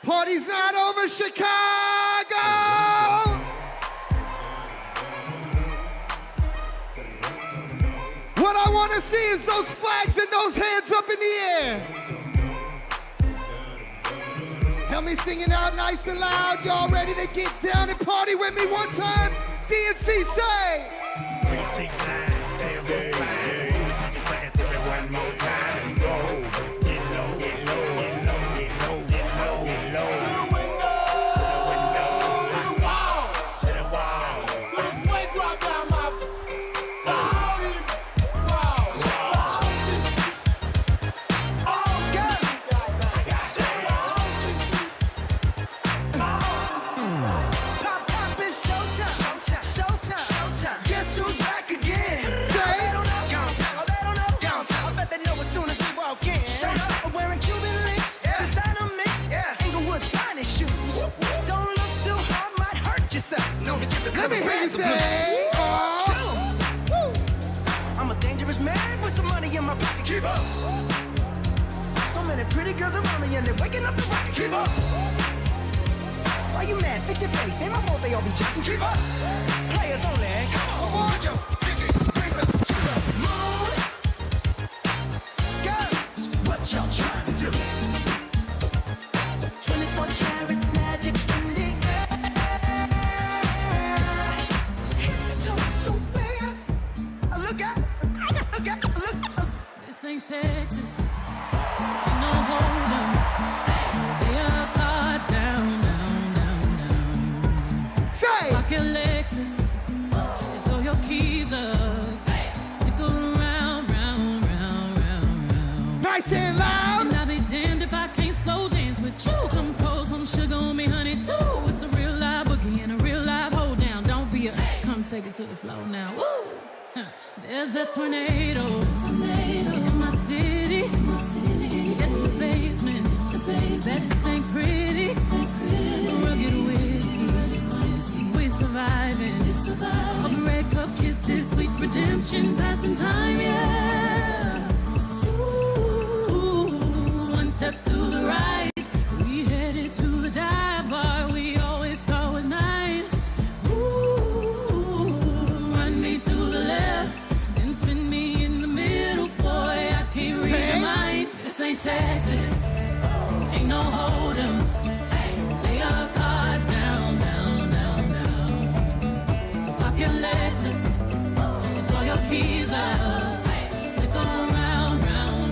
Party's not over, Chicago! What I want to see is those flags and those hands up in the air. Help me sing it out nice and loud. Y'all ready to get down and party with me one time? DNC say. 369, damn fine. Tell me one more time and go. Get low, get low, get low, get low, get low, get low. To the window, to the wall, to the wall. To the sweat drop down my body. Wow. Oh, yeah. Pop, pop, it's showtime. Showtime. Guess who's back again? Say, I'm a dangerous man with some money in my pocket. Keep up. So many pretty girls around me and they're waking up the rocket. Keep up. Why you mad? Fix your face. Ain't my fault they all be jacking. Keep up. Players only. Come on, put your pinky rings up to the moon. Girls, what y'all trying to do? 24 karat magic in the air. Head to toe so bad. Look out. This ain't Texas. Ain't no hold 'em. So lay your cards down. Say! Pocket Lexus. And throw your keys up. Stick around, round. Nice and loud. And I'll be damned if I can't slow dance with you. Come pour some sugar on me, honey, too. It's a real live boogie and a real live hold down. Don't be a come take it to the floor now. Woo! There's a tornado in my city. At the basement. That ain't pretty. Rugged whiskey. We're surviving. A red cup kisses, sweet redemption, passing time, yeah. Ooh, one step to the right. We headed to the dive bar we always thought was nice. Ooh, run me to the left. Texas, ain't no hold 'em. Lay your cards down. So pop your Lexus, throw your keys up, stick around, round.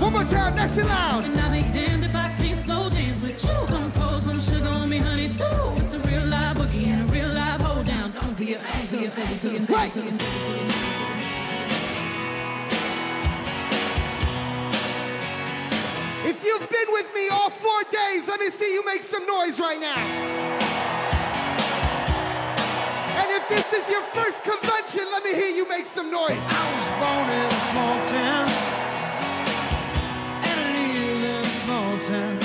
One more time, nice and loud. And I'll be damned if I can't slow dance with you. Come pour some sugar on me, honey, too. It's a real live boogie and a real live hold down. Don't be a come take it to the If you've been with me all 4 days, let me see you make some noise right now. And if this is your first convention, let me hear you make some noise. I was born in a small town, and I live in a small town.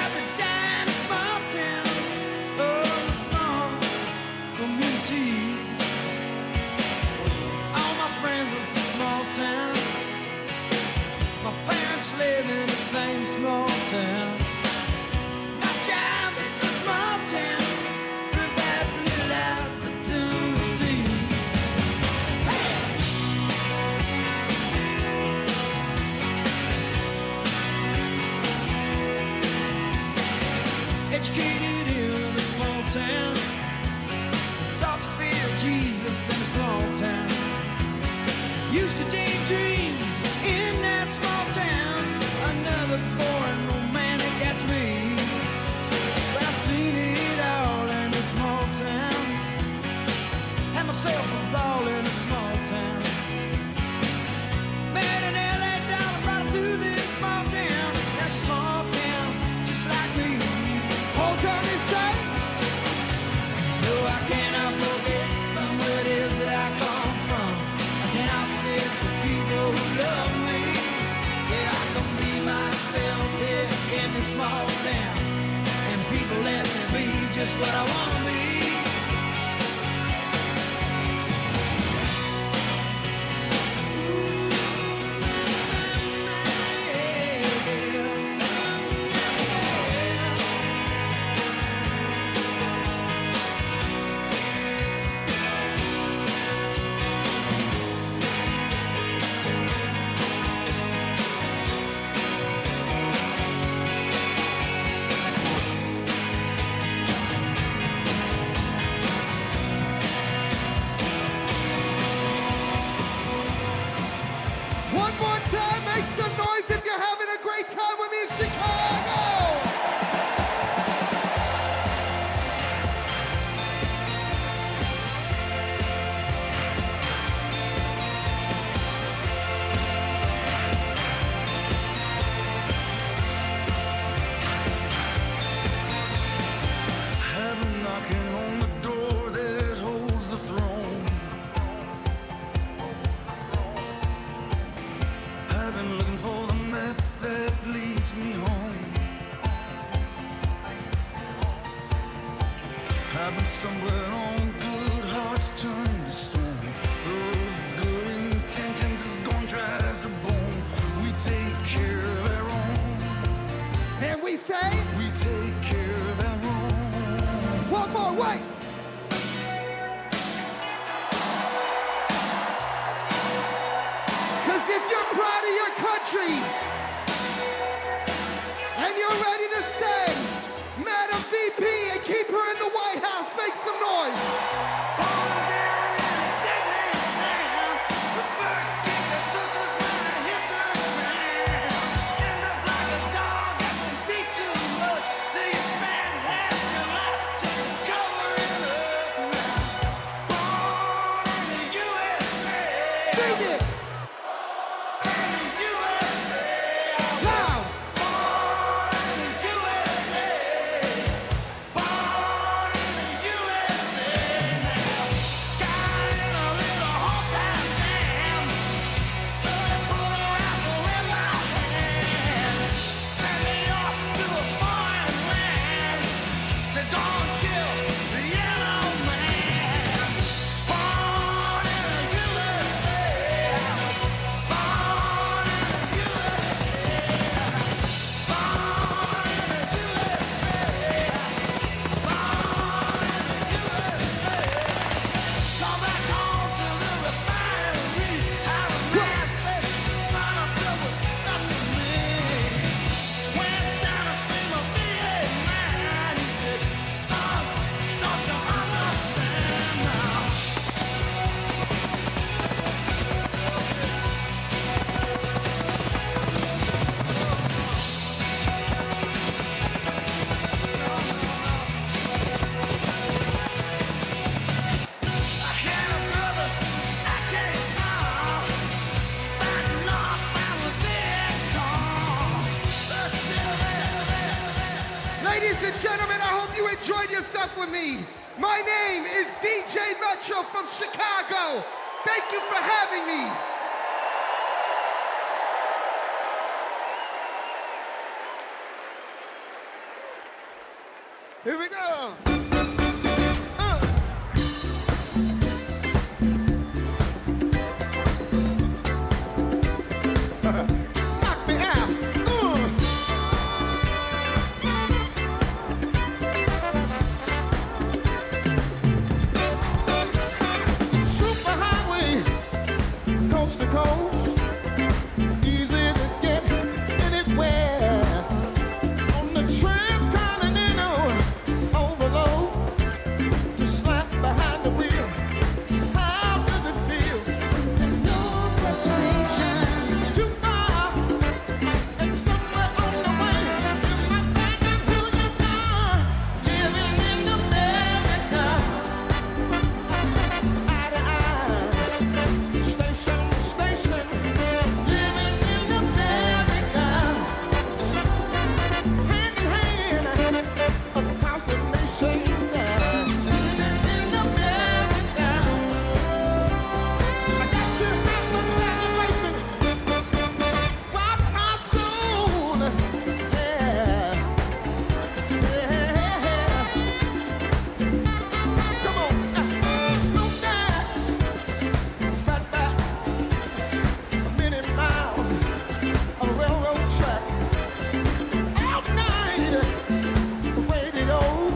Every day in a small town, small communities. All my friends are from small town. My parents live in the same small town. My job is a small town, provides little opportunity. if you're proud of your country and you're ready to say, Madam VP, and keep her in the White House, make some noise. Ladies and gentlemen, I hope you enjoyed yourself with me. My name is DJ Metro from Chicago. Thank you for having me. Here we go. Knock me out. Superhighway, coast to coast, easy to get anywhere. On the transcontinental overload, just slap behind the wheel. How does it feel? There's no destination. Too far and somewhere on the way. You might find out who you are, living in America. Eye to eye, station to station, living in America. Hand in hand, across the nation, living in America. I got to have a celebration. Rock my soul, yeah. Come on, Snoop Dogg, fat back, a mini mile, a railroad track. All night, waited on,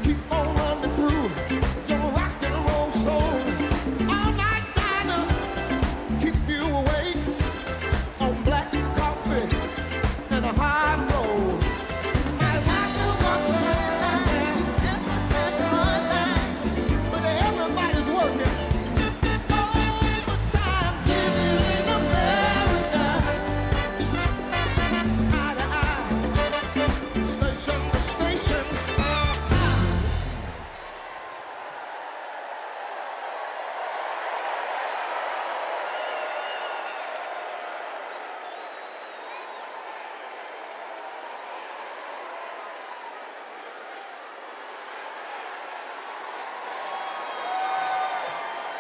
keep on running through your rock and roll soul. All night diners keep you awake on black coffee and a hard roll. I like to walk around, but everybody's working overtime, living in America. Eye to eye, station to station.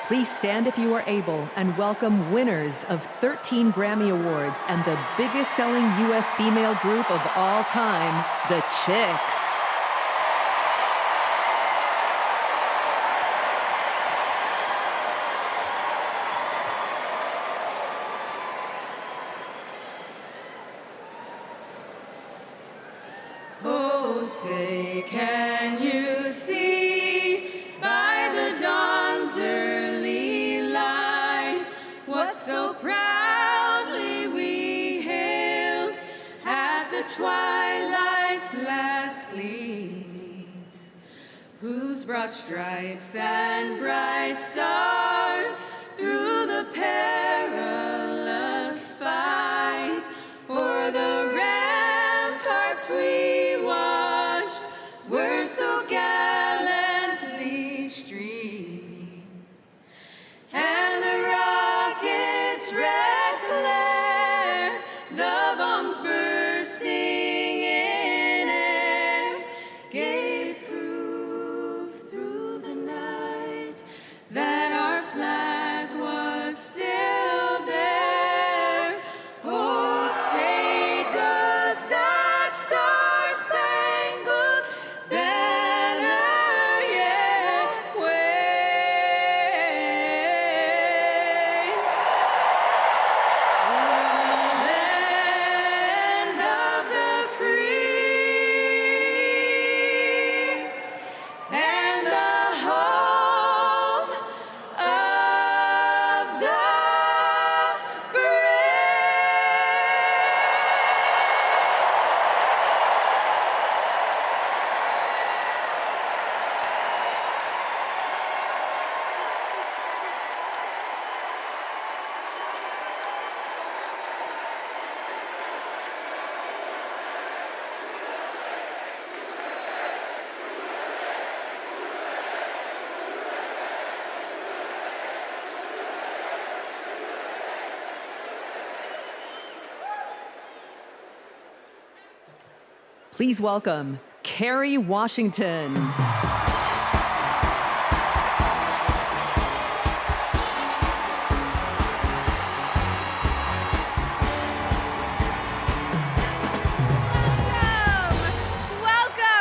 Please stand if you are able and welcome winners of 13 Grammy Awards and the biggest selling U.S. female group of all time, the Chicks. Oh, say, can you see by the dawn's early light what so proud who's brought stripes and bright stars through the perilous fight, o'er the ramparts we watched were so gallantly streaming, and the rockets' red glare, the bombs bursting in air, gave proof through the night that our flag was still there. Oh, say does that star-spangled banner yet wave o'er the land of the free and the home of the brave. Please welcome Kerry Washington. Welcome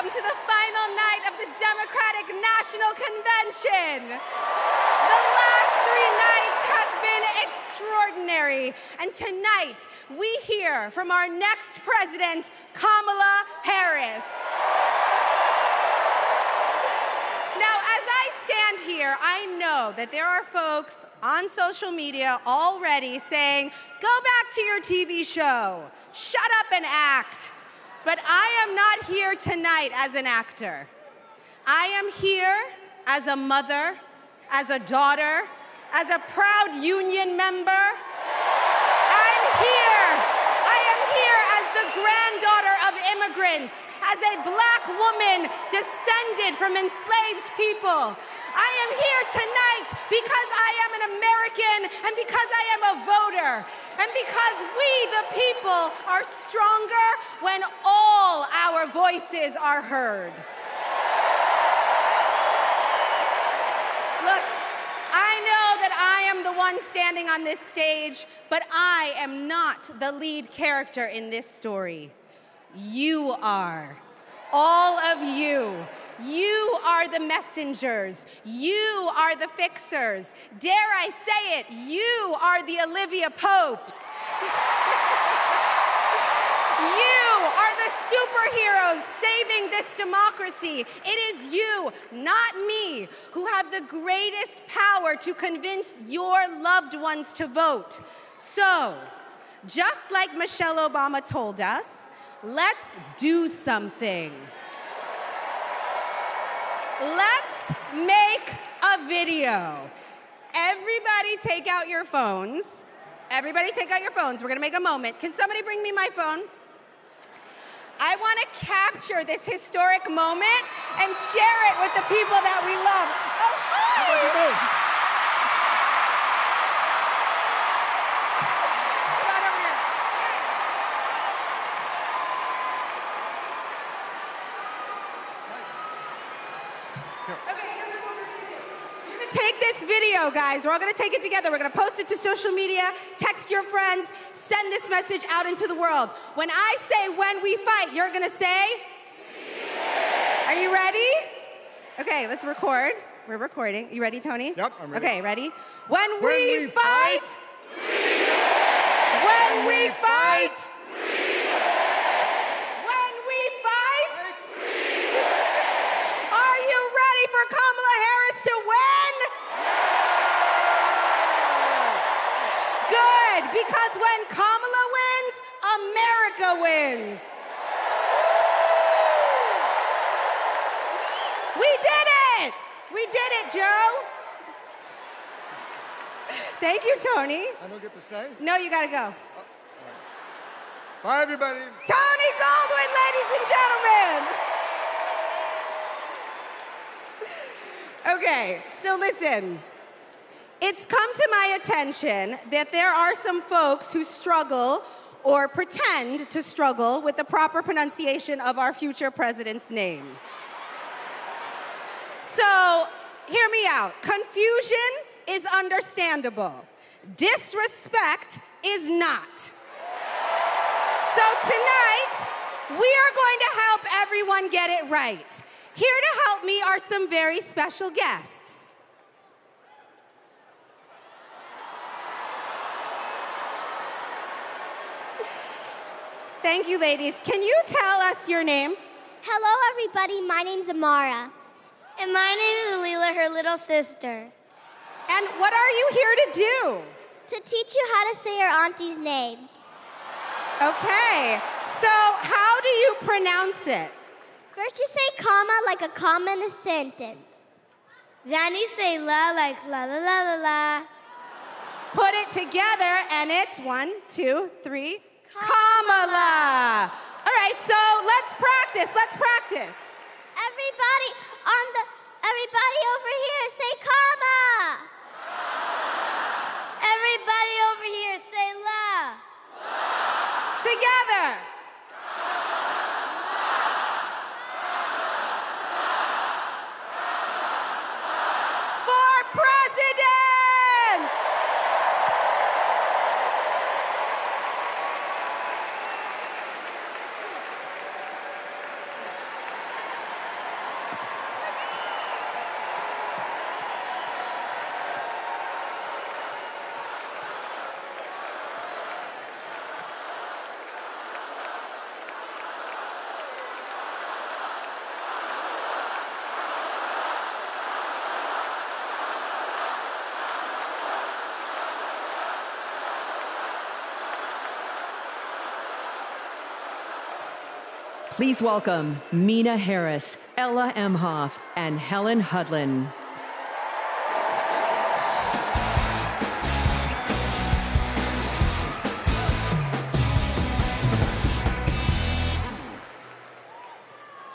to the final night of the Democratic National Convention. The last 3 nights have been extraordinary, and tonight we hear from our next president, Kamala Harris. Now, as I stand here, I know that there are folks on social media already saying, go back to your TV show, shut up and act. But I am not here tonight as an actor. I am here as a mother, as a daughter, as a proud union member. I am here as the granddaughter of immigrants, as a black woman descended from enslaved people. I am here tonight because I am an American and because I am a voter and because we, the people, are stronger when all our voices are heard. Look, I know that I am the one standing on this stage, but I am not the lead character in this story. You are. All of you. You are the messengers. You are the fixers. Dare I say it, you are the Olivia Popes. You are the superheroes saving this democracy. It is you, not me, who have the greatest power to convince your loved ones to vote. So, just like Michelle Obama told us, let's do something. Let's make a video. Everybody take out your phones. Everybody take out your phones. We're gonna make a moment. Can somebody bring me my phone? I wanna capture this historic moment and share it with the people that we love. Oh, hi! What'd you do? Come on over here. Okay, here's what we're gonna do. You're gonna take this video, guys. We're all gonna take it together. We're gonna post it to social media, text your friends, send this message out into the world. When I say when we fight, you're gonna say? Are you ready? Okay, let's record. We're recording. You ready, Tony? Yep, I'm ready. Okay, ready? When we fight, when we fight, when we fight, are you ready for Kamala Harris to win? Good, because when Kamala wins, America wins. We did it! We did it, Joe. Thank you, Tony. I don't get to stay? No, you gotta go. Bye, everybody. Tony Goldwyn, ladies and gentlemen. Okay, so listen. It's come to my attention that there are some folks who struggle or pretend to struggle with the proper pronunciation of our future president's name. So, hear me out. Confusion is understandable. Disrespect is not. So tonight, we are going to help everyone get it right. Here to help me are some very special guests. Thank you, ladies. Can you tell us your names? Hello, everybody. My name's Amara. And my name is Leela, her little sister. And what are you here to do? To teach you how to say your auntie's name. Okay, so how do you pronounce it? First you say comma like a comma in a sentence. Then you say la like la la la la la. Put it together and it's 1, 2, 3, Kamala. All right, so let's practice. Everybody over here say comma. Everybody over here say la. Together. For president! Please welcome Mina Harris, Ella Emhoff, and Helen Hudlin.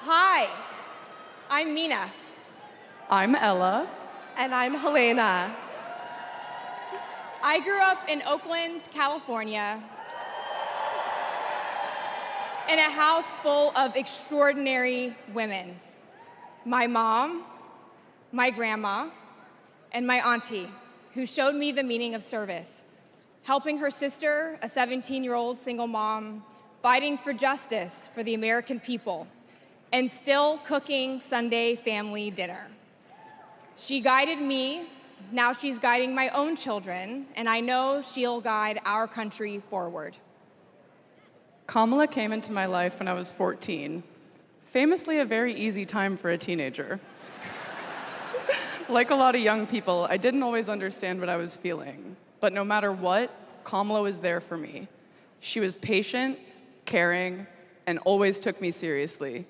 Hi, I'm Mina. I'm Ella. And I'm Helena. I grew up in Oakland, California, in a house full of extraordinary women. My mom, my grandma, and my auntie, who showed me the meaning of service, helping her sister, a 17-year-old single mom, fighting for justice for the American people, and still cooking Sunday family dinner. She guided me, now she's guiding my own children, and I know she'll guide our country forward. Kamala came into my life when I was 14. Famously a very easy time for a teenager. Like a lot of young people, I didn't always understand what I was feeling. But no matter what, Kamala was there for me. She was patient, caring, and always took me seriously.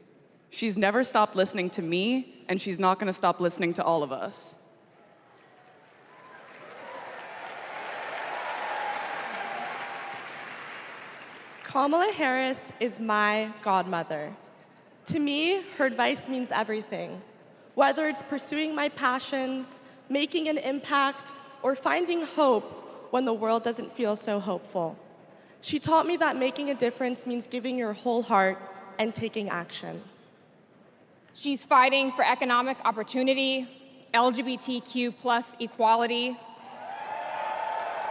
She's never stopped listening to me, and she's not gonna stop listening to all of us. Kamala Harris is my godmother. To me, her advice means everything. Whether it's pursuing my passions, making an impact, or finding hope when the world doesn't feel so hopeful. She taught me that making a difference means giving your whole heart and taking action. She's fighting for economic opportunity, LGBTQ+ equality,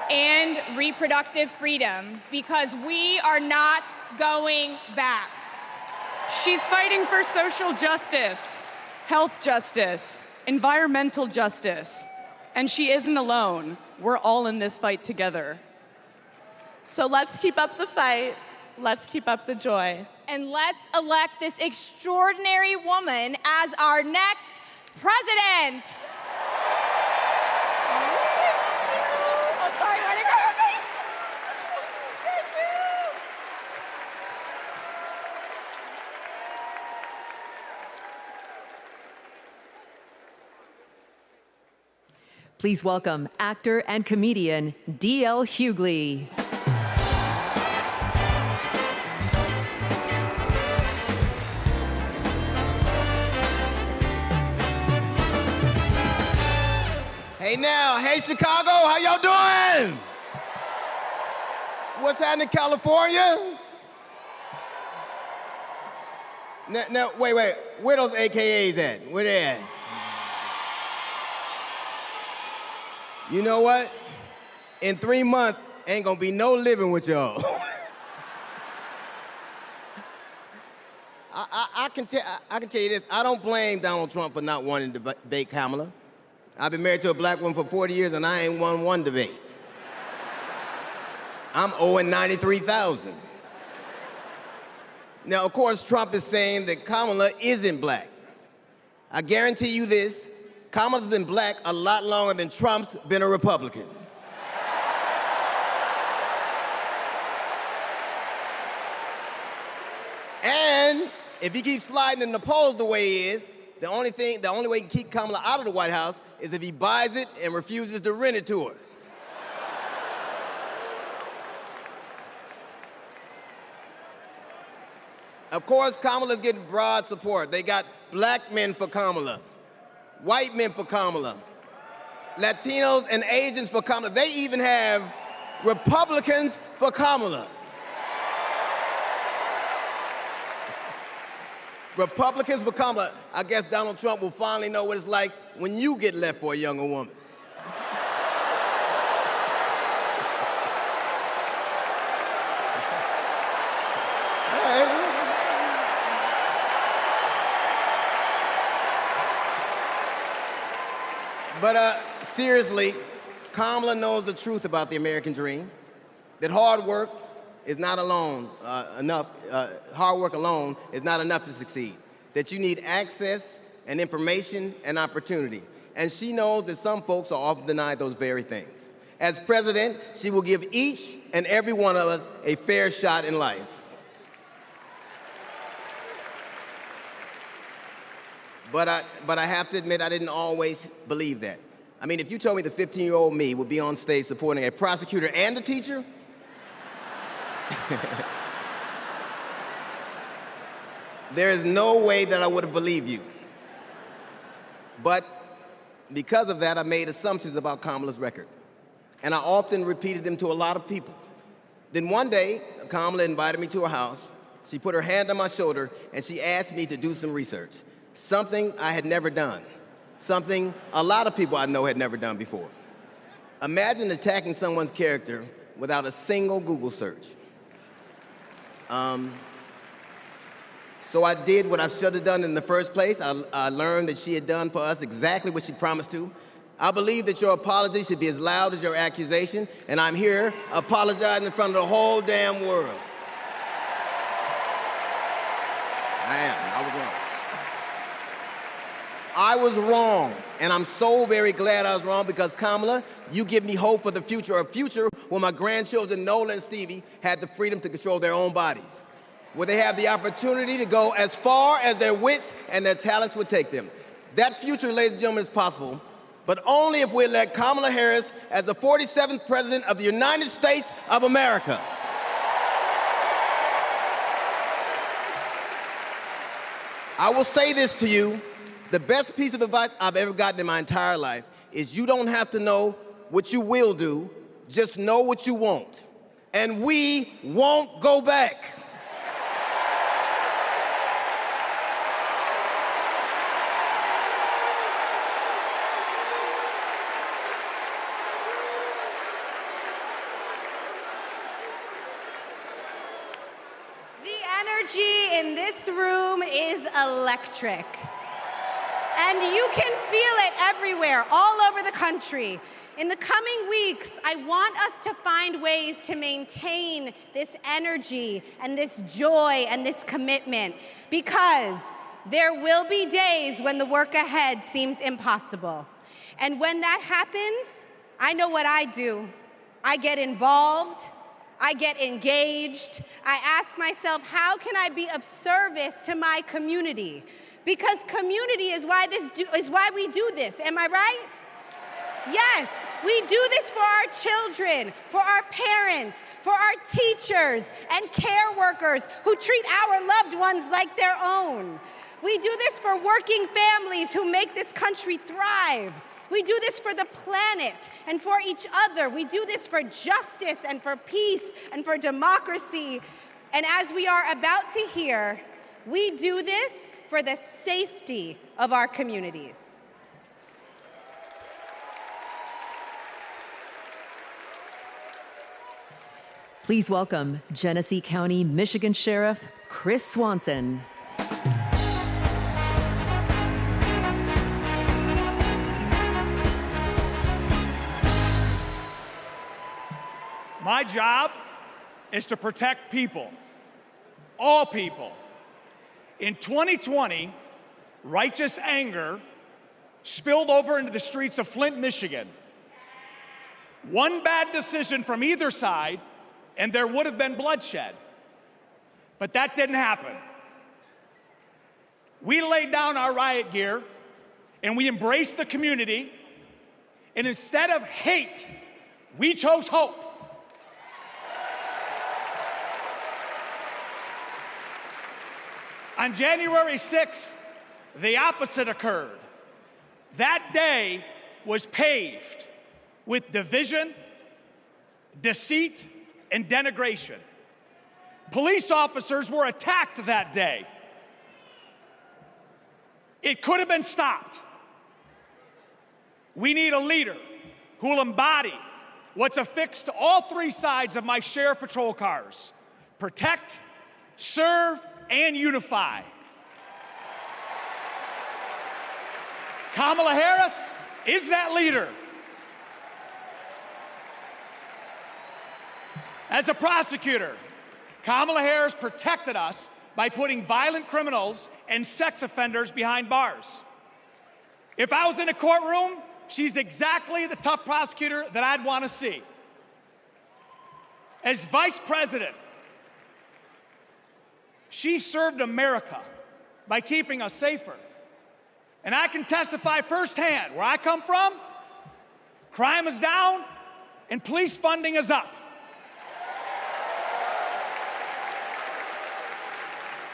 and reproductive freedom, because we are not going back. She's fighting for social justice, health justice, environmental justice, and she isn't alone. We're all in this fight together. So let's keep up the fight, let's keep up the joy. And let's elect this extraordinary woman as our next president. Please welcome actor and comedian D.L. Hughley. Hey now, hey Chicago, how y'all doing? What's happening, California? Now, wait, where those AKAs at? Where they at? You know what? In 3 months, ain't gonna be no living with y'all. I can tell you this, I don't blame Donald Trump for not wanting to debate Kamala. I've been married to a black woman for 40 years and I ain't won one debate. I'm owing $93,000. Now, of course, Trump is saying that Kamala isn't black. I guarantee you this, Kamala's been black a lot longer than Trump's been a Republican. And if he keeps sliding in the polls the way he is, the only way he can keep Kamala out of the White House is if he buys it and refuses to rent it to her. Of course, Kamala's getting broad support. They got black men for Kamala, white men for Kamala, Latinos and Asians for Kamala. They even have Republicans for Kamala. Republicans for Kamala. I guess Donald Trump will finally know what it's like when you get left for a younger woman. But seriously, Kamala knows the truth about the American dream, that hard work is not enough. Hard work alone is not enough to succeed. That you need access and information and opportunity. And she knows that some folks are often denied those very things. As president, she will give each and every one of us a fair shot in life. But I have to admit, I didn't always believe that. I mean, if you told me the 15-year-old me would be on stage supporting a prosecutor and a teacher, there is no way that I would have believed you. But because of that, I made assumptions about Kamala's record. And I often repeated them to a lot of people. Then one day, Kamala invited me to her house. She put her hand on my shoulder and she asked me to do some research. Something I had never done. Something a lot of people I know had never done before. Imagine attacking someone's character without a single Google search. So I did what I should have done in the first place. I learned that she had done for us exactly what she promised to. I believe that your apology should be as loud as your accusation, and I'm here apologizing in front of the whole damn world. I was wrong. I was wrong, and I'm so very glad I was wrong because, Kamala, you give me hope for the future, a future where my grandchildren, Nola and Stevie, had the freedom to control their own bodies, where they have the opportunity to go as far as their wits and their talents would take them. That future, ladies and gentlemen, is possible, but only if we elect Kamala Harris as the 47th President of the United States of America. I will say this to you. The best piece of advice I've ever gotten in my entire life is you don't have to know what you will do, just know what you won't. And we won't go back. The energy in this room is electric. And you can feel it everywhere, all over the country. In the coming weeks, I want us to find ways to maintain this energy and this joy and this commitment, because there will be days when the work ahead seems impossible. And when that happens, I know what I do. I get involved, I get engaged, I ask myself, how can I be of service to my community? Because community is why we do this, am I right? Yes, we do this for our children, for our parents, for our teachers and care workers who treat our loved ones like their own. We do this for working families who make this country thrive. We do this for the planet and for each other. We do this for justice and for peace and for democracy. And as we are about to hear, we do this for the safety of our communities. Please welcome Genesee County, Michigan Sheriff Chris Swanson. My job is to protect people, all people. In 2020, righteous anger spilled over into the streets of Flint, Michigan. One bad decision from either side, and there would have been bloodshed. But that didn't happen. We laid down our riot gear, and we embraced the community, and instead of hate, we chose hope. On January 6th, the opposite occurred. That day was paved with division, deceit, and denigration. Police officers were attacked that day. It could have been stopped. We need a leader who will embody what's affixed to all three sides of my sheriff patrol cars: protect, serve, and unify. Kamala Harris is that leader. As a prosecutor, Kamala Harris protected us by putting violent criminals and sex offenders behind bars. If I was in a courtroom, she's exactly the tough prosecutor that I'd want to see. As vice president, she served America by keeping us safer. And I can testify firsthand, where I come from, crime is down and police funding is up.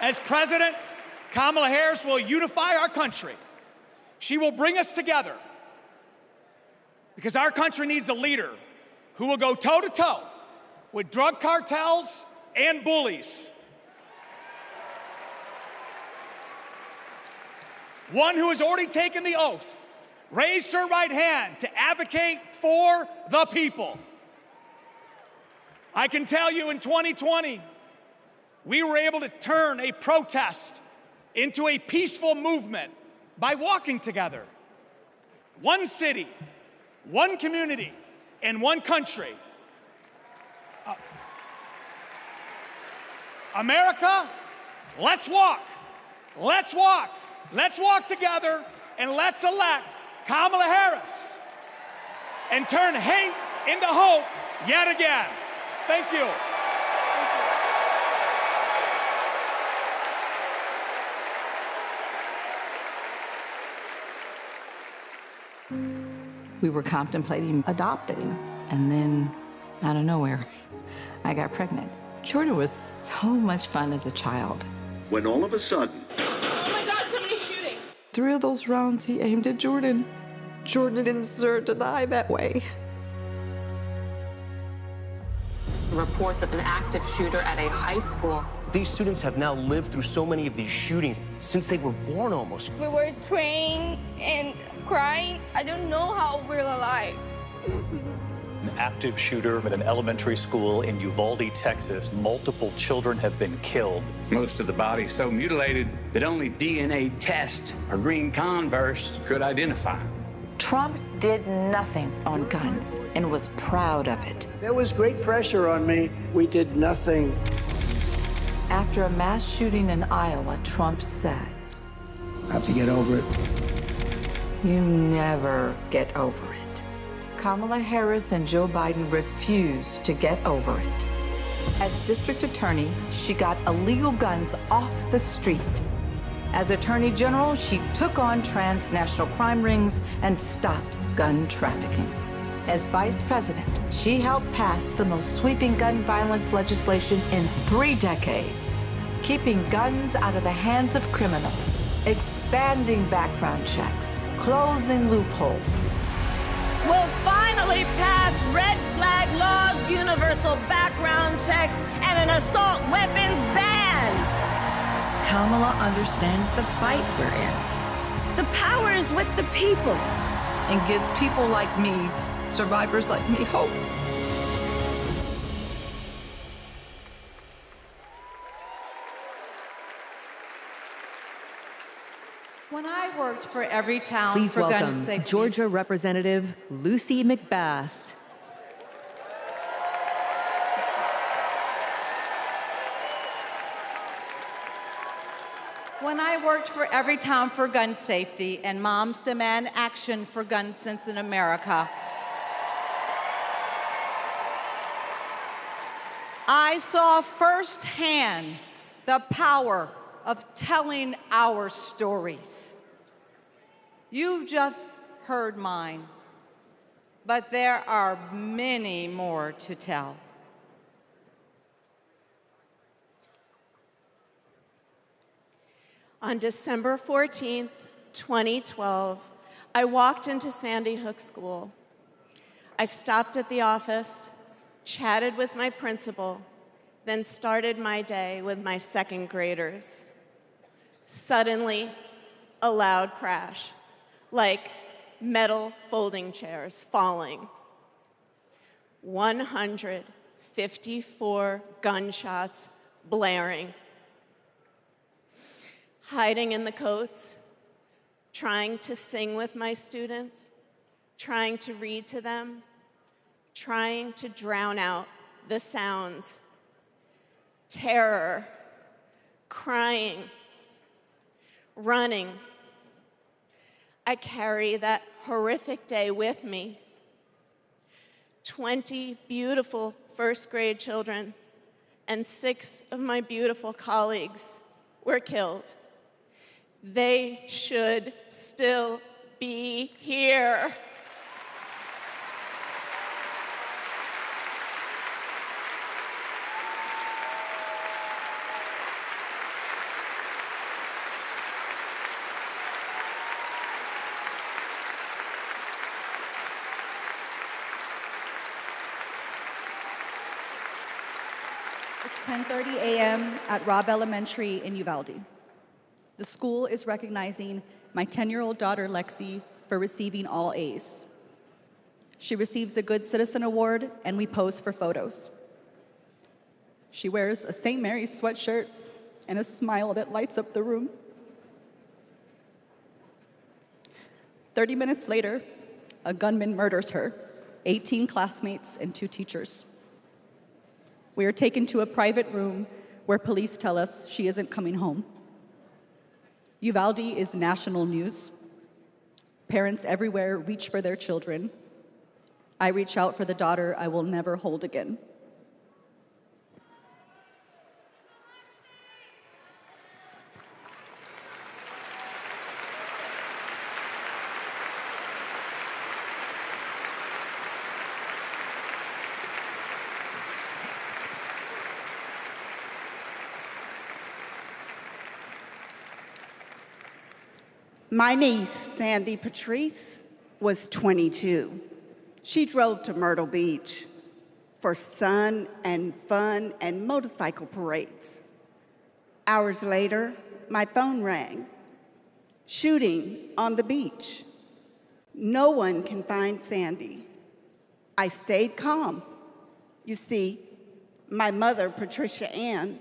As president, Kamala Harris will unify our country. She will bring us together because our country needs a leader who will go toe-to-toe with drug cartels and bullies. One who has already taken the oath, raised her right hand to advocate for the people. I can tell you in 2020, we were able to turn a protest into a peaceful movement by walking together. One city, one community, and one country. America, let's walk. Let's walk. Let's walk together and let's elect Kamala Harris and turn hate into hope yet again. Thank you. We were contemplating adopting, and then out of nowhere, I got pregnant. Jordan was so much fun as a child. When all of a sudden, 3 of those rounds he aimed at Jordan. Jordan didn't deserve to die that way. Reports of an active shooter at a high school. These students have now lived through so many of these shootings since they were born almost. We were praying and crying. I don't know how we're alive. An active shooter at an elementary school in Uvalde, Texas. Multiple children have been killed. Most of the body so mutilated that only DNA tests or green Converse could identify. Trump did nothing on guns and was proud of it. There was great pressure on me. We did nothing. After a mass shooting in Iowa, Trump said, I have to get over it. "You never get over it." Kamala Harris and Joe Biden refused to get over it. As district attorney, she got illegal guns off the street. As Attorney General, she took on transnational crime rings and stopped gun trafficking. As Vice President, she helped pass the most sweeping gun violence legislation in 3 decades, keeping guns out of the hands of criminals, expanding background checks, closing loopholes. We'll finally pass red flag laws, universal background checks, and an assault weapons ban. Kamala understands the fight we're in. The power is with the people. And gives people like me, survivors like me, hope. When I worked for every town Please for gun welcome safety. Georgia Representative Lucy McBath. When I worked for every town for gun safety and moms demand action for gun sense in America, I saw firsthand the power of telling our stories. You've just heard mine, but there are many more to tell. On December 14th, 2012, I walked into Sandy Hook School. I stopped at the office, chatted with my principal, then started my day with my second graders. Suddenly, a loud crash, like metal folding chairs falling. 154 gunshots blaring. Hiding in the coats, trying to sing with my students, trying to read to them, trying to drown out the sounds. Terror, crying, running. I carry that horrific day with me. 20 beautiful first grade children and 6 of my beautiful colleagues were killed. They should still be here. It's 10:30 a.m. at Robb Elementary in Uvalde. The school is recognizing my 10-year-old daughter, Lexi, for receiving all A's. She receives a Good Citizen Award, and we pose for photos. She wears a St. Mary's sweatshirt and a smile that lights up the room. 30 minutes later, a gunman murders her, 18 classmates, and 2 teachers. We are taken to a private room where police tell us she isn't coming home. Uvalde is national news. Parents everywhere reach for their children. I reach out for the daughter I will never hold again. My niece, Sandy Patrice, was 22. She drove to Myrtle Beach for sun and fun and motorcycle parades. Hours later, my phone rang. Shooting on the beach. No one can find Sandy. I stayed calm. You see, my mother, Patricia Ann,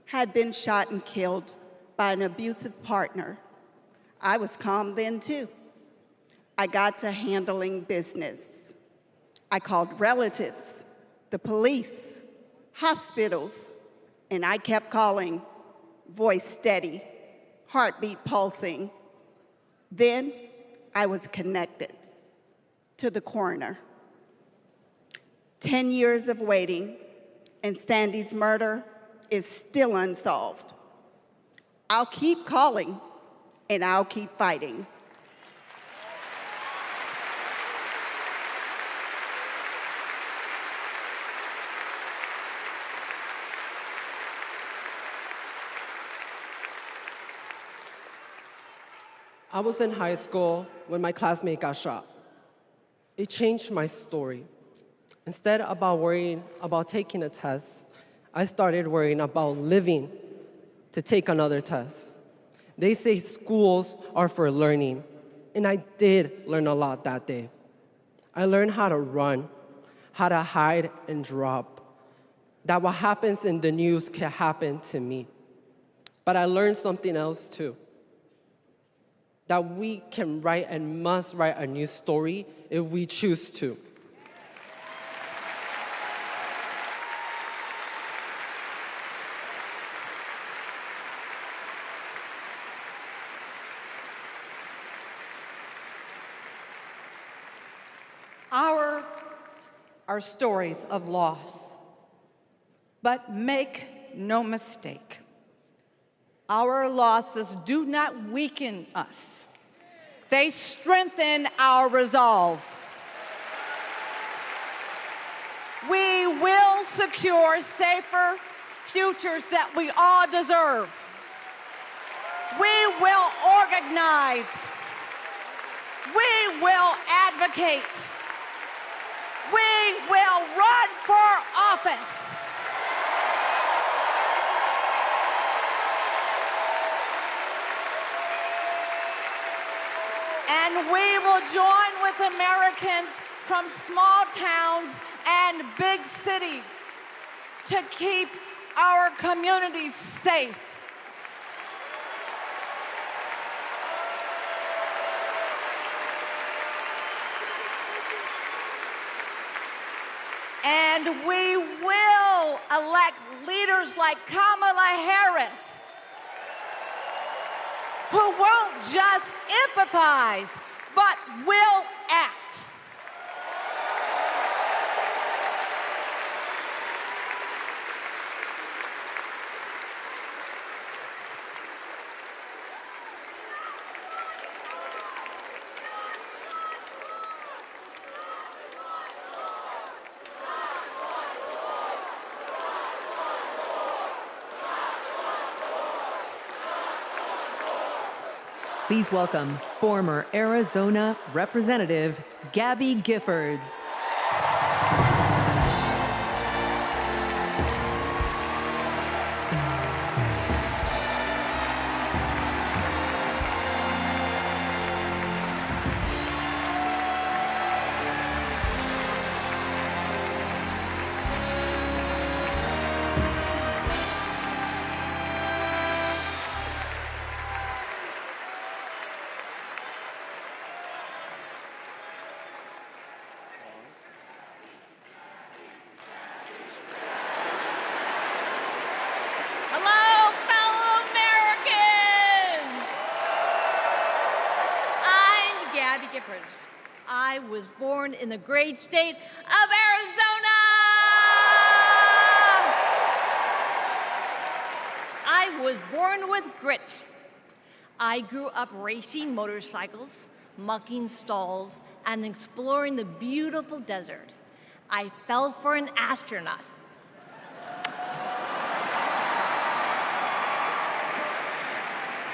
had been shot and killed by an abusive partner. I was calm then, too. I got to handling business. I called relatives, the police, hospitals, and I kept calling, voice steady, heartbeat pulsing. Then I was connected to the coroner. 10 years of waiting, and Sandy's murder is still unsolved. I'll keep calling, and I'll keep fighting. I was in high school when my classmate got shot. It changed my story. Instead of worrying about taking a test, I started worrying about living to take another test. They say schools are for learning, and I did learn a lot that day. I learned how to run, how to hide and drop, that what happens in the news can happen to me. But I learned something else too, that we can write and must write a new story if we choose to. Are stories of loss. But make no mistake, our losses do not weaken us. They strengthen our resolve. We will secure safer futures that we all deserve. We will organize. We will advocate. We will run for office. And we will join with Americans from small towns and big cities to keep our communities safe. And we will elect leaders like Kamala Harris, who won't just empathize, but will act. Please welcome former Arizona Representative Gabby Giffords. I was born in the great state of Arizona. I was born with grit. I grew up racing motorcycles, mucking stalls, and exploring the beautiful desert. I fell for an astronaut.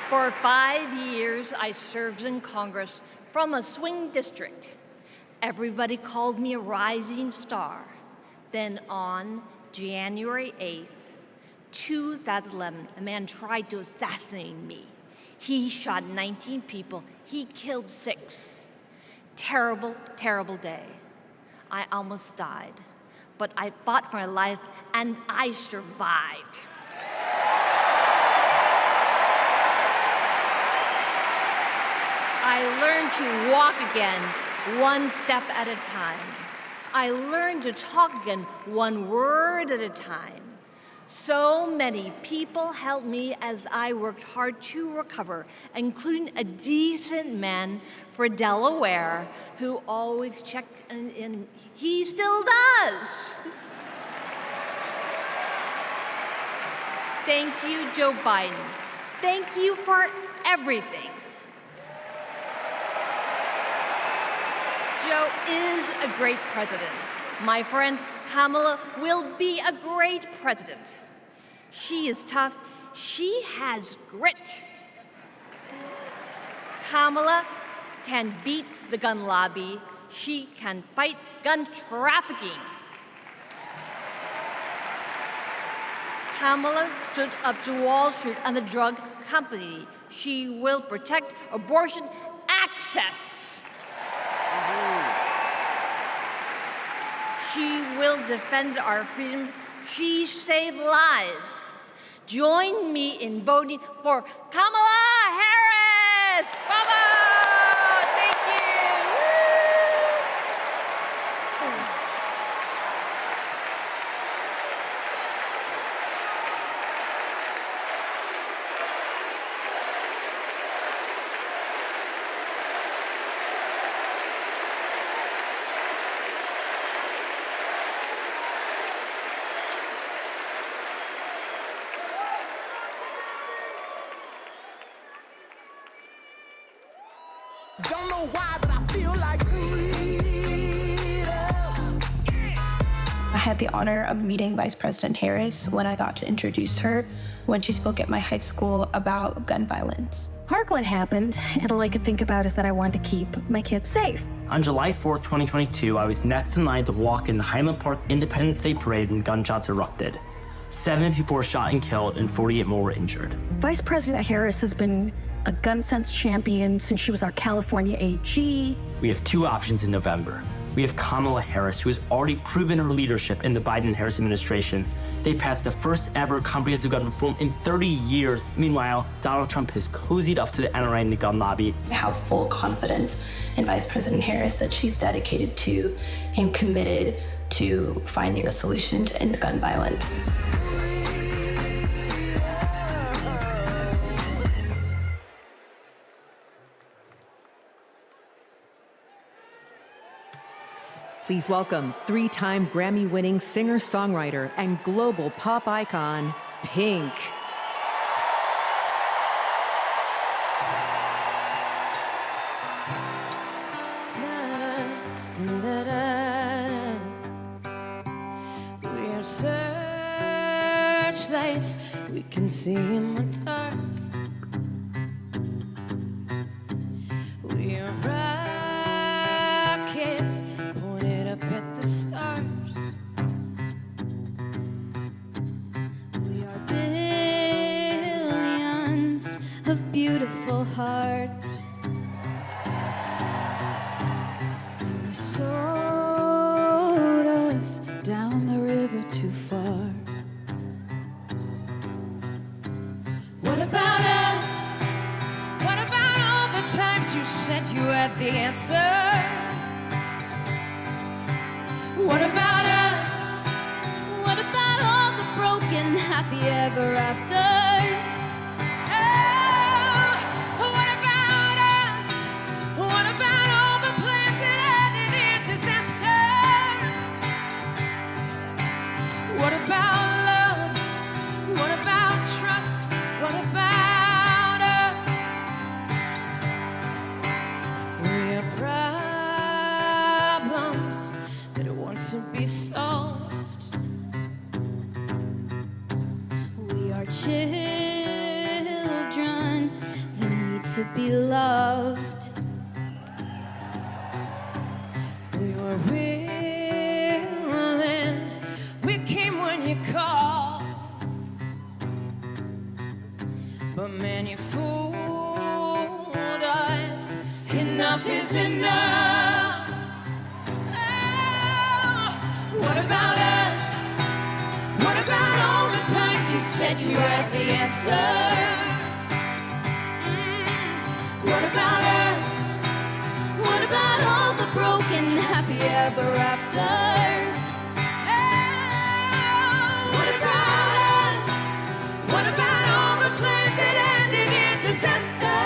For 5 years, I served in Congress from a swing district. Everybody called me a rising star. Then on January 8th, 2011, a man tried to assassinate me. He shot 19 people. He killed 6. Terrible, terrible day. I almost died, but I fought for my life and I survived. I learned to walk again, one step at a time. I learned to talk again, one word at a time. So many people helped me as I worked hard to recover, including a decent man for Delaware who always checked in. He still does. Thank you, Joe Biden. Thank you for everything. Joe is a great president. My friend Kamala will be a great president. She is tough. She has grit. Kamala can beat the gun lobby. She can fight gun trafficking. Kamala stood up to Wall Street and the drug company. She will protect abortion access. She will defend our freedom. She saved lives. Join me in voting for Kamala Harris. Bravo! Thank you. Woo! Don't know why, but I feel like I had the honor of meeting Vice President Harris when I got to introduce her when she spoke at my high school about gun violence. Parkland happened, and all I could think about is that I wanted to keep my kids safe. On July 4th, 2022, I was next in line to walk in the Highland Park Independence Day Parade when gunshots erupted. 7 people were shot and killed, and 48 more were injured. Vice President Harris has been a gun sense champion since she was our California AG. We have 2 options in November. We have Kamala Harris, who has already proven her leadership in the Biden-Harris administration. They passed the first ever comprehensive gun reform in 30 years. Meanwhile, Donald Trump has cozied up to the NRA and the gun lobby. I have full confidence in Vice President Harris that she's dedicated to and committed to finding a solution to end gun violence. Please welcome 3-time Grammy-winning singer-songwriter and global pop icon, Pink. We're searchlights we can see in the dark. We're rockets pointed up at the stars. We are billions of beautiful hearts. You sold us down the river too far. What about us? What about all the times you said you had the answer? What about us? What about all the broken happy ever afters? Oh, what about us? What about all the plans that ended in disaster? What about love? What about trust? What about us? We're problems that want to be solved. We are children that need to be loved. We were willing, we came when you called. But man, you fooled us. Enough is enough. Oh, what about us? What about all the times you said you had the answers? What about us? What about all the broken happy ever afters? What about us? What about all the plans that ended in disaster?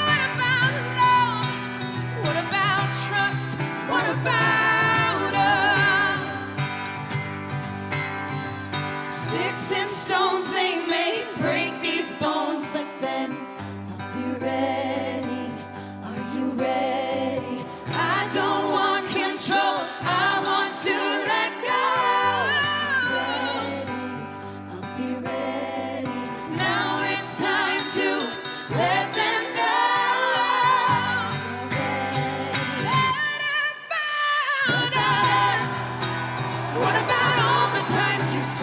What about love? What about trust? What about us? Sticks and stones, they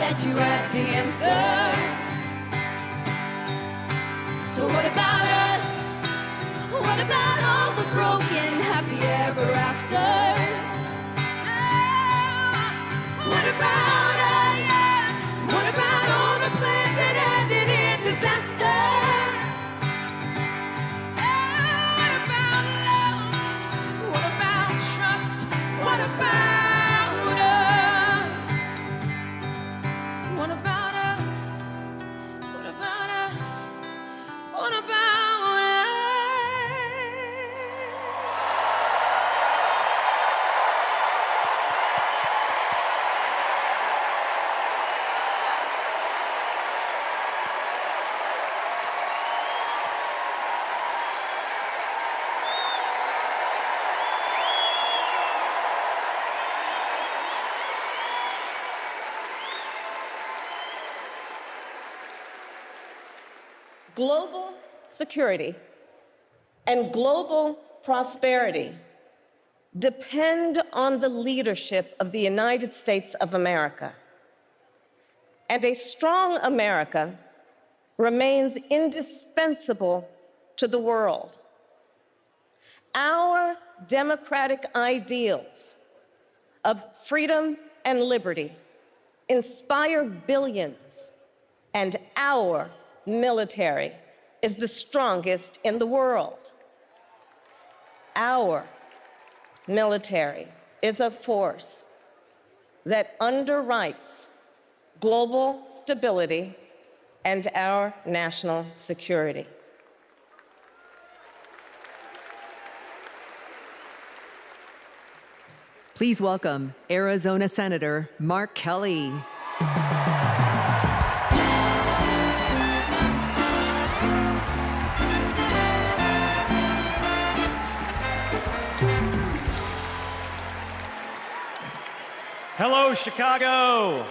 said you had the answers. So what about us? What about all the broken happy ever afters? What about us? What about all the plans that ended in disaster? What about love? What about trust? What about us? What about us? What about us? What about us? Global security and global prosperity depend on the leadership of the United States of America. And a strong America remains indispensable to the world. Our democratic ideals of freedom and liberty inspire billions, and our military is the strongest in the world. Our military is a force that underwrites global stability and our national security. Please welcome Arizona Senator Mark Kelly. Hello, Chicago.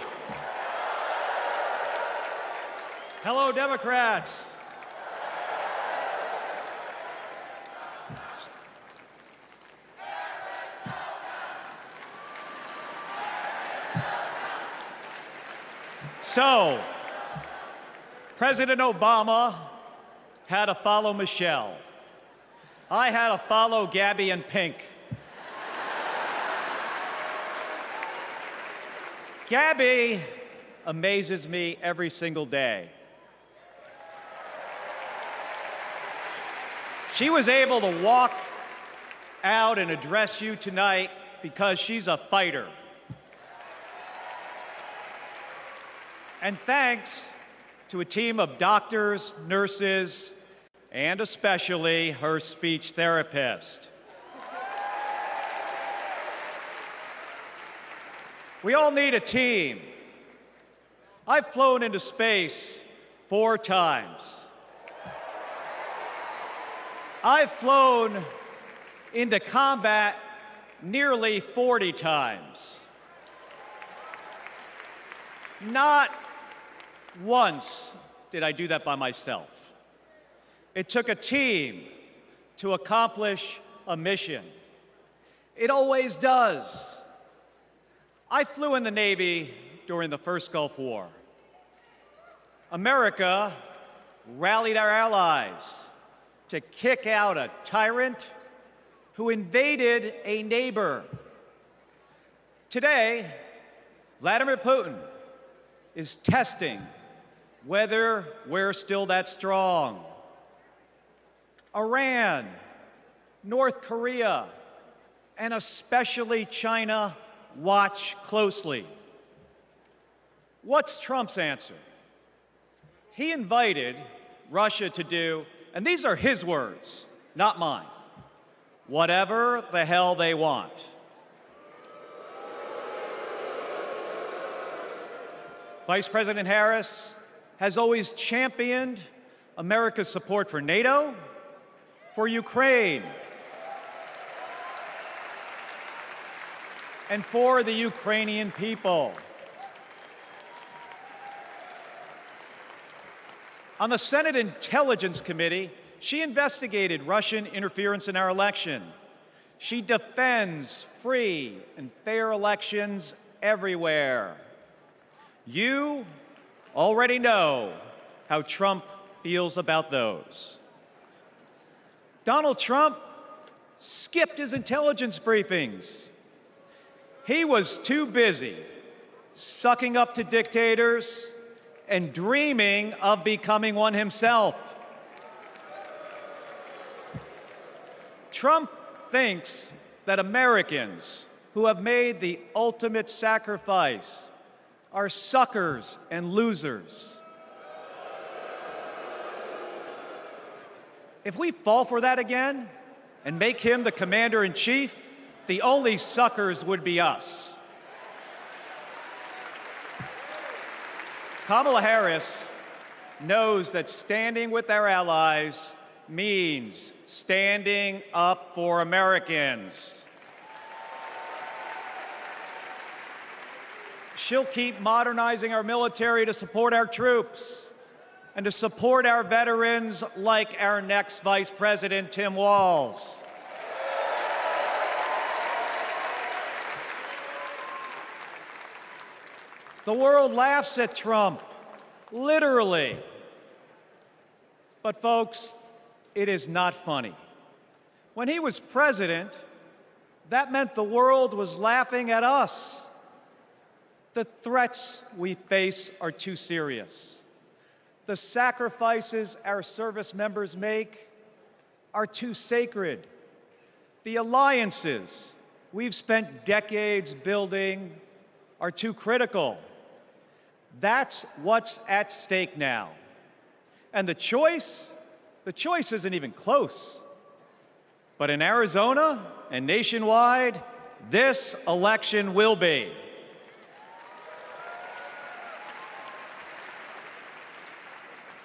Hello, Democrats. So, President Obama had to follow Michelle. I had to follow Gabby and Pink. Gabby amazes me every single day. She was able to walk out and address you tonight because she's a fighter. And thanks to a team of doctors, nurses, and especially her speech therapist. We all need a team. I've flown into space 4 times. I've flown into combat nearly 40 times. Not once did I do that by myself. It took a team to accomplish a mission. It always does. I flew in the Navy during the first Gulf War. America rallied our allies to kick out a tyrant who invaded a neighbor. Today, Vladimir Putin is testing whether we're still that strong. Iran, North Korea, and especially China watch closely. What's Trump's answer? He invited Russia to do, and these are his words, not mine, whatever the hell they want. Vice President Harris has always championed America's support for NATO, for Ukraine, and for the Ukrainian people. On the Senate Intelligence Committee, she investigated Russian interference in our election. She defends free and fair elections everywhere. You already know how Trump feels about those. Donald Trump skipped his intelligence briefings. He was too busy sucking up to dictators and dreaming of becoming one himself. Trump thinks that Americans who have made the ultimate sacrifice are suckers and losers. If we fall for that again and make him the commander-in-chief, the only suckers would be us. Kamala Harris knows that standing with our allies means standing up for Americans. She'll keep modernizing our military to support our troops and to support our veterans like our next Vice President, Tim Walz. The world laughs at Trump, literally. But folks, it is not funny. When he was president, that meant the world was laughing at us. The threats we face are too serious. The sacrifices our service members make are too sacred. The alliances we've spent decades building are too critical. That's what's at stake now. And the choice isn't even close. But in Arizona and nationwide, this election will be.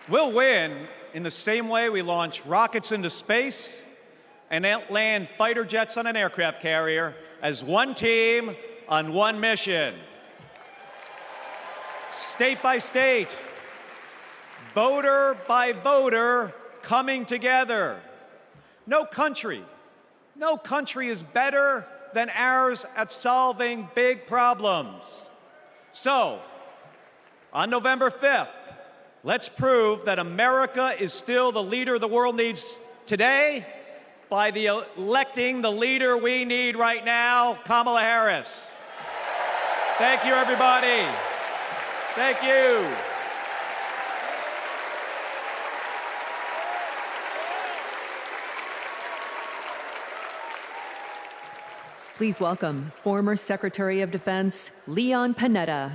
We'll win in the same way we launch rockets into space and land fighter jets on an aircraft carrier as one team on one mission. State by state, voter by voter, coming together. No country is better than ours at solving big problems. So, on November 5th, let's prove that America is still the leader the world needs today by electing the leader we need right now, Kamala Harris. Thank you, everybody. Thank you. Please welcome former Secretary of Defense Leon Panetta.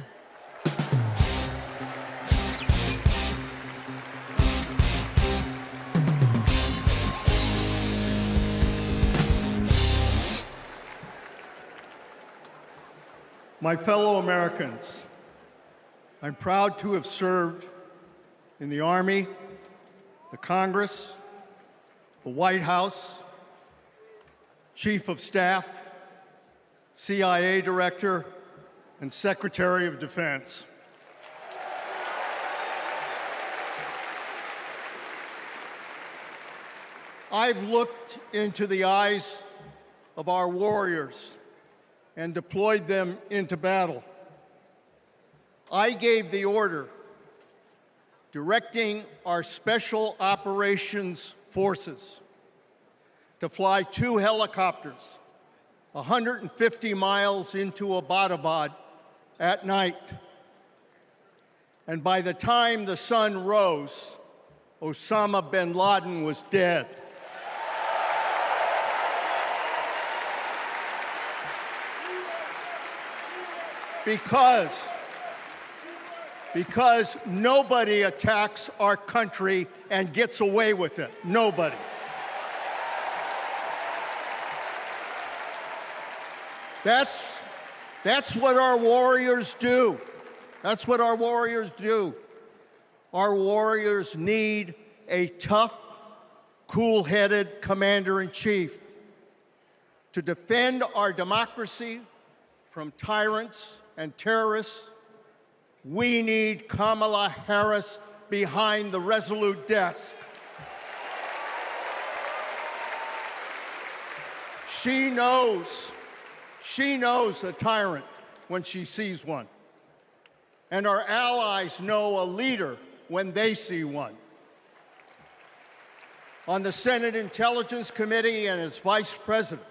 My fellow Americans, I'm proud to have served in the Army, the Congress, the White House, Chief of Staff, CIA Director, and Secretary of Defense. I've looked into the eyes of our warriors and deployed them into battle. I gave the order directing our Special Operations Forces to fly 2 helicopters 150 miles into Abbottabad at night. And by the time the sun rose, Osama bin Laden was dead. Because nobody attacks our country and gets away with it. Nobody. That's what our warriors do. That's what our warriors do. Our warriors need a tough, cool-headed commander-in-chief to defend our democracy from tyrants and terrorists. We need Kamala Harris behind the resolute desk. She knows a tyrant when she sees one. And our allies know a leader when they see one. On the Senate Intelligence Committee and as vice president,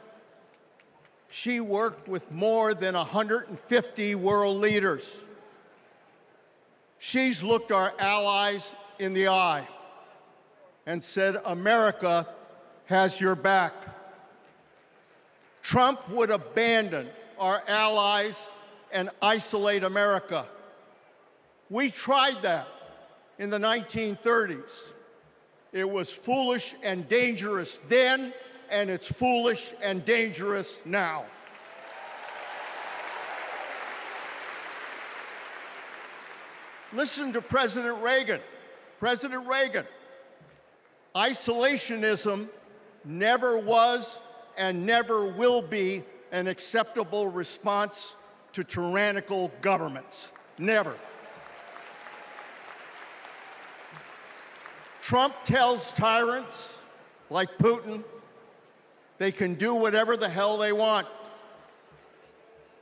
she worked with more than 150 world leaders. She's looked our allies in the eye and said, America has your back. Trump would abandon our allies and isolate America. We tried that in the 1930s. It was foolish and dangerous then, and it's foolish and dangerous now. Listen to President Reagan. President Reagan. Isolationism never was and never will be an acceptable response to tyrannical governments. Never. Trump tells tyrants like Putin they can do whatever the hell they want.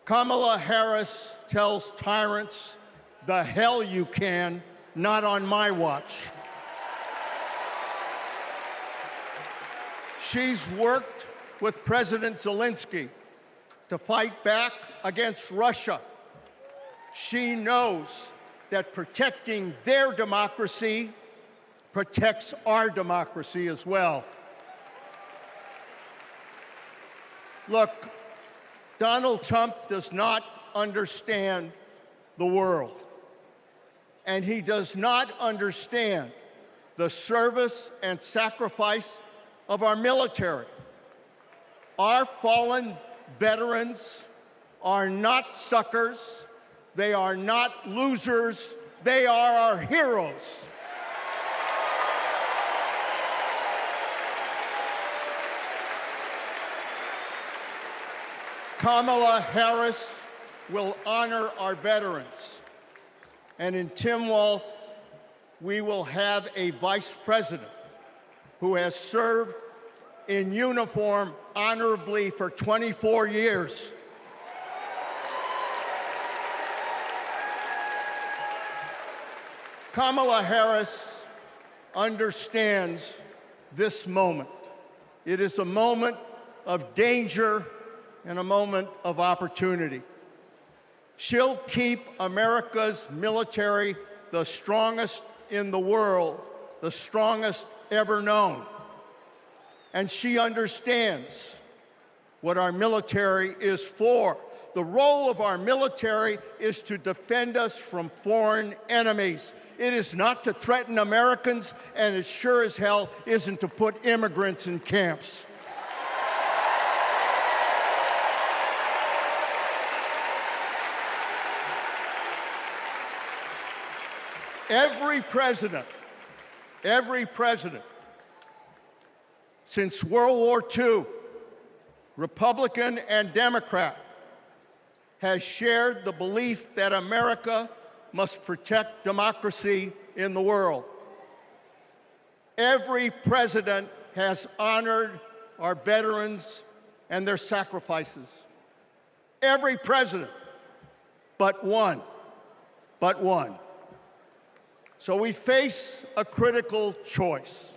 Kamala Harris tells tyrants, the hell you can, not on my watch. She's worked with President Zelensky to fight back against Russia. She knows that protecting their democracy protects our democracy as well. Look, Donald Trump does not understand the world, and he does not understand the service and sacrifice of our military. Our fallen veterans are not suckers, they are not losers, they are our heroes. Kamala Harris will honor our veterans. And in Tim Walz, we will have a vice president who has served in uniform honorably for 24 years. Kamala Harris understands this moment. It is a moment of danger and a moment of opportunity. She'll keep America's military the strongest in the world, the strongest ever known. And she understands what our military is for. The role of our military is to defend us from foreign enemies. It is not to threaten Americans, and it sure as hell isn't to put immigrants in camps. Every president since World War II, Republican and Democrat, has shared the belief that America must protect democracy in the world. Every president has honored our veterans and their sacrifices. Every president, but one. So we face a critical choice: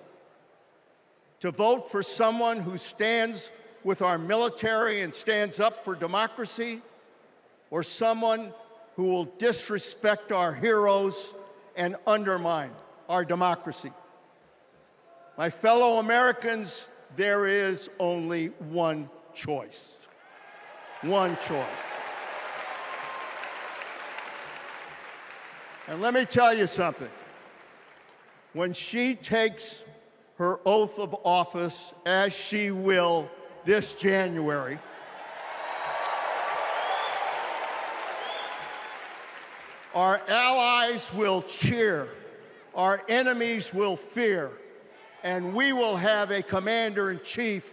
to vote for someone who stands with our military and stands up for democracy, or someone who will disrespect our heroes and undermine our democracy. My fellow Americans, there is only one choice. One choice. And let me tell you something. When she takes her oath of office, as she will this January, our allies will cheer, our enemies will fear, and we will have a commander-in-chief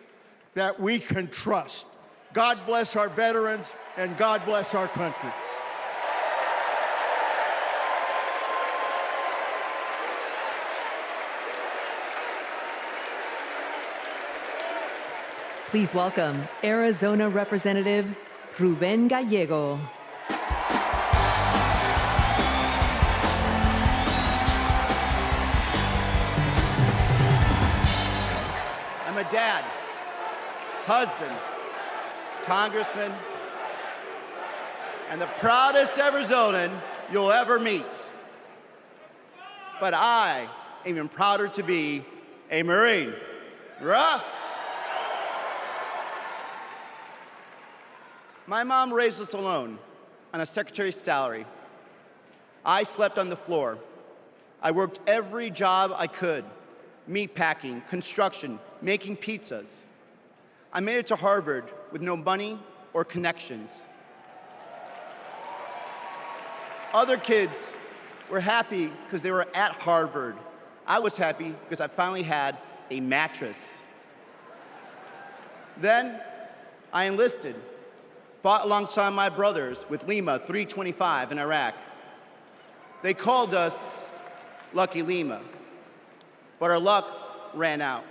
that we can trust. God bless our veterans, and God bless our country. Please welcome Arizona Representative Ruben Gallego. I'm a dad, husband, congressman, and the proudest Arizonan you'll ever meet. But I am even prouder to be a Marine. Rah! My mom raised us alone on a secretary's salary. I slept on the floor. I worked every job I could, meat packing, construction, making pizzas. I made it to Harvard with no money or connections. Other kids were happy because they were at Harvard. I was happy because I finally had a mattress. Then I enlisted, fought alongside my brothers with Lima 325 in Iraq. They called us Lucky Lima, but our luck ran out.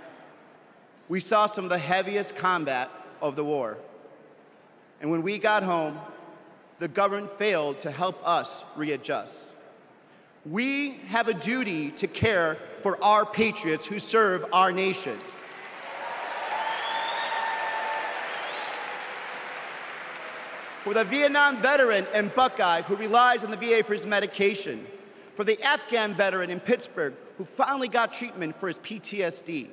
We saw some of the heaviest combat of the war. And when we got home, the government failed to help us readjust. We have a duty to care for our patriots who serve our nation. For the Vietnam veteran in Buckeye who relies on the VA for his medication. For the Afghan veteran in Pittsburgh who finally got treatment for his PTSD.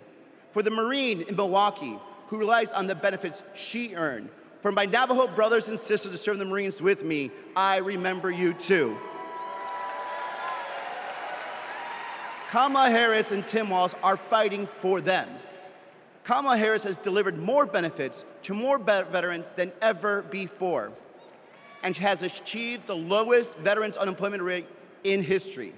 For the Marine in Milwaukee who relies on the benefits she earned. For my Navajo brothers and sisters who serve the Marines with me, I remember you too. Kamala Harris and Tim Walz are fighting for them. Kamala Harris has delivered more benefits to more veterans than ever before, and has achieved the lowest veterans unemployment rate in history.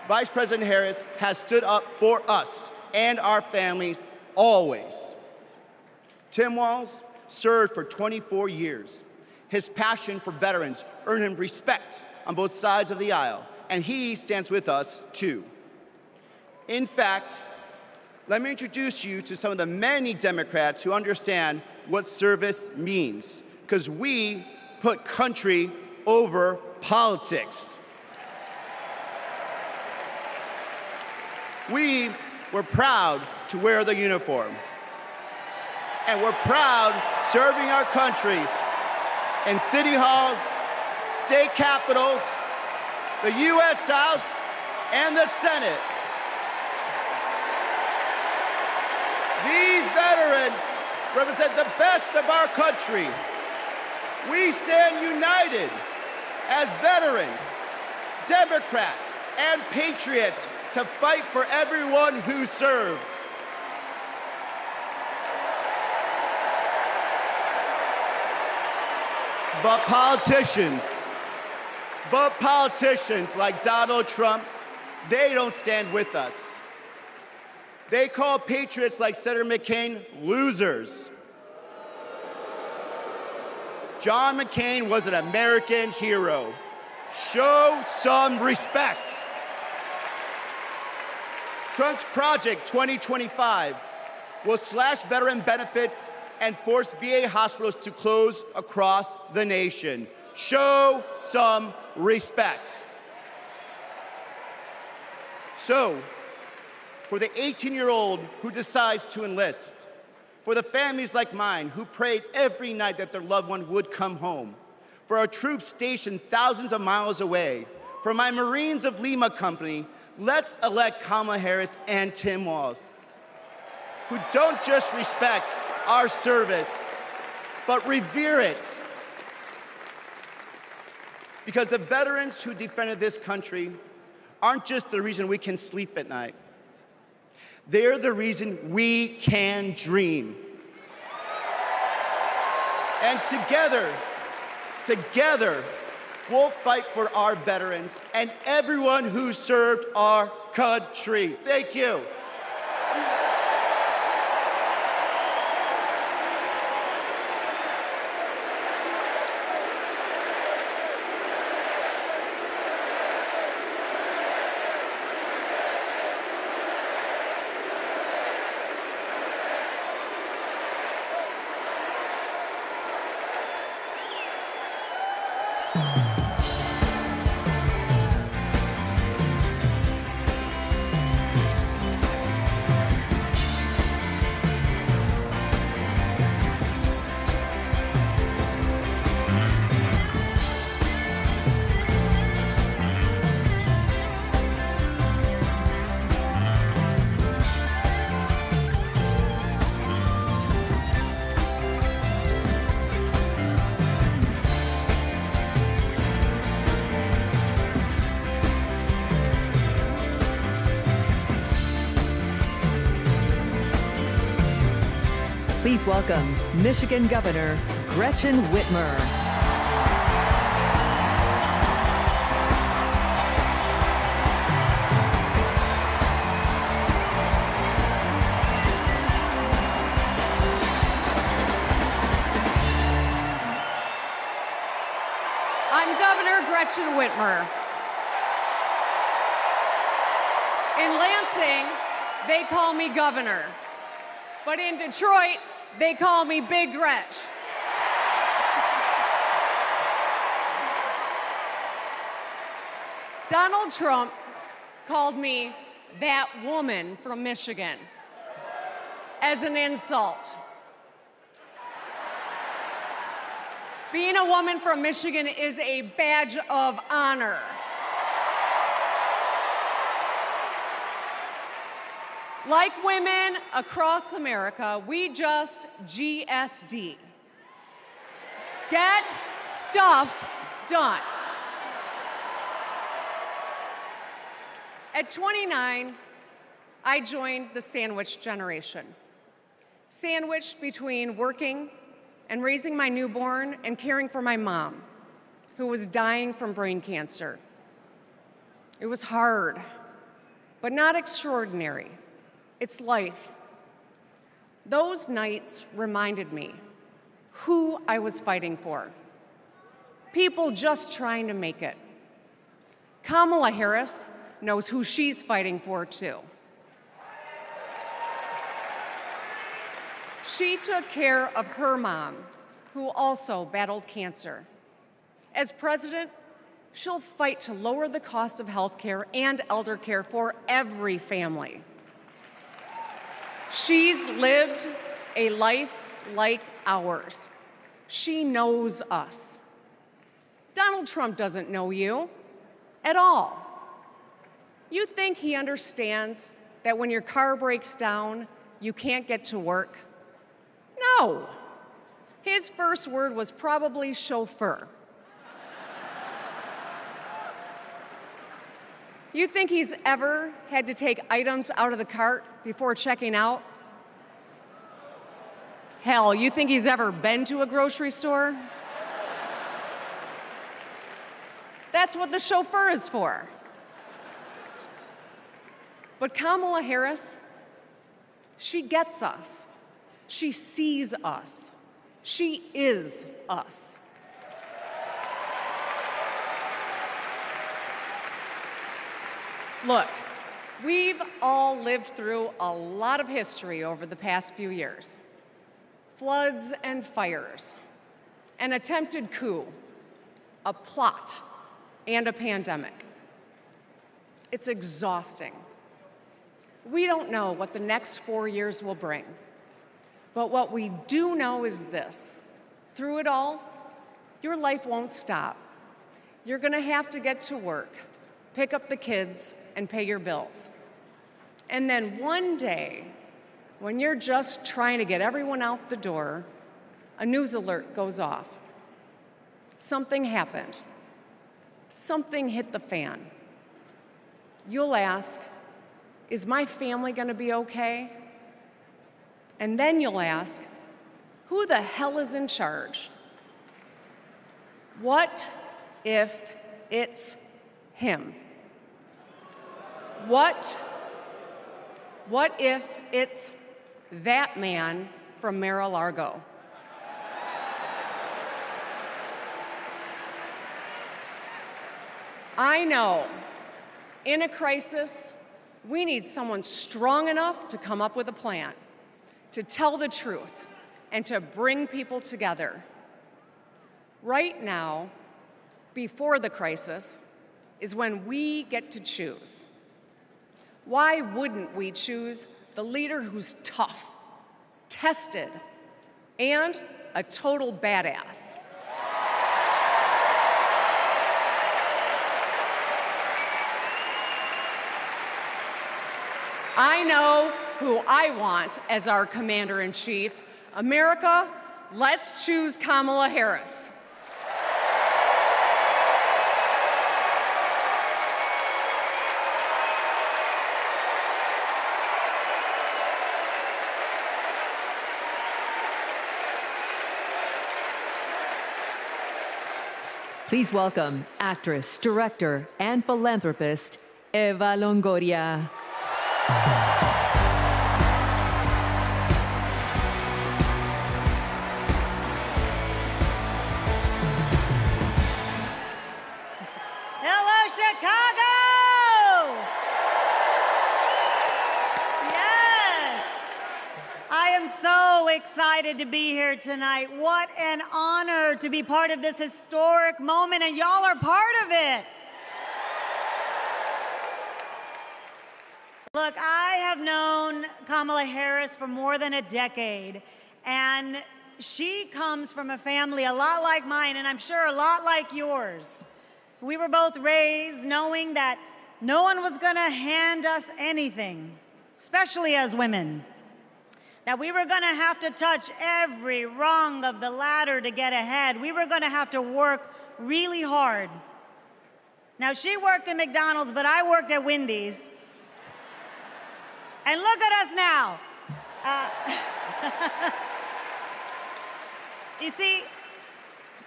Vice President Harris has stood up for us and our families always. Tim Walz served for 24 years. His passion for veterans earned him respect on both sides of the aisle, and he stands with us too. In fact, let me introduce you to some of the many Democrats who understand what service means, because we put country over politics. We were proud to wear the uniform. And we're proud serving our countries in city halls, state capitals, the U.S. House, and the Senate. These veterans represent the best of our country. We stand united as veterans, Democrats, and patriots to fight for everyone who serves. But politicians like Donald Trump, they don't stand with us. They call patriots like Senator McCain losers. John McCain was an American hero. Show some respect. Trump's Project 2025 will slash veteran benefits and force VA hospitals to close across the nation. Show some respect. So, for the 18-year-old who decides to enlist, for the families like mine who prayed every night that their loved one would come home, for our troops stationed thousands of miles away, for my Marines of Lima Company, let's elect Kamala Harris and Tim Walz, who don't just respect our service, but revere it. Because the veterans who defended this country aren't just the reason we can sleep at night. They're the reason we can dream. And together, we'll fight for our veterans and everyone who served our country. Thank you. Please welcome Michigan Governor Gretchen Whitmer. I'm Governor Gretchen Whitmer. In Lansing, they call me Governor. But in Detroit, they call me Big Gretch. Donald Trump called me that woman from Michigan as an insult. Being a woman from Michigan is a badge of honor. Like women across America, we just GSD. Get stuff done. At 29, I joined the sandwich generation. Sandwiched between working and raising my newborn and caring for my mom, who was dying from brain cancer. It was hard, but not extraordinary. It's life. Those nights reminded me who I was fighting for. People just trying to make it. Kamala Harris knows who she's fighting for, too. She took care of her mom, who also battled cancer. As president, she'll fight to lower the cost of health care and elder care for every family. She's lived a life like ours. She knows us. Donald Trump doesn't know you at all. You think he understands that when your car breaks down, you can't get to work? No. His first word was probably chauffeur. You think he's ever had to take items out of the cart before checking out? Hell, you think he's ever been to a grocery store? That's what the chauffeur is for. But Kamala Harris, she gets us. She sees us. She is us. Look, we've all lived through a lot of history over the past few years. Floods and fires, an attempted coup, a plot, and a pandemic. It's exhausting. We don't know what the next 4 years will bring. But what we do know is this. Through it all, your life won't stop. You're going to have to get to work, pick up the kids, and pay your bills. And then one day, when you're just trying to get everyone out the door, a news alert goes off. Something happened. Something hit the fan. You'll ask, is my family going to be okay? And then you'll ask, who the hell is in charge? What if it's him? What if it's that man from Mar-a-Lago? I know, in a crisis, we need someone strong enough to come up with a plan, to tell the truth, and to bring people together. Right now, before the crisis, is when we get to choose. Why wouldn't we choose the leader who's tough, tested, and a total badass? I know who I want as our commander-in-chief. America, let's choose Kamala Harris. Please welcome actress, director, and philanthropist, Eva Longoria. Hello, Chicago! Yes! I am so excited to be here tonight. What an honor to be part of this historic moment, and y'all are part of it. Look, I have known Kamala Harris for more than a decade, and she comes from a family a lot like mine, and I'm sure a lot like yours. We were both raised knowing that no one was going to hand us anything, especially as women. That we were going to have to touch every rung of the ladder to get ahead. We were going to have to work really hard. Now, she worked at McDonald's, but I worked at Wendy's. And look at us now. You see,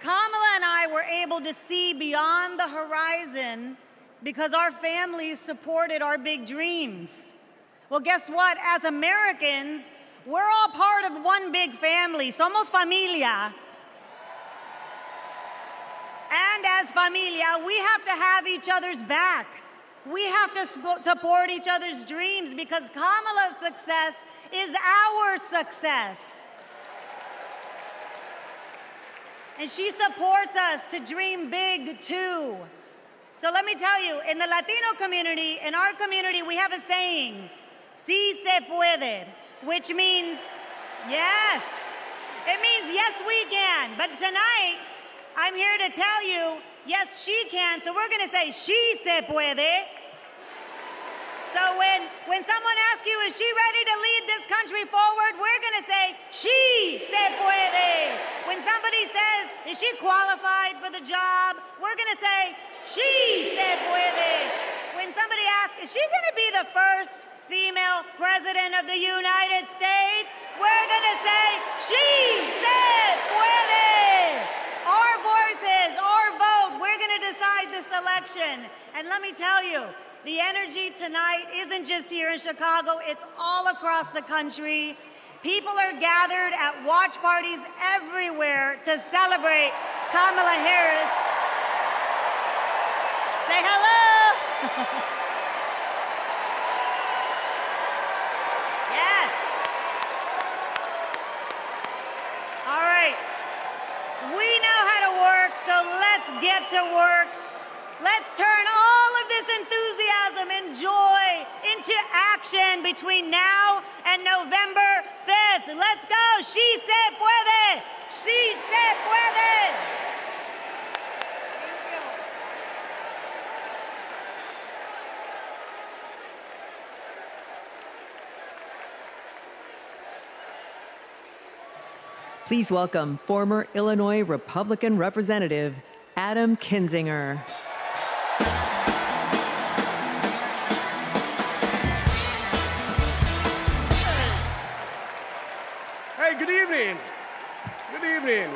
Kamala and I were able to see beyond the horizon because our families supported our big dreams. Well, guess what? As Americans, we're all part of one big family. Somos familia. And as familia, we have to have each other's back. We have to support each other's dreams because Kamala's success is our success. And she supports us to dream big too. So let me tell you, in the Latino community, in our community, we have a saying, sí se puede, which means yes. It means yes, we can. But tonight, I'm here to tell you, yes, she can. So we're going to say, she se puede. So when someone asks you, is she ready to lead this country forward, we're going to say, she se puede. When somebody says, is she qualified for the job, we're going to say, she se puede. When somebody asks, is she going to be the first female president of the United States, we're going to say, she se puede. Our voices, our vote, we're going to decide this election. And let me tell you, the energy tonight isn't just here in Chicago, it's all across the country. People are gathered at watch parties everywhere to celebrate Kamala Harris. Say hello. Yes. All right. We know how to work, so let's get to work. Let's turn all of this enthusiasm and joy into action between now and November 5th. Let's go. She se puede. She se puede. Please welcome former Illinois Republican Representative Adam Kinzinger. Hey, good evening. Good evening.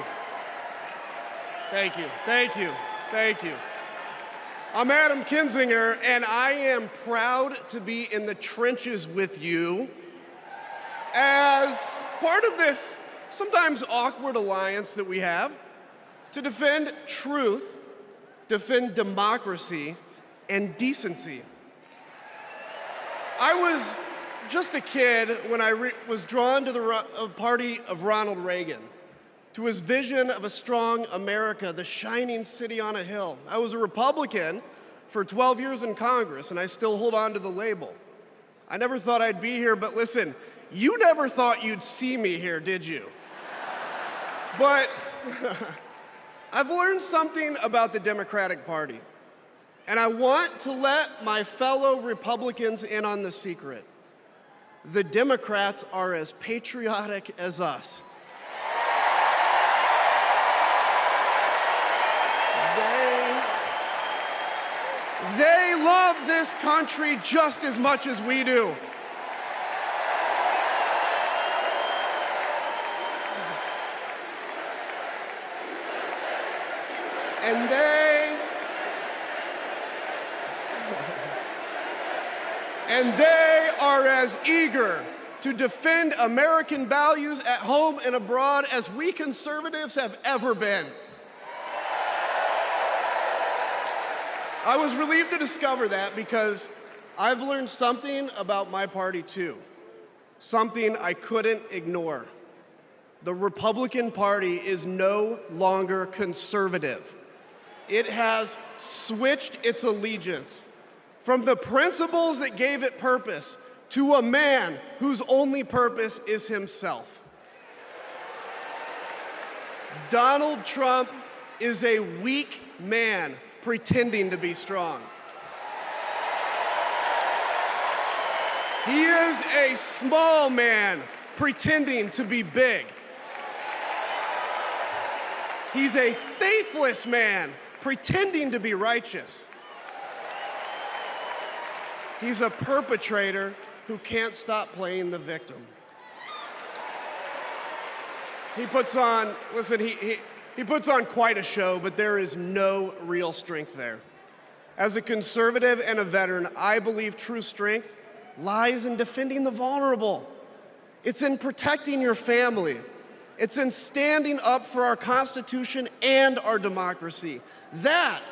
Thank you, thank you, thank you. I'm Adam Kinzinger, and I am proud to be in the trenches with you as part of this sometimes awkward alliance that we have to defend truth, defend democracy, and decency. I was just a kid when I was drawn to the party of Ronald Reagan, to his vision of a strong America, the shining city on a hill. I was a Republican for 12 years in Congress, and I still hold on to the label. I never thought I'd be here, but listen, you never thought you'd see me here, did you? But I've learned something about the Democratic Party, and I want to let my fellow Republicans in on the secret. The Democrats are as patriotic as us. They love this country just as much as we do. And And they are as eager to defend American values at home and abroad as we conservatives have ever been. I was relieved to discover that because I've learned something about my party too, something I couldn't ignore. The Republican Party is no longer conservative. It has switched its allegiance from the principles that gave it purpose to a man whose only purpose is himself. Donald Trump is a weak man pretending to be strong. He is a small man pretending to be big. He's a faithless man pretending to be righteous. He's a perpetrator who can't stop playing the victim. He puts on, listen, he puts on quite a show, but there is no real strength there. As a conservative and a veteran, I believe true strength lies in defending the vulnerable. It's in protecting your family. It's in standing up for our Constitution and our democracy. That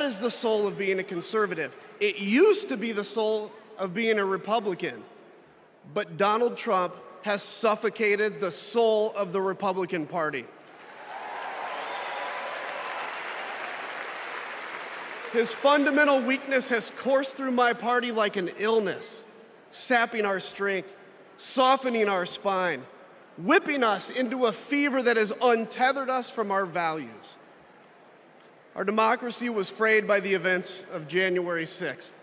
is the soul of being a conservative. It used to be the soul of being a Republican, but Donald Trump has suffocated the soul of the Republican Party. His fundamental weakness has coursed through my party like an illness, sapping our strength, softening our spine, whipping us into a fever that has untethered us from our values. Our democracy was frayed by the events of January 6th,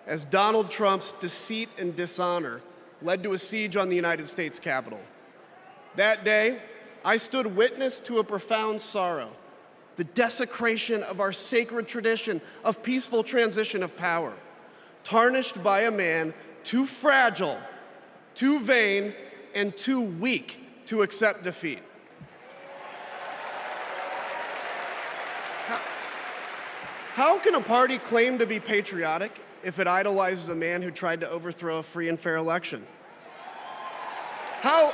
as Donald Trump's deceit and dishonor led to a siege on the United States Capitol. That day, I stood witness to a profound sorrow, the desecration of our sacred tradition of peaceful transition of power, tarnished by a man too fragile, too vain, and too weak to accept defeat. How can a party claim to be patriotic if it idolizes a man who tried to overthrow a free and fair election? How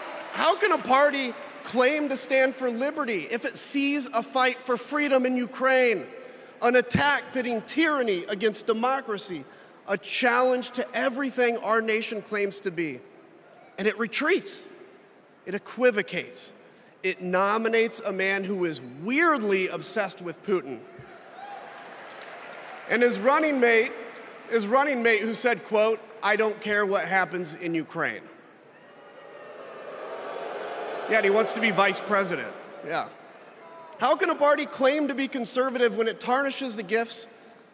can a party claim to stand for liberty if it sees a fight for freedom in Ukraine, an attack pitting tyranny against democracy, a challenge to everything our nation claims to be, and it retreats, it equivocates, it nominates a man who is weirdly obsessed with Putin? And his running mate who said, quote, "I don't care what happens in Ukraine." Yeah, and he wants to be vice president. Yeah. How can a party claim to be conservative when it tarnishes the gifts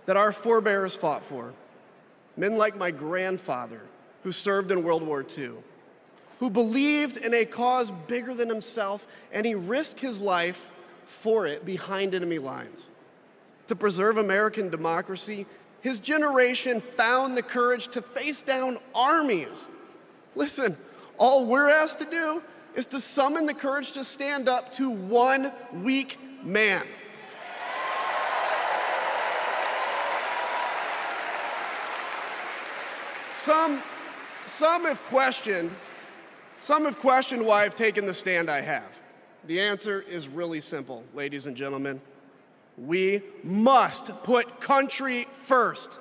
that our forebears fought for? Men like my grandfather, who served in World War II, who believed in a cause bigger than himself, and he risked his life for it behind enemy lines. To preserve American democracy, his generation found the courage to face down armies. Listen, all we're asked to do is to summon the courage to stand up to one weak man. Some have questioned why I've taken the stand I have. The answer is really simple, ladies and gentlemen. We must put country first.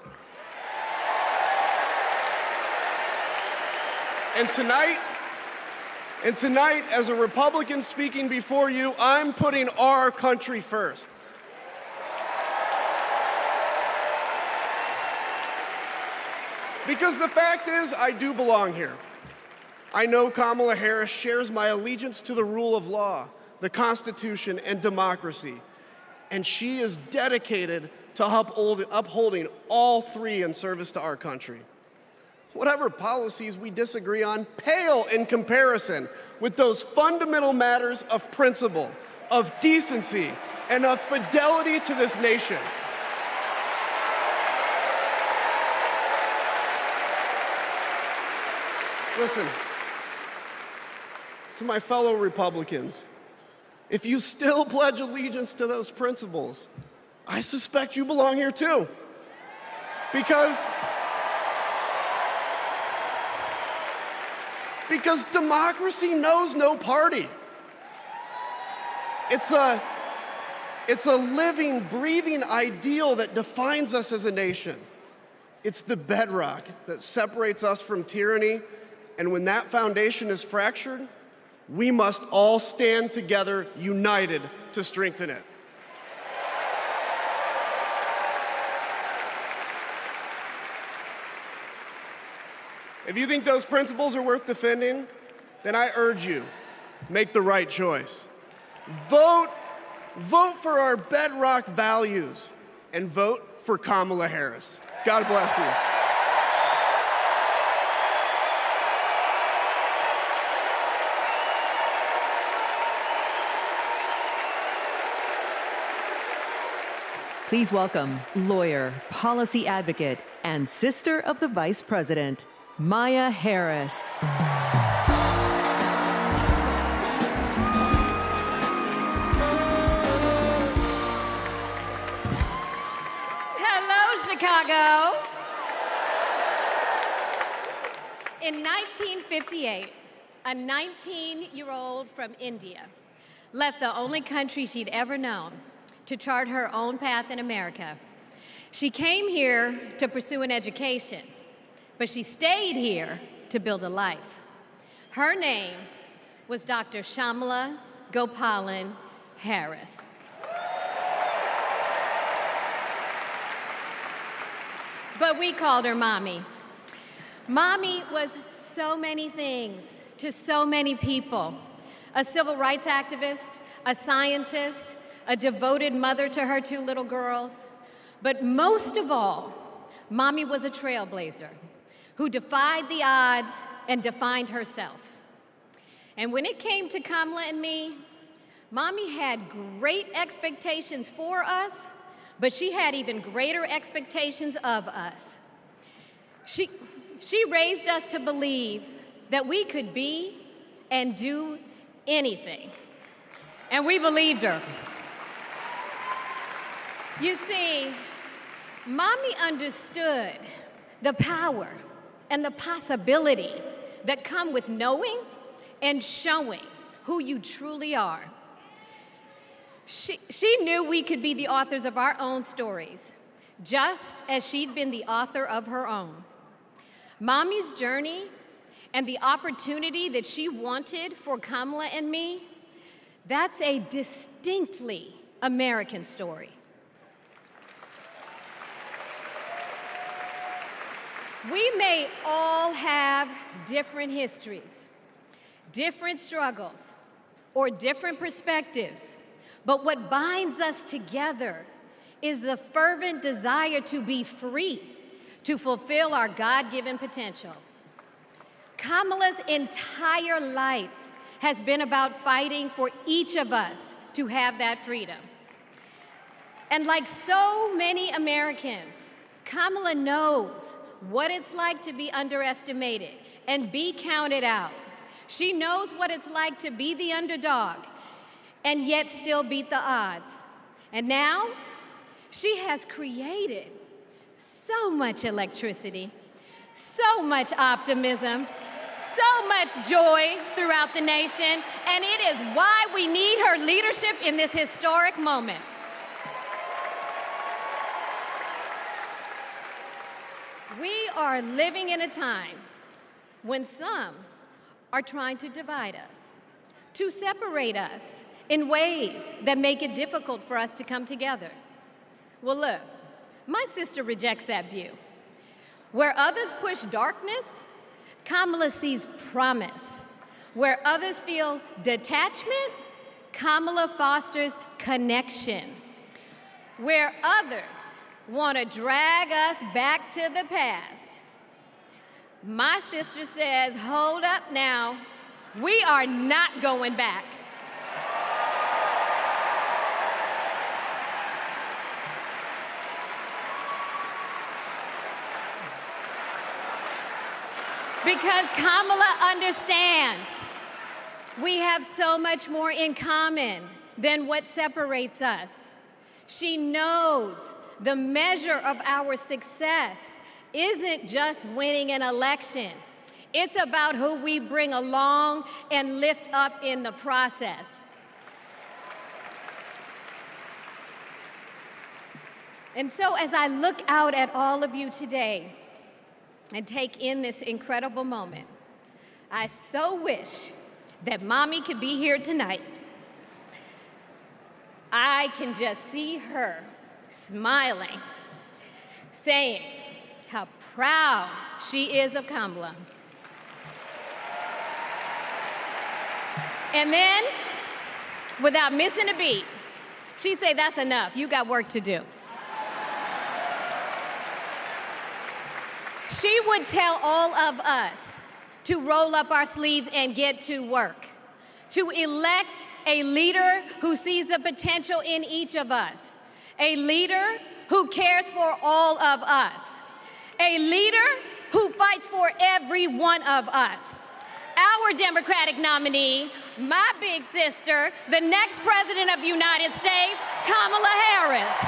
And tonight, as a Republican speaking before you, I'm putting our country first. Because the fact is, I do belong here. I know Kamala Harris shares my allegiance to the rule of law, the Constitution, and democracy. And she is dedicated to upholding all three in service to our country. Whatever policies we disagree on pale in comparison with those fundamental matters of principle, of decency, and of fidelity to this nation. Listen, to my fellow Republicans, if you still pledge allegiance to those principles, I suspect you belong here too. Because Because democracy knows no party. It's a living, breathing ideal that defines us as a nation. It's the bedrock that separates us from tyranny, and when that foundation is fractured, we must all stand together, united, to strengthen it. If you think those principles are worth defending, then I urge you, make the right choice. Vote for our bedrock values, and vote for Kamala Harris. God bless you. Please welcome lawyer, policy advocate, and sister of the Vice President, Maya Harris. Hello, Chicago. In 1958, a 19-year-old from India left the only country she'd ever known to chart her own path in America. She came here to pursue an education, but she stayed here to build a life. Her name was Dr. Kamala Gopalan Harris. But we called her Mommy. Mommy was so many things to so many people: a civil rights activist, a scientist, a devoted mother to her 2 little girls. But most of all, Mommy was a trailblazer who defied the odds and defined herself. And when it came to Kamala and me, Mommy had great expectations for us, but she had even greater expectations of us. She raised us to believe that we could be and do anything. And we believed her. You see, Mommy understood the power and the possibility that come with knowing and showing who you truly are. She knew we could be the authors of our own stories, just as she'd been the author of her own. Mommy's journey and the opportunity that she wanted for Kamala and me, that's a distinctly American story. We may all have different histories, different struggles, or different perspectives, but what binds us together is the fervent desire to be free, to fulfill our God-given potential. Kamala's entire life has been about fighting for each of us to have that freedom. And like so many Americans, Kamala knows what it's like to be underestimated and be counted out. She knows what it's like to be the underdog and yet still beat the odds. And now, she has created so much electricity, so much optimism, so much joy throughout the nation, and it is why we need her leadership in this historic moment. We are living in a time when some are trying to divide us, to separate us in ways that make it difficult for us to come together. Well, look, my sister rejects that view. Where others push darkness, Kamala sees promise. Where others feel detachment, Kamala fosters connection. Where others want to drag us back to the past, my sister says, hold up now, we are not going back. Because Kamala understands we have so much more in common than what separates us. She knows the measure of our success isn't just winning an election. It's about who we bring along and lift up in the process. And so as I look out at all of you today and take in this incredible moment, I so wish that Mommy could be here tonight. I can just see her smiling, saying how proud she is of Kamala. And then, without missing a beat, she'd say, "That's enough, you got work to do." She would tell all of us to roll up our sleeves and get to work, to elect a leader who sees the potential in each of us, a leader who cares for all of us, a leader who fights for every one of us. Our Democratic nominee, my big sister, the next President of the United States, Kamala Harris.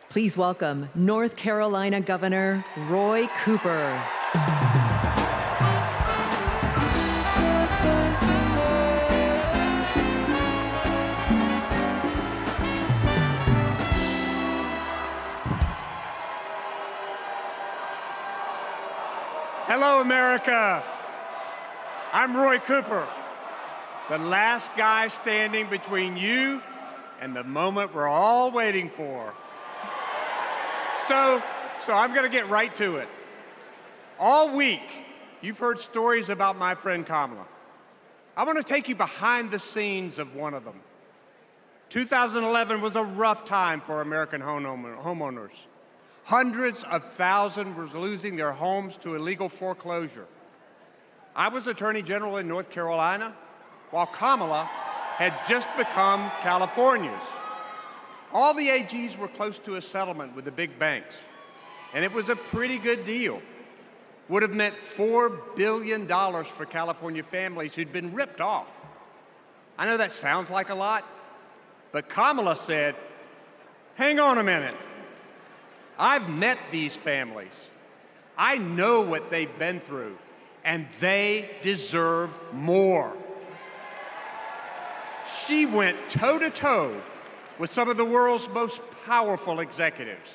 Please welcome North Carolina Governor Roy Cooper. Hello, America. I'm Roy Cooper, the last guy standing between you and the moment we're all waiting for. So I'm going to get right to it. All week, you've heard stories about my friend Kamala. I want to take you behind the scenes of one of them. 2011 was a rough time for American homeowners. Hundreds of thousands were losing their homes to illegal foreclosure. I was Attorney General in North Carolina, while Kamala had just become California's. All the AGs were close to a settlement with the big banks, and it was a pretty good deal. Would have meant $4 billion for California families who'd been ripped off. I know that sounds like a lot, but Kamala said, hang on a minute. I've met these families. I know what they've been through, and they deserve more. She went toe-to-toe with some of the world's most powerful executives,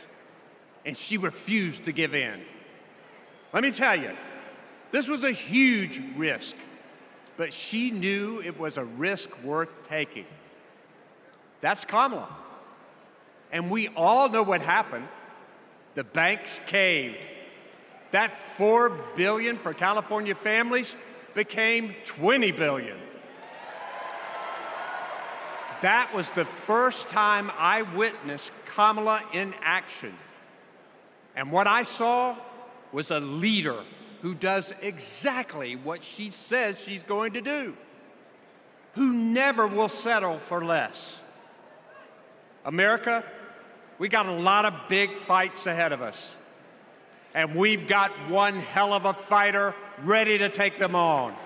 and she refused to give in. Let me tell you, this was a huge risk, but she knew it was a risk worth taking. That's Kamala. And we all know what happened. The banks caved. That $4 billion for California families became $20 billion. That was the first time I witnessed Kamala in action. And what I saw was a leader who does exactly what she says she's going to do, who never will settle for less. America, we got a lot of big fights ahead of us, and we've got one hell of a fighter ready to take them on.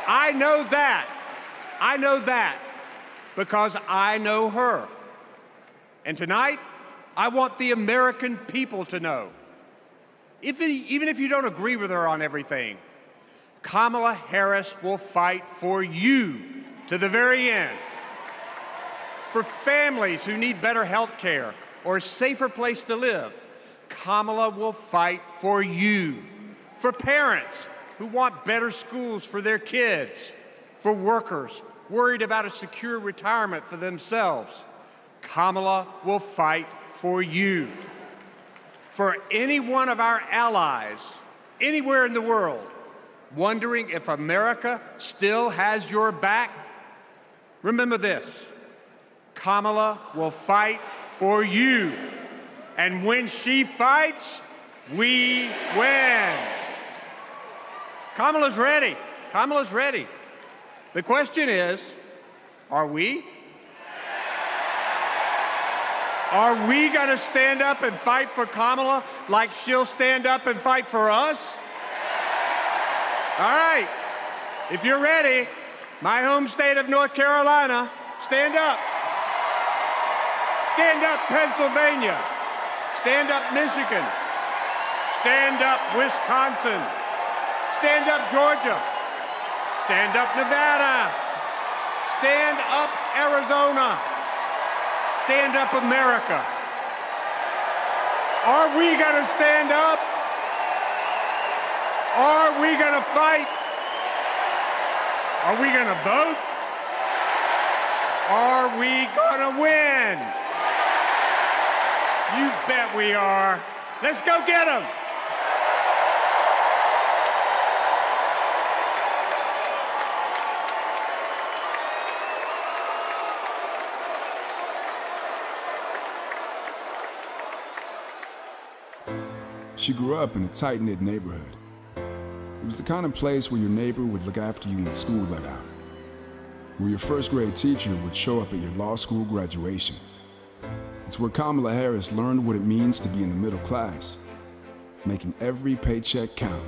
I know that because I know her. And tonight, I want the American people to know, even if you don't agree with her on everything, Kamala Harris will fight for you to the very end. For families who need better health care or a safer place to live, Kamala will fight for you. For parents who want better schools for their kids, for workers worried about a secure retirement for themselves, Kamala will fight for you. For any one of our allies, anywhere in the world, wondering if America still has your back, remember this: Kamala will fight for you. And when she fights, we win. Kamala's ready. Kamala's ready. The question is, are we? Are we going to stand up and fight for Kamala like she'll stand up and fight for us? All right. If you're ready, my home state of North Carolina, stand up. Stand up, Pennsylvania. Stand up, Michigan. Stand up, Wisconsin. Stand up, Georgia. Stand up, Nevada. Stand up, Arizona. Stand up, America. Are we going to stand up? Are we going to fight? Are we going to vote? Are we going to win? You bet we are. Let's go get them. She grew up in a tight-knit neighborhood. It was the kind of place where your neighbor would look after you when school let out, where your first grade teacher would show up at your law school graduation. It's where Kamala Harris learned what it means to be in the middle class, making every paycheck count.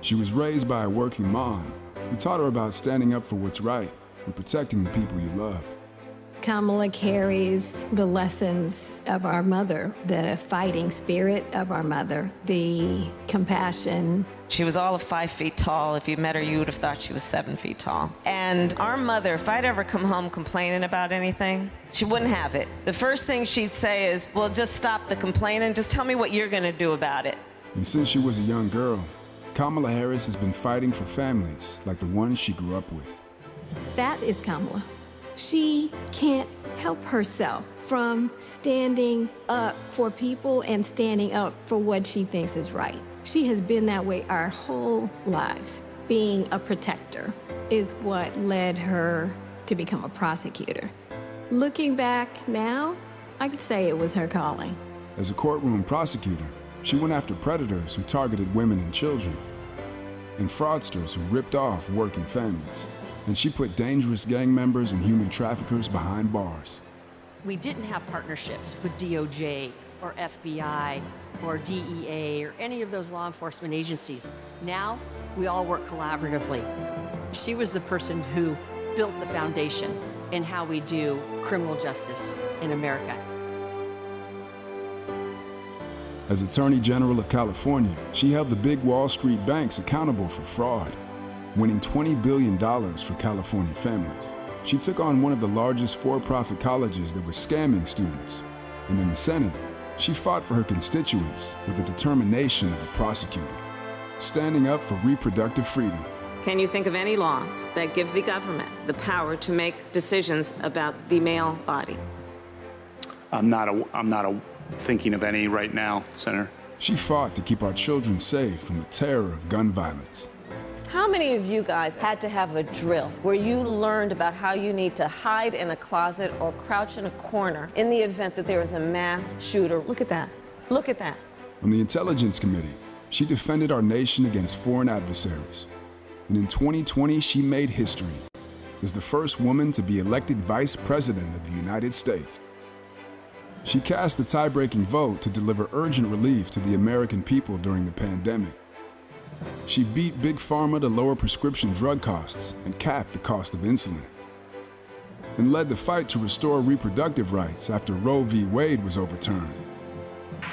She was raised by a working mom who taught her about standing up for what's right and protecting the people you love. Kamala carries the lessons of our mother, the fighting spirit of our mother, the compassion. She was all of 5 feet tall. If you met her, you would have thought she was 7 feet tall. And our mother, if I'd ever come home complaining about anything, she wouldn't have it. The first thing she'd say is, well, just stop the complaining. Just tell me what you're going to do about it. And since she was a young girl, Kamala Harris has been fighting for families like the ones she grew up with. That is Kamala. She can't help herself from standing up for people and standing up for what she thinks is right. She has been that way our whole lives. Being a protector is what led her to become a prosecutor. Looking back now, I could say it was her calling. As a courtroom prosecutor, she went after predators who targeted women and children, and fraudsters who ripped off working families. And she put dangerous gang members and human traffickers behind bars. We didn't have partnerships with DOJ or FBI or DEA or any of those law enforcement agencies. Now, we all work collaboratively. She was the person who built the foundation in how we do criminal justice in America. As Attorney General of California, she held the big Wall Street banks accountable for fraud, winning $20 billion for California families. She took on one of the largest for-profit colleges that was scamming students. And in the Senate, she fought for her constituents with the determination of a prosecutor, standing up for reproductive freedom. Can you think of any laws that give the government the power to make decisions about the male body? I'm not thinking of any right now, Senator. She fought to keep our children safe from the terror of gun violence. How many of you guys had to have a drill where you learned about how you need to hide in a closet or crouch in a corner in the event that there is a mass shooter? Look at that. Look at that. On the Intelligence Committee, she defended our nation against foreign adversaries. And in 2020, she made history as the first woman to be elected Vice President of the United States. She cast the tie-breaking vote to deliver urgent relief to the American people during the pandemic. She beat Big Pharma to lower prescription drug costs and cap the cost of insulin, and led the fight to restore reproductive rights after Roe v. Wade was overturned.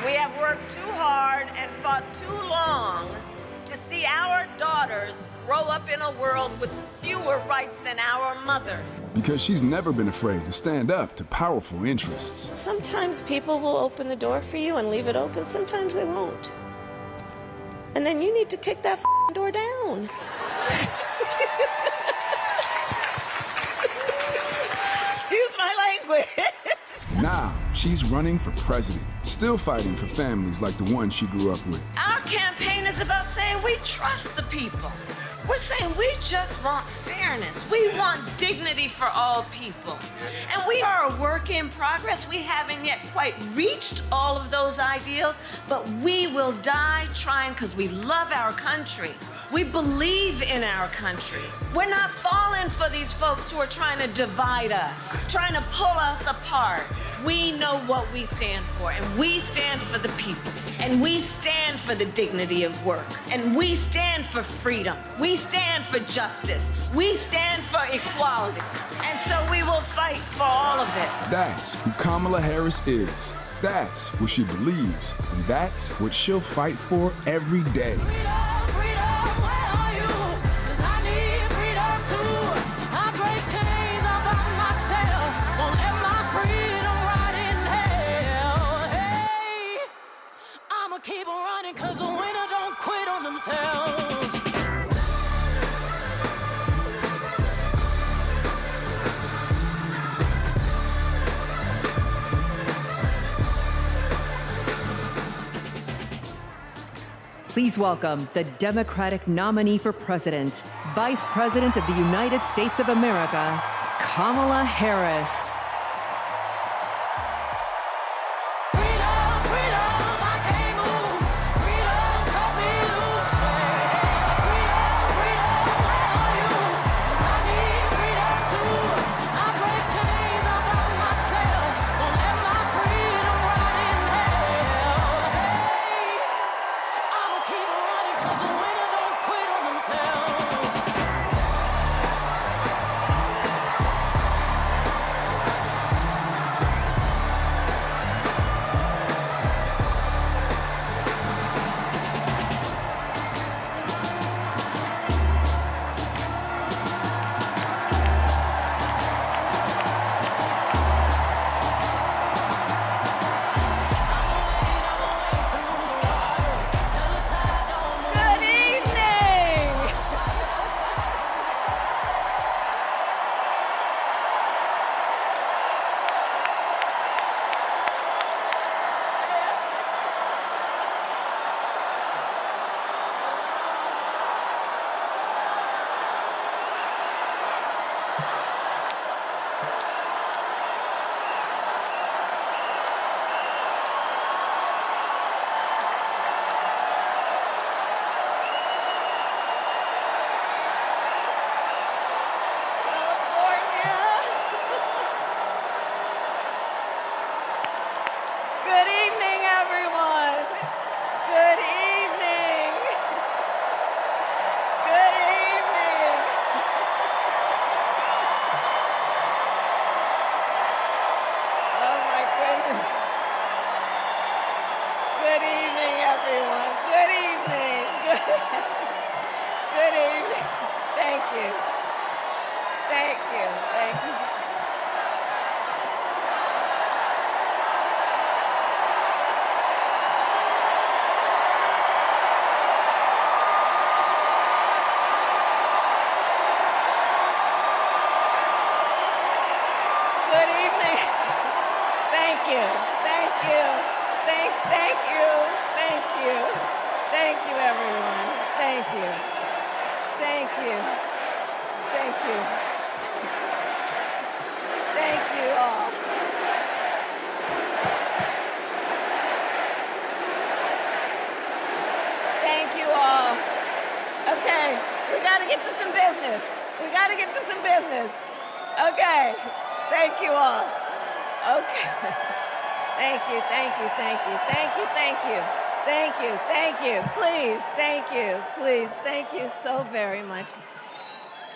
We have worked too hard and fought too long to see our daughters grow up in a world with fewer rights than our mothers. Because she's never been afraid to stand up to powerful interests. Sometimes people will open the door for you and leave it open, sometimes they won't. And then you need to kick that door down. Excuse my language. Now, she's running for president, still fighting for families like the one she grew up with. Our campaign is about saying we trust the people. We're saying we just want fairness. We want dignity for all people. And we are a work in progress. We haven't yet quite reached all of those ideals, but we will die trying because we love our country. We believe in our country. We're not falling for these folks who are trying to divide us, trying to pull us apart. We know what we stand for, and we stand for the people, and we stand for the dignity of work, and we stand for freedom. We stand for justice. We stand for equality. And so we will fight for all of it. That's who Kamala Harris is. That's what she believes, and that's what she'll fight for every day. Keep on running, cause the winner don't quit on themselves. Please welcome the Democratic nominee for president, Vice President of the United States of America, Kamala Harris.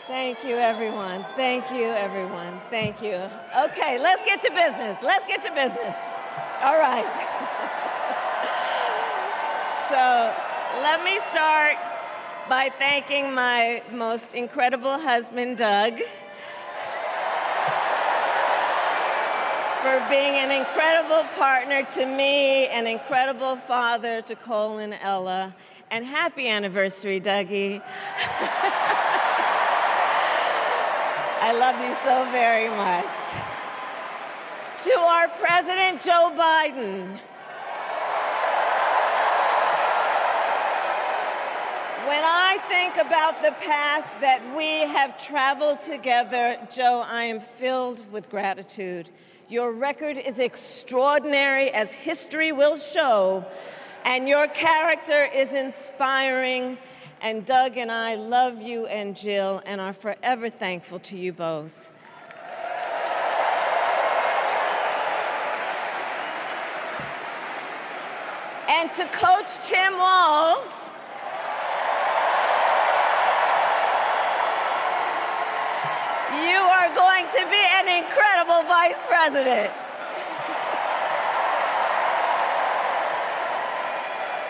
Thank you, everyone. Thank you, everyone. Thank you. Okay, let's get to business. Let's get to business. All right. So let me start by thanking my most incredible husband, Doug, for being an incredible partner to me, an incredible father to Cole and Ella, and happy anniversary, Dougie. I love you so very much. To our President, Joe Biden. When I think about the path that we have traveled together, Joe, I am filled with gratitude. Your record is extraordinary, as history will show, and your character is inspiring, And Doug and I love you and Jill and are forever thankful to you both. And to Coach Tim Walz, you are going to be an incredible vice president.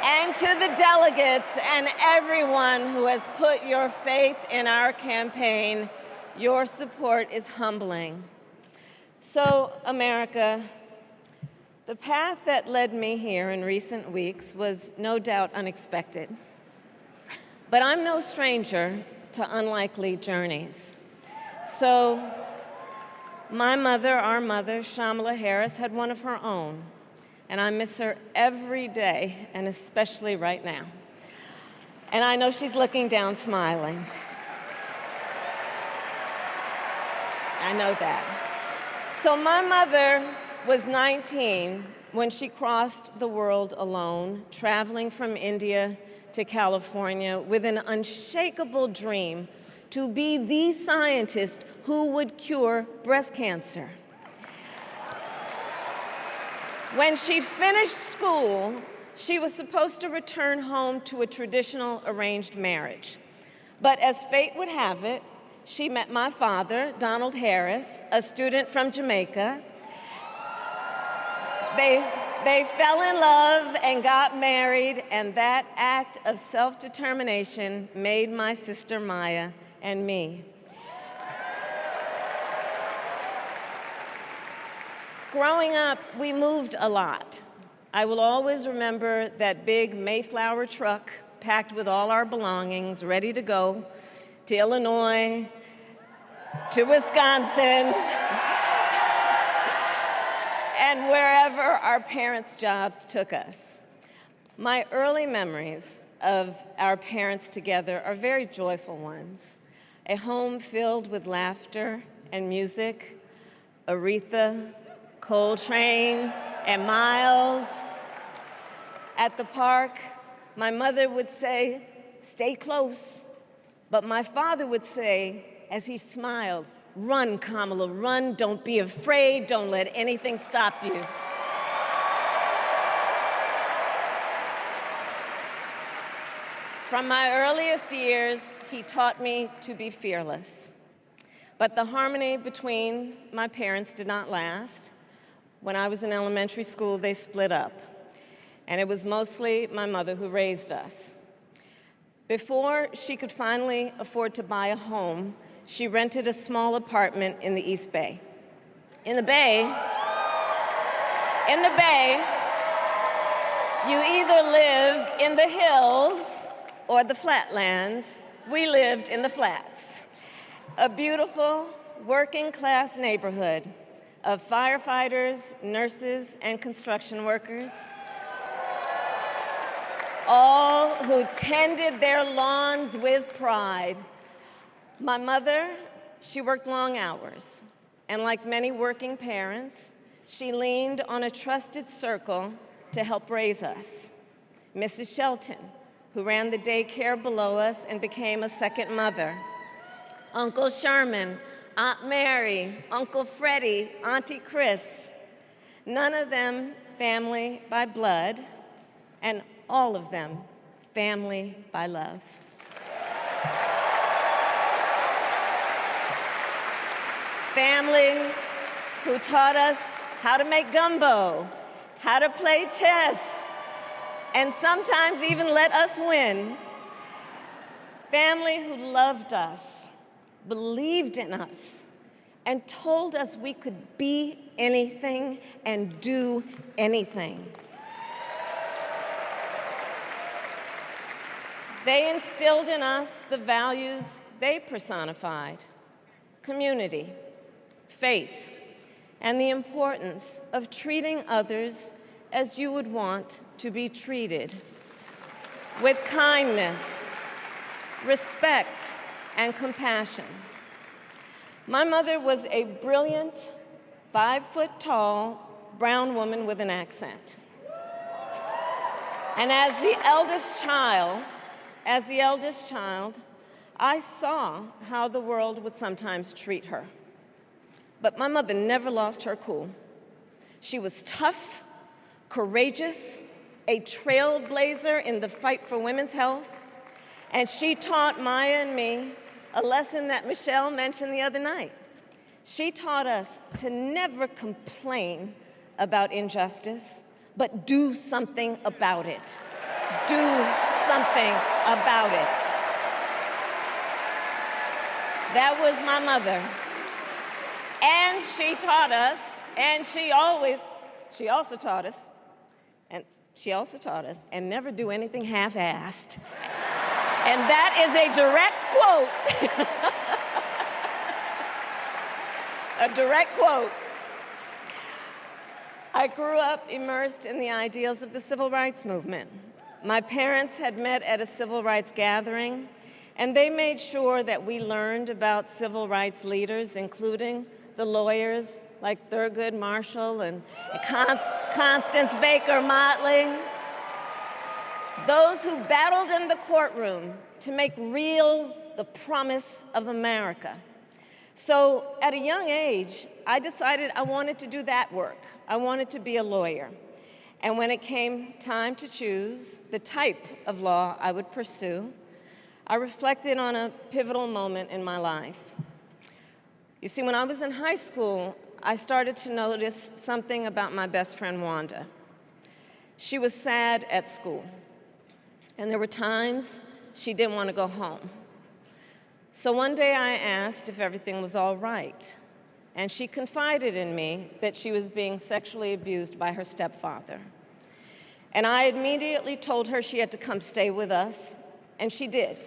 And to the delegates and everyone who has put your faith in our campaign, your support is humbling. So, America, the path that led me here in recent weeks was no doubt unexpected. But I'm no stranger to unlikely journeys. So, my mother, our mother, Kamala Harris, had one of her own. And I miss her every day, and especially right now. And I know she's looking down smiling. I know that. So my mother was 19 when she crossed the world alone, traveling from India to California with an unshakable dream to be the scientist who would cure breast cancer. When she finished school, she was supposed to return home to a traditional arranged marriage. But as fate would have it, she met my father, Donald Harris, a student from Jamaica. They fell in love and got married, and that act of self-determination made my sister Maya and me. Growing up, we moved a lot. I will always remember that big Mayflower truck packed with all our belongings, ready to go to Illinois, to Wisconsin, and wherever our parents' jobs took us. My early memories of our parents together are very joyful ones. A home filled with laughter and music, Aretha, Coltrane, and Miles. At the park, my mother would say, "Stay close." But my father would say, as he smiled, "Run, Kamala, run. Don't be afraid. Don't let anything stop you." From my earliest years, he taught me to be fearless. But the harmony between my parents did not last. When I was in elementary school, they split up. And it was mostly my mother who raised us. Before she could finally afford to buy a home, she rented a small apartment in the East Bay. In the Bay, you either live in the hills or the flatlands. We lived in the flats. A beautiful working-class neighborhood of firefighters, nurses, and construction workers, all who tended their lawns with pride. My mother, she worked long hours, and like many working parents, she leaned on a trusted circle to help raise us. Mrs. Shelton, who ran the daycare below us and became a second mother. Uncle Sherman, Aunt Mary, Uncle Freddie, Auntie Chris. None of them family by blood, and all of them family by love. Family who taught us how to make gumbo, how to play chess, and sometimes even let us win. Family who loved us, believed in us, and told us we could be anything and do anything. They instilled in us the values they personified: community, faith, and the importance of treating others as you would want to be treated, with kindness, respect, and compassion. My mother was a brilliant, 5-foot-tall, brown woman with an accent. And as the eldest child, as the eldest child, I saw how the world would sometimes treat her. But my mother never lost her cool. She was tough, courageous, a trailblazer in the fight for women's health, and she taught Maya and me a lesson that Michelle mentioned the other night. She taught us to never complain about injustice, but do something about it. Do something about it. That was my mother. And she taught us, and she also taught us, and never do anything half-assed. And that is a direct quote. A direct quote. I grew up immersed in the ideals of the civil rights movement. My parents had met at a civil rights gathering, and they made sure that we learned about civil rights leaders, including the lawyers like Thurgood Marshall and Constance Baker Motley, those who battled in the courtroom to make real the promise of America. So at a young age, I decided I wanted to do that work. I wanted to be a lawyer. And when it came time to choose the type of law I would pursue, I reflected on a pivotal moment in my life. You see, when I was in high school, I started to notice something about my best friend, Wanda. She was sad at school, and there were times she didn't want to go home. So one day I asked if everything was all right, and she confided in me that she was being sexually abused by her stepfather. And I immediately told her she had to come stay with us, and she did.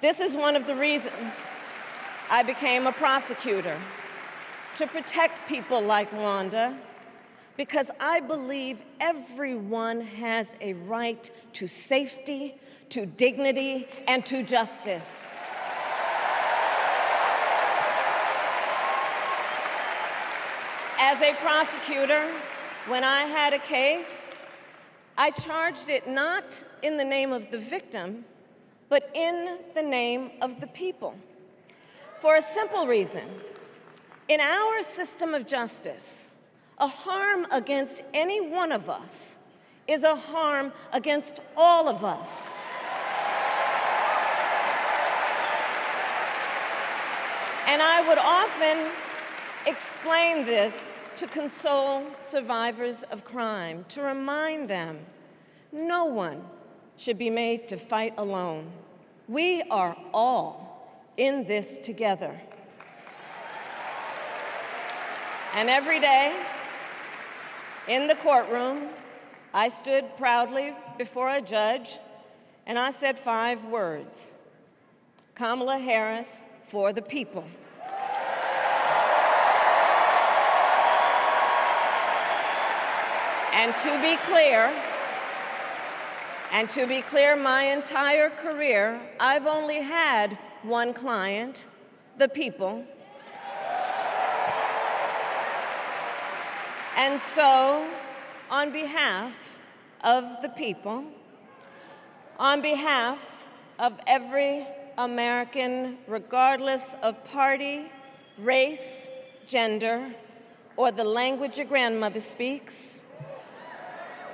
This is one of the reasons I became a prosecutor, to protect people like Wanda, because I believe everyone has a right to safety, to dignity, and to justice. As a prosecutor, when I had a case, I charged it not in the name of the victim, but in the name of the people. For a simple reason. In our system of justice, a harm against any one of us is a harm against all of us. And I would often explain this to console survivors of crime, to remind them no one should be made to fight alone. We are all in this together. And every day in the courtroom, I stood proudly before a judge and I said 5 words: Kamala Harris for the people. And to be clear, my entire career, I've only had one client, the people. And so, on behalf of the people, on behalf of every American, regardless of party, race, gender, or the language your grandmother speaks,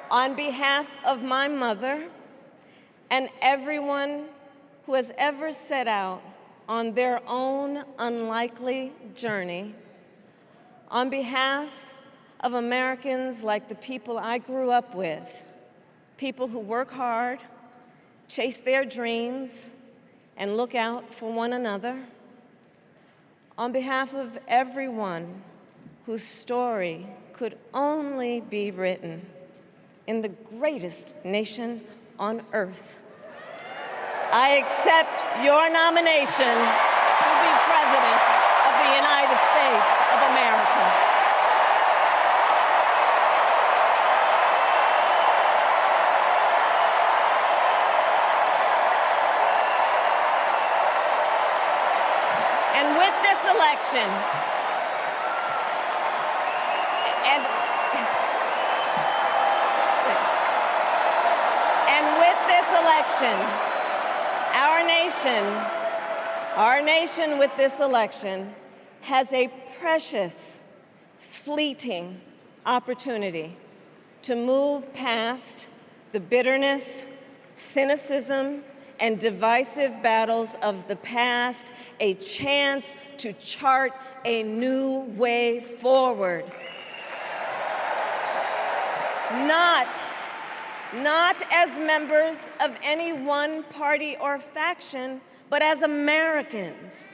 on behalf of my mother and everyone who has ever set out on their own unlikely journey, on behalf of Americans like the people I grew up with, people who work hard, chase their dreams, and look out for one another, on behalf of everyone whose story could only be written in the greatest nation on earth, I accept your nomination to be President of the United States of America. And with this election, nation with this election has a precious, fleeting opportunity to move past the bitterness, cynicism, and divisive battles of the past, a chance to chart a new way forward. Not as members of any one party or faction, but as Americans.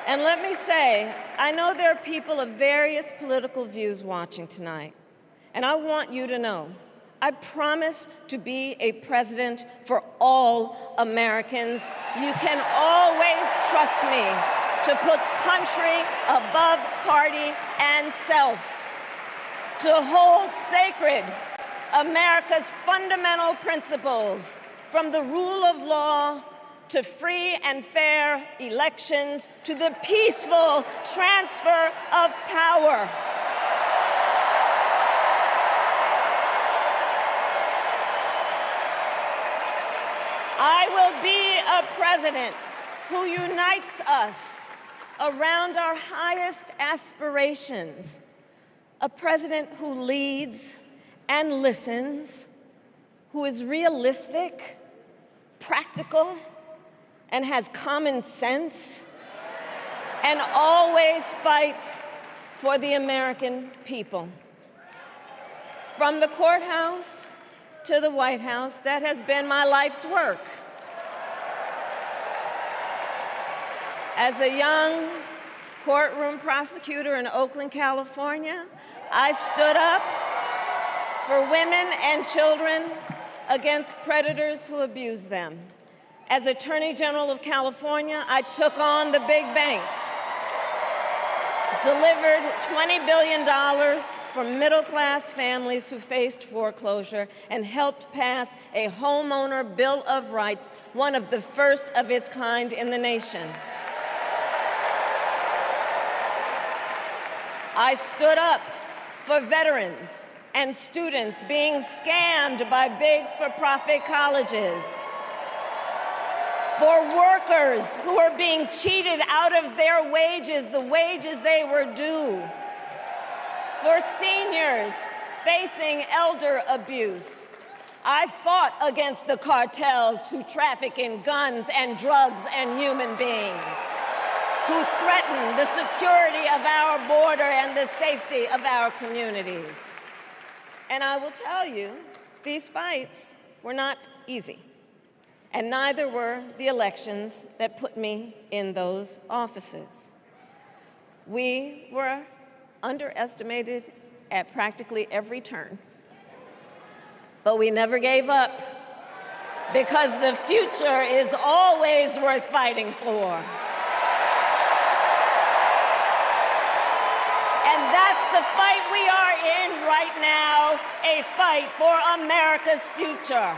And let me say, I know there are people of various political views watching tonight, and I want you to know, I promise to be a president for all Americans. You can always trust me to put country above party and self, to hold sacred America's fundamental principles, from the rule of law to free and fair elections to the peaceful transfer of power. I will be a president who unites us around our highest aspirations, a president who leads and listens, who is realistic, practical, and has common sense, and always fights for the American people. From the courthouse to the White House, that has been my life's work. As a young courtroom prosecutor in Oakland, California, I stood up for women and children against predators who abuse them. As Attorney General of California, I took on the big banks, delivered $20 billion for middle-class families who faced foreclosure, and helped pass a homeowner Bill of Rights, one of the first of its kind in the nation. I stood up for veterans and students being scammed by big for-profit colleges, for workers who are being cheated out of their wages, the wages they were due, for seniors facing elder abuse. I fought against the cartels who traffic in guns and drugs and human beings, who threaten the security of our border and the safety of our communities. And I will tell you, these fights were not easy, and neither were the elections that put me in those offices. We were underestimated at practically every turn, but we never gave up, because the future is always worth fighting for. And that's the fight we are in right now, a fight for America's future.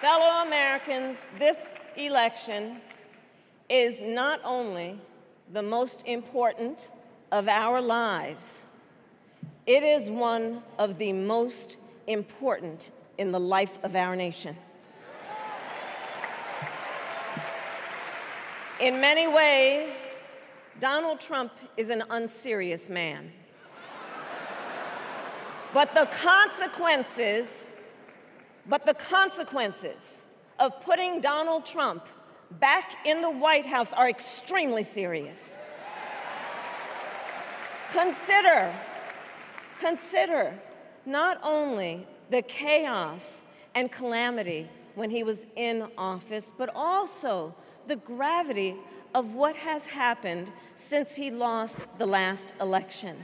Fellow Americans, this election is not only the most important of our lives, it is one of the most important in the life of our nation. In many ways, Donald Trump is an unserious man. But the consequences of putting Donald Trump back in the White House are extremely serious. Consider not only the chaos and calamity when he was in office, but also the gravity of what has happened since he lost the last election.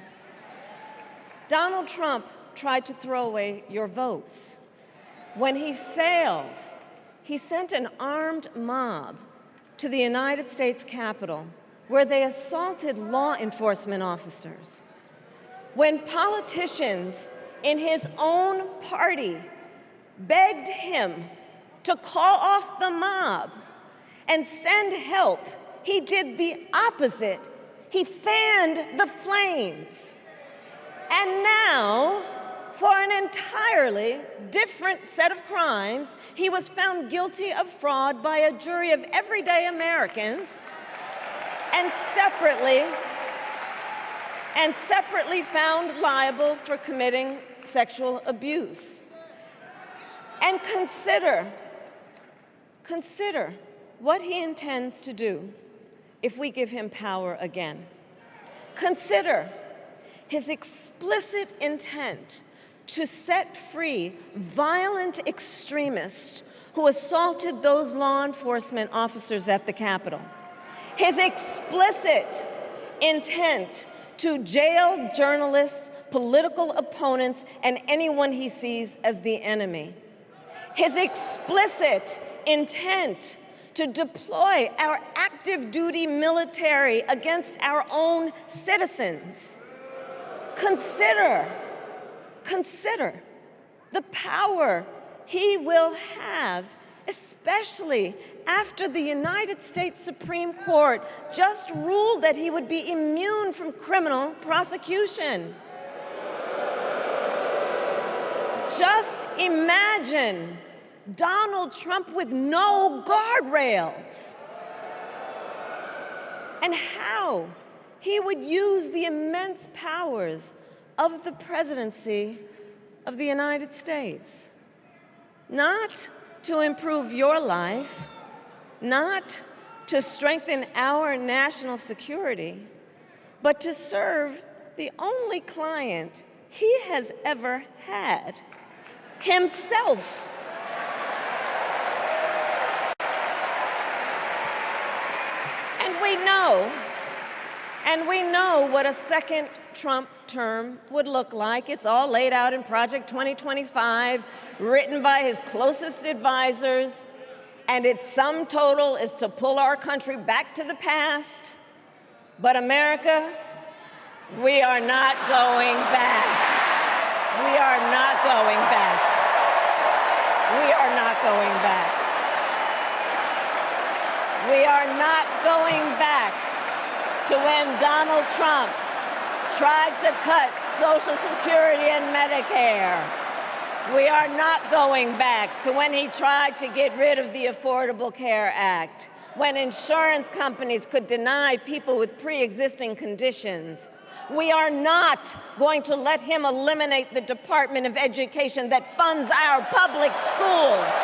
Donald Trump tried to throw away your votes. When he failed, he sent an armed mob to the United States Capitol, where they assaulted law enforcement officers. When politicians in his own party begged him to call off the mob and send help, he did the opposite. He fanned the flames. And now, for an entirely different set of crimes. He was found guilty of fraud by a jury of everyday Americans and separately found liable for committing sexual abuse. And consider what he intends to do if we give him power again. Consider his explicit intent to set free violent extremists who assaulted those law enforcement officers at the Capitol. His explicit intent to jail journalists, political opponents, and anyone he sees as the enemy. His explicit intent to deploy our active duty military against our own citizens. Consider the power he will have, especially after the United States Supreme Court just ruled that he would be immune from criminal prosecution. Just imagine Donald Trump with no guardrails, and how he would use the immense powers of the presidency of the United States, not to improve your life, not to strengthen our national security, but to serve the only client he has ever had, himself. And we know what a second Trump term would look like. It's all laid out in Project 2025, written by his closest advisors, and its sum total is to pull our country back to the past. But America, we are not going back. We are not going back. We are not going back. We are not going back to when Donald Trump tried to cut Social Security and Medicare. We are not going back to when he tried to get rid of the Affordable Care Act, when insurance companies could deny people with pre-existing conditions. We are not going to let him eliminate the Department of Education that funds our public schools.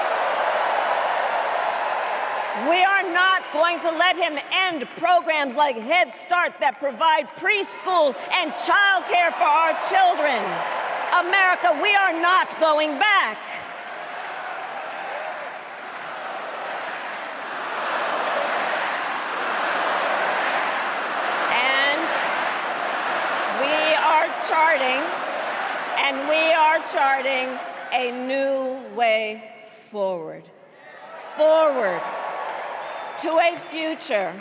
We are not going to let him end programs like Head Start that provide preschool and childcare for our children. America, we are not going back. And we are charting a new way forward. Forward to a future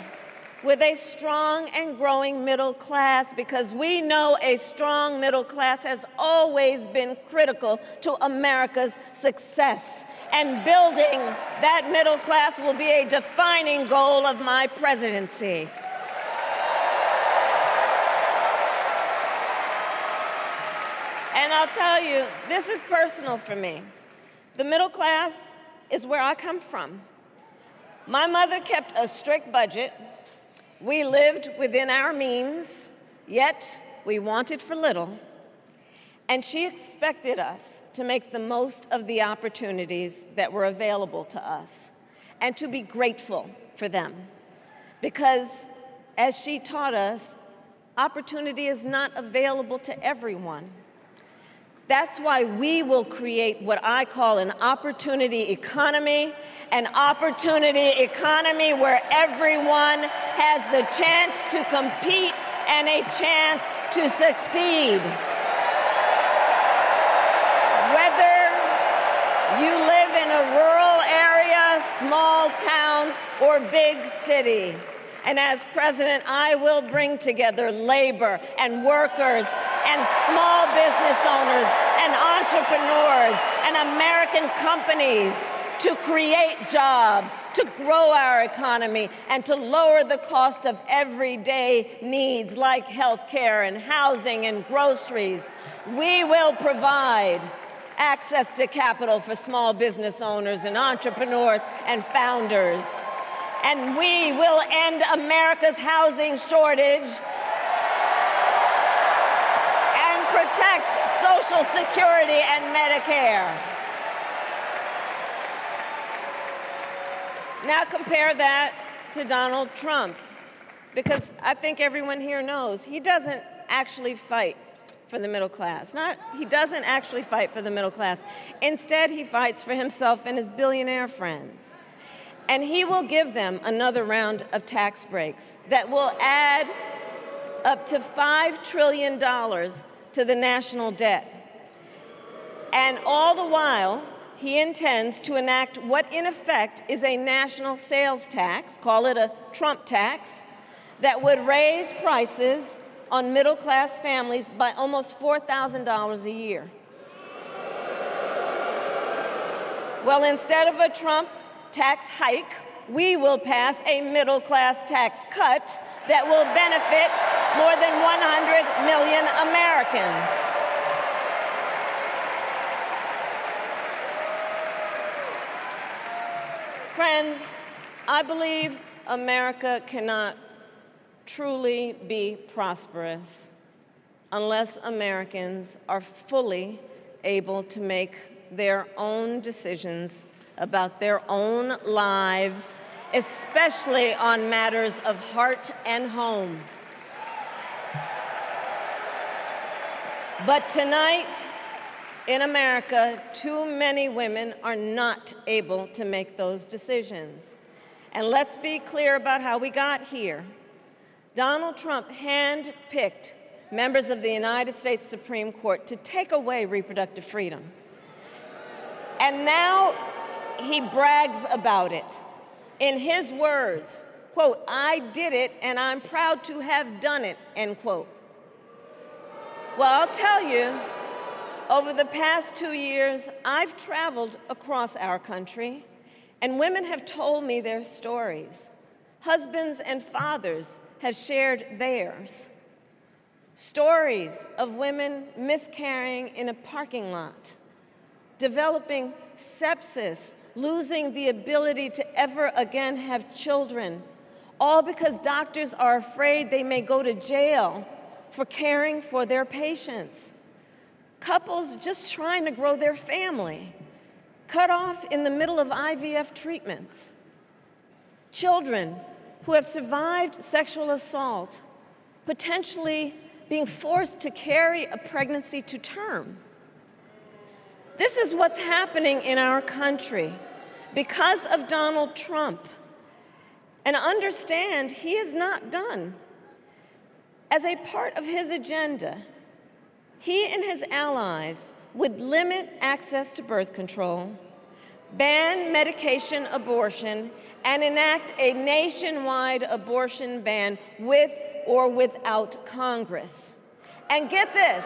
with a strong and growing middle class, because we know a strong middle class has always been critical to America's success. And building that middle class will be a defining goal of my presidency. And I'll tell you, this is personal for me. The middle class is where I come from. My mother kept a strict budget. We lived within our means, yet we wanted for little. And she expected us to make the most of the opportunities that were available to us and to be grateful for them. Because, as she taught us, opportunity is not available to everyone. That's why we will create what I call an opportunity economy, an opportunity economy where everyone has the chance to compete and a chance to succeed. Whether you live in a rural area, small town, or big city. And as president, I will bring together labor and workers and small business owners and entrepreneurs and American companies to create jobs, to grow our economy, and to lower the cost of everyday needs like health care and housing and groceries. We will provide access to capital for small business owners and entrepreneurs and founders. And we will end America's housing shortage and protect Social Security and Medicare. Now compare that to Donald Trump, because I think everyone here knows he doesn't actually fight for the middle class. He doesn't actually fight for the middle class. Instead, he fights for himself and his billionaire friends. And he will give them another round of tax breaks that will add up to $5 trillion to the national debt. And all the while, he intends to enact what in effect is a national sales tax, call it a Trump tax, that would raise prices on middle-class families by almost $4,000 a year. Well, instead of a Trump tax hike, we will pass a middle-class tax cut that will benefit more than 100 million Americans. Friends, I believe America cannot truly be prosperous unless Americans are fully able to make their own decisions about their own lives, especially on matters of heart and home. But tonight, in America, too many women are not able to make those decisions. And let's be clear about how we got here. Donald Trump handpicked members of the United States Supreme Court to take away reproductive freedom. And now he brags about it. In his words, quote, "I did it and I'm proud to have done it," end quote. Well, I'll tell you, over the past 2 years, I've traveled across our country, and women have told me their stories. Husbands and fathers have shared theirs. Stories of women miscarrying in a parking lot, developing sepsis, losing the ability to ever again have children, all because doctors are afraid they may go to jail for caring for their patients. Couples just trying to grow their family, cut off in the middle of IVF treatments. Children who have survived sexual assault, potentially being forced to carry a pregnancy to term. This is what's happening in our country because of Donald Trump. And understand, he is not done. As a part of his agenda, he and his allies would limit access to birth control, ban medication abortion, and enact a nationwide abortion ban with or without Congress. And get this,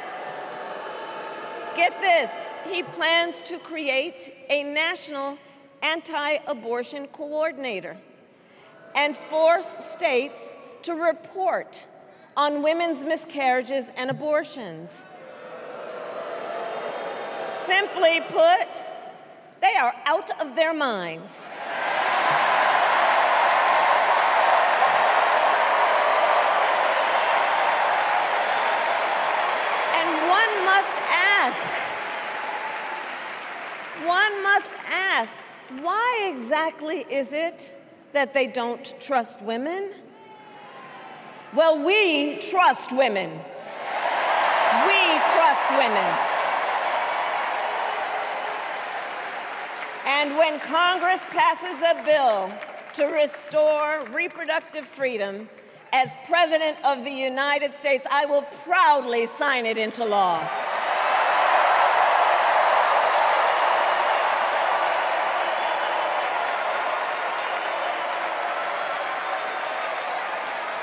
he plans to create a national anti-abortion coordinator and force states to report on women's miscarriages and abortions. Simply put, they are out of their minds. And one must ask, why exactly is it that they don't trust women? Well, we trust women. We trust women. And when Congress passes a bill to restore reproductive freedom, as President of the United States, I will proudly sign it into law.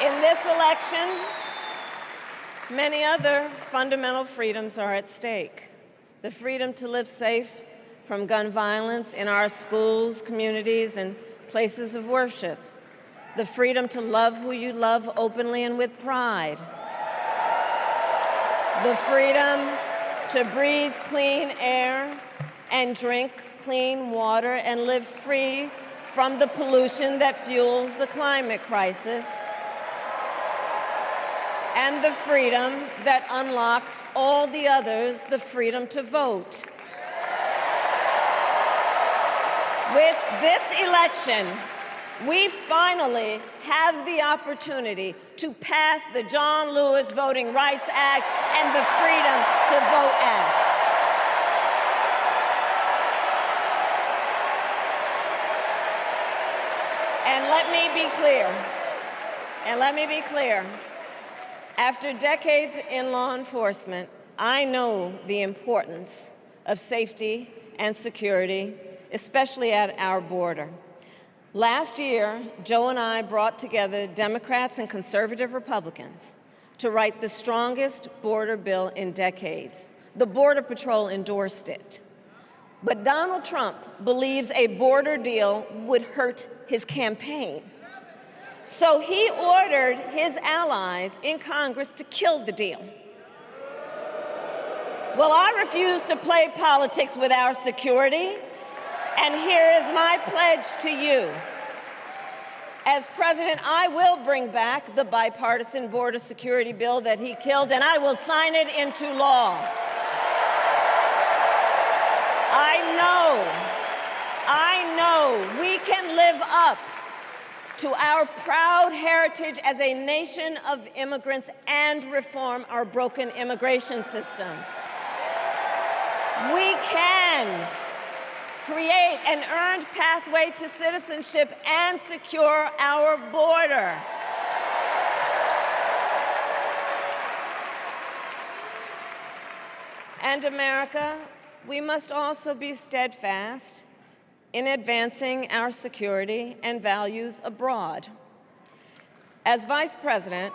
In this election, many other fundamental freedoms are at stake. The freedom to live safe from gun violence in our schools, communities, and places of worship. The freedom to love who you love openly and with pride. The freedom to breathe clean air and drink clean water and live free from the pollution that fuels the climate crisis. And the freedom that unlocks all the others, the freedom to vote. With this election, we finally have the opportunity to pass the John Lewis Voting Rights Act and the Freedom to Vote Act. And let me be clear, after decades in law enforcement, I know the importance of safety and security, especially at our border. Last year, Joe and I brought together Democrats and conservative Republicans to write the strongest border bill in decades. The Border Patrol endorsed it. But Donald Trump believes a border deal would hurt his campaign. So he ordered his allies in Congress to kill the deal. Well, I refuse to play politics with our security, and here is my pledge to you. As president, I will bring back the bipartisan border security bill that he killed, and I will sign it into law. I know we can live up to our proud heritage as a nation of immigrants and reform our broken immigration system. We can create an earned pathway to citizenship and secure our border. And America, we must also be steadfast in advancing our security and values abroad. As Vice President,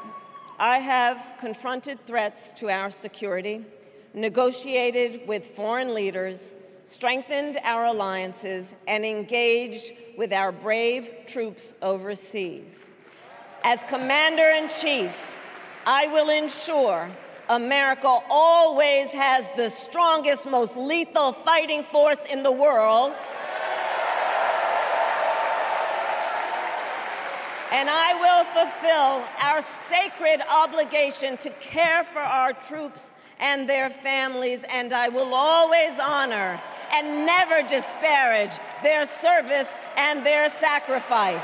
I have confronted threats to our security, negotiated with foreign leaders, strengthened our alliances, and engaged with our brave troops overseas. As Commander-in-Chief, I will ensure America always has the strongest, most lethal fighting force in the world. And I will fulfill our sacred obligation to care for our troops and their families, and I will always honor and never disparage their service and their sacrifice.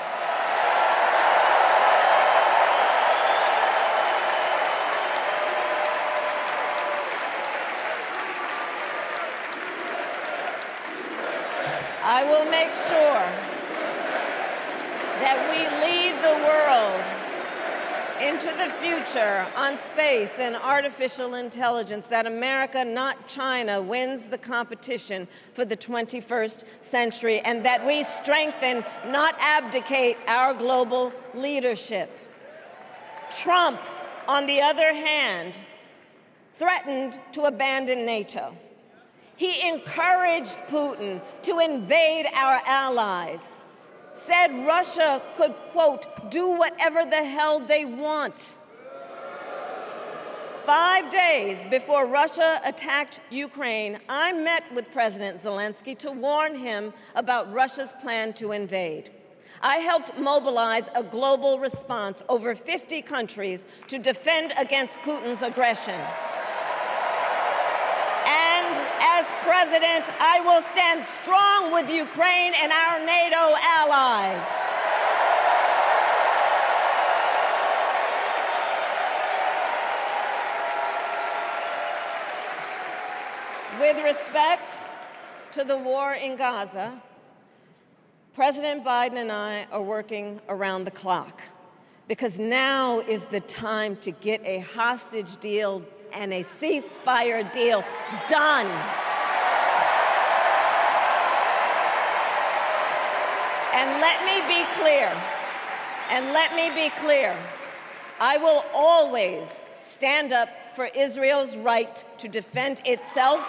I will make sure that we lead the world into the future on space and artificial intelligence, that America, not China, wins the competition for the 21st century, and that we strengthen, not abdicate, our global leadership. Trump, on the other hand, threatened to abandon NATO. He encouraged Putin to invade our allies, said Russia could, quote, do whatever the hell they want. 5 days before Russia attacked Ukraine, I met with President Zelensky to warn him about Russia's plan to invade. I helped mobilize a global response, over 50 countries, to defend against Putin's aggression. And as president, I will stand strong with Ukraine and our NATO allies. With respect to the war in Gaza, President Biden and I are working around the clock, because now is the time to get a hostage deal and a ceasefire deal done. And let me be clear, I will always stand up for Israel's right to defend itself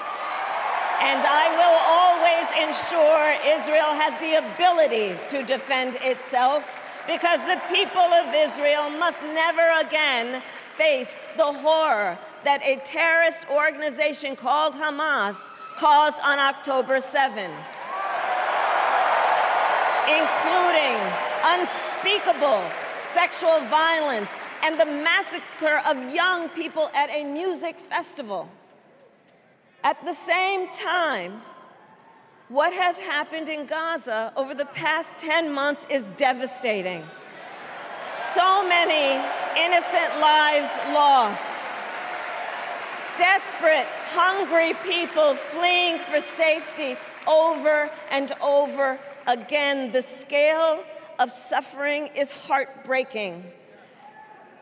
And I will always ensure Israel has the ability to defend itself, because the people of Israel must never again face the horror that a terrorist organization called Hamas caused on October 7, including unspeakable sexual violence and the massacre of young people at a music festival. At the same time, what has happened in Gaza over the past 10 months is devastating. So many innocent lives lost. Desperate, hungry people fleeing for safety over and over again. The scale of suffering is heartbreaking.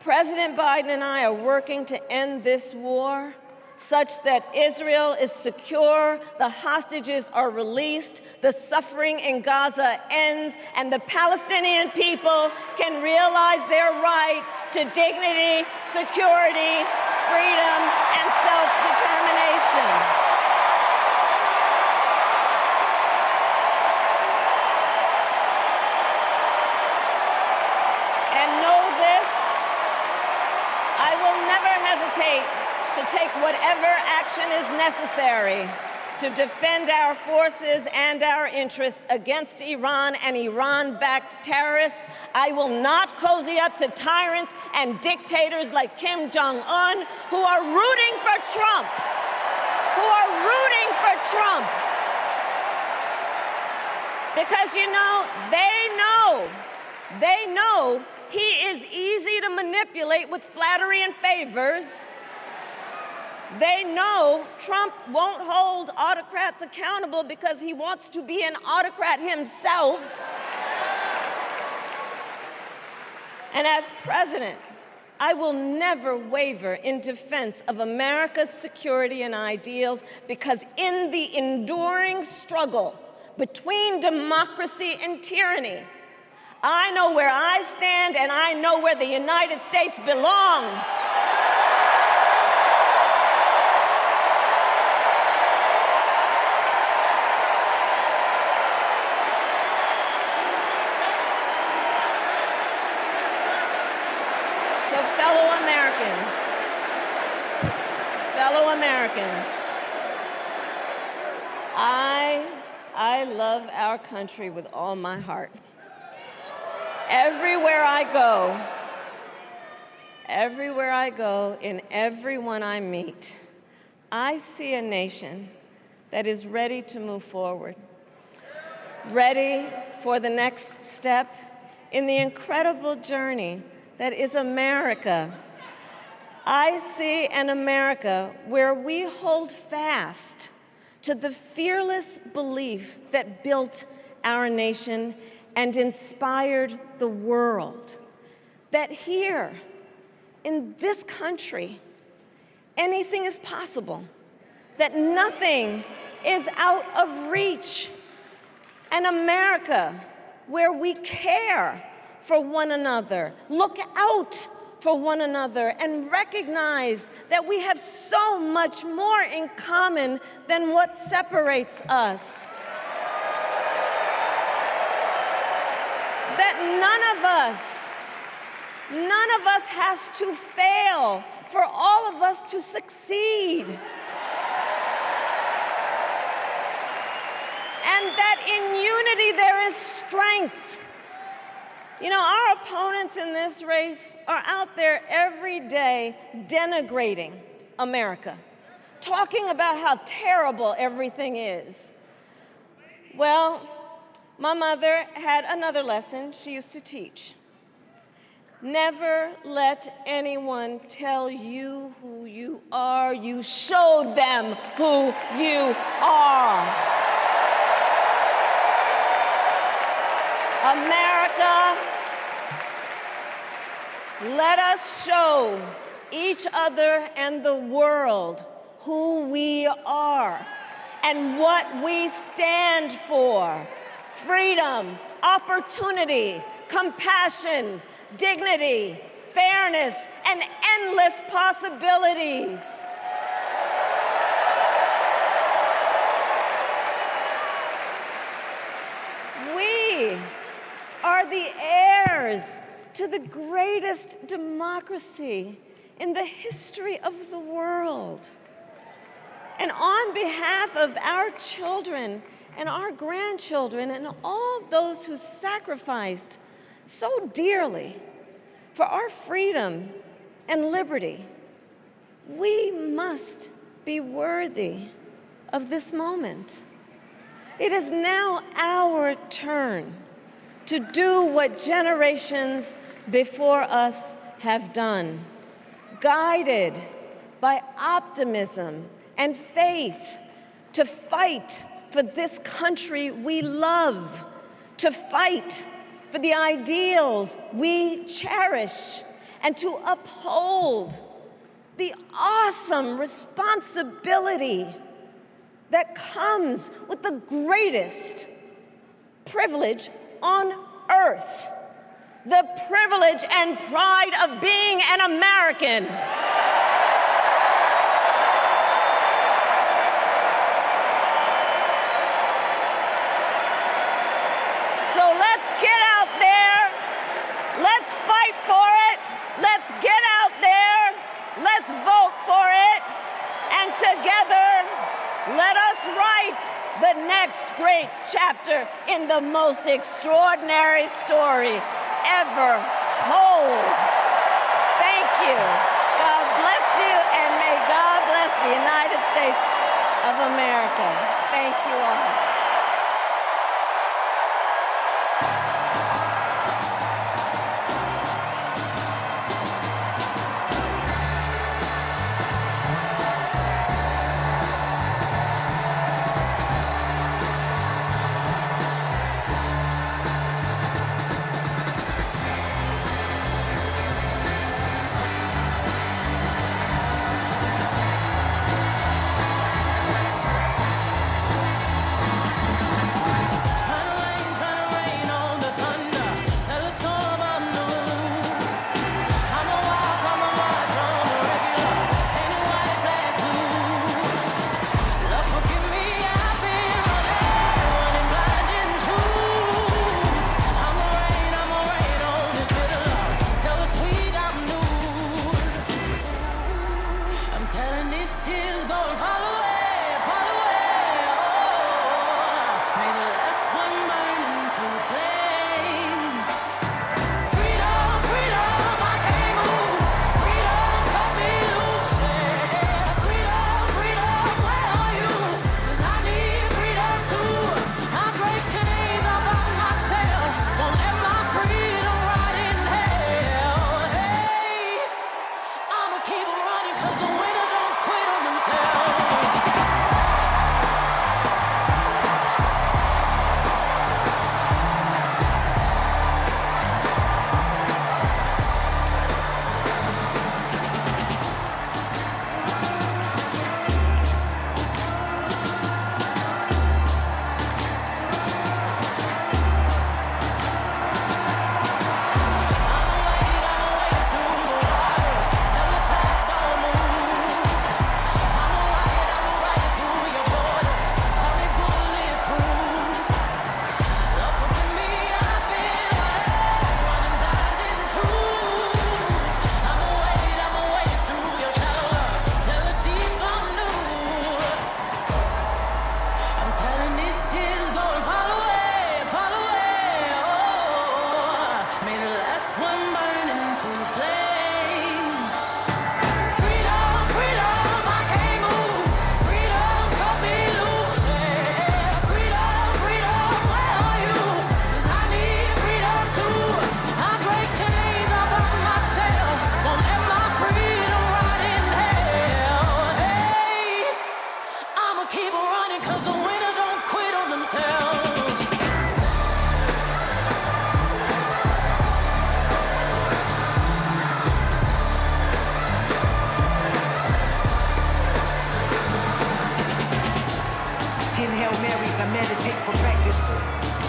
President Biden and I are working to end this war such that Israel is secure, the hostages are released, the suffering in Gaza ends, and the Palestinian people can realize their right to dignity, security, freedom, and self-determination. And know this, I will never hesitate to take whatever action is necessary to defend our forces and our interests against Iran and Iran-backed terrorists. I will not cozy up to tyrants and dictators like Kim Jong-un who are rooting for Trump, Because, you know, they know he is easy to manipulate with flattery and favors. They know Trump won't hold autocrats accountable because he wants to be an autocrat himself. And as president, I will never waver in defense of America's security and ideals, because in the enduring struggle between democracy and tyranny, I know where I stand and I know where the United States belongs. Fellow Americans, I love our country with all my heart. Everywhere I go, in everyone I meet, I see a nation that is ready to move forward, ready for the next step in the incredible journey that is America. I see an America where we hold fast to the fearless belief that built our nation and inspired the world, that here in this country, anything is possible, that nothing is out of reach. An America where we care for one another, look out for one another, and recognize that we have so much more in common than what separates us. That none of us has to fail for all of us to succeed. And that in unity there is strength. You know, our opponents in this race are out there every day denigrating America, talking about how terrible everything is. Well, my mother had another lesson she used to teach. Never let anyone tell you who you are. You show them who you are. America, let us show each other and the world who we are and what we stand for. Freedom, opportunity, compassion, dignity, fairness, and endless possibilities. are the heirs to the greatest democracy in the history of the world. And on behalf of our children and our grandchildren and all those who sacrificed so dearly for our freedom and liberty, we must be worthy of this moment. It is now our turn to do what generations before us have done, guided by optimism and faith, to fight for this country we love, to fight for the ideals we cherish, and to uphold the awesome responsibility that comes with the greatest privilege on earth, the privilege and pride of being an American. So let's get out there, let's fight for it, let's get out there, let's vote for it, and together, let us write the next great chapter in the most extraordinary story ever told. Thank you. God bless you, and may God bless the United States of America. Thank you all.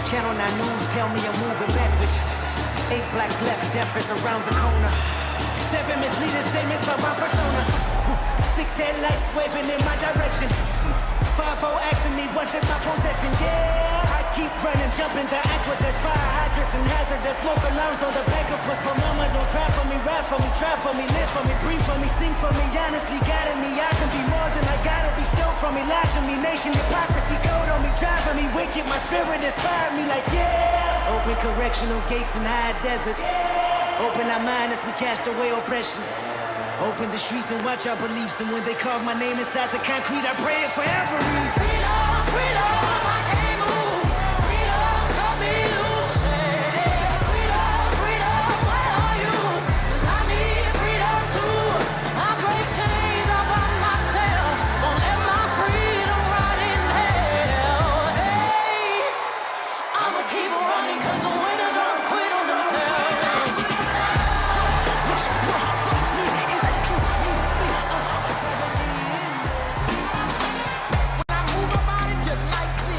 Channel 9 News tell me I'm moving backwards. 8 blacks left, death is around the corner. 7 misleading statements about my persona. 6 headlights waving in my direction. 5-0 asking me what's in my possession. Yeah, I keep running, jumping the aqueducts, fire hydrants and hazardous smoke alarms on the back of us. But mama, don't cry for me, rap for me, try for me, live for me, breathe for me, sing for me, honestly guiding me. I can be more than I gotta be, still from me, lied to me, nation, hypocrisy, code on me, driving me wicked. My spirit inspired me like, yeah. Open correctional gates in high desert. Open our mind as we cast away oppression. Open the streets and watch our beliefs. And when they carve my name inside the concrete, I pray it forever. Freedom, freedom, I can't move. Freedom, cut me loose. Freedom, freedom, where are you? 'Cause I need freedom too. I break chains up on myself. Don't let my freedom rot in hell. Hey, I'ma keep running 'cause the winner don't quit on themselves. When I move my body just like this.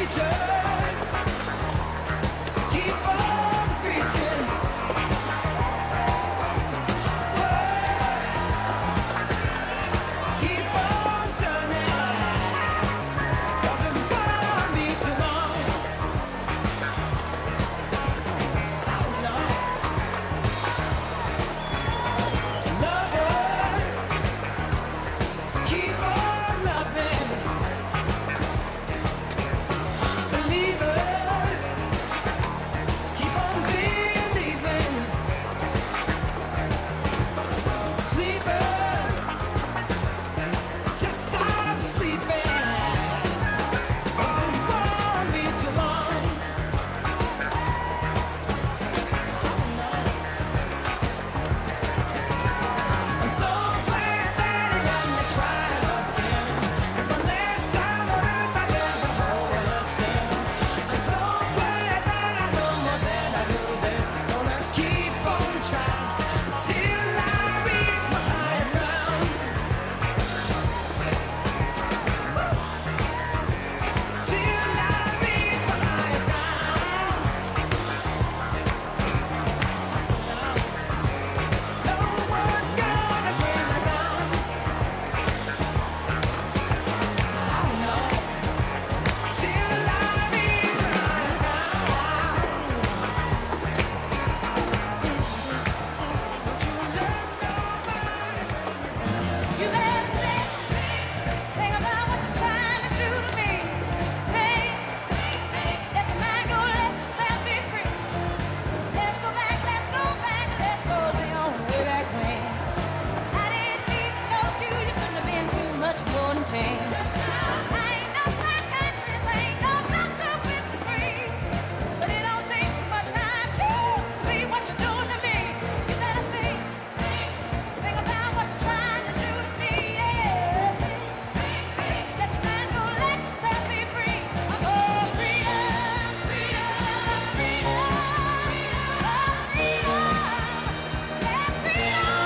preachers, keep on preaching. Words keep on turning, 'cause it won't be too long. Oh Lord. Lovers, keep on loving. Believers, keep on believing. Sleepers, just stop sleeping, 'cause it won't be too long. I'm so glad that I let me try again, 'cause my last time on earth I never heard a sin. I'm so glad that I know more than I knew then. Gonna keep on trying till I reach my highest ground. Till I reach my highest ground. No one's gonna bring me down. Oh no. Till I reach my highest ground. You better think about what you're trying to do to me. Think, let your mind go, let yourself be free. Let's go back, let's go way on, way back when. I didn't even know you couldn't have been too much more than 10. I ain't no psychiatrist, I ain't no doctor with degrees, but it don't take too much time to see what you're doing to me. You better think about what you're trying to do to me, yeah. Let your mind go, let yourself be free. Oh, freedom, freedom, freedom, oh, freedom, yeah, freedom,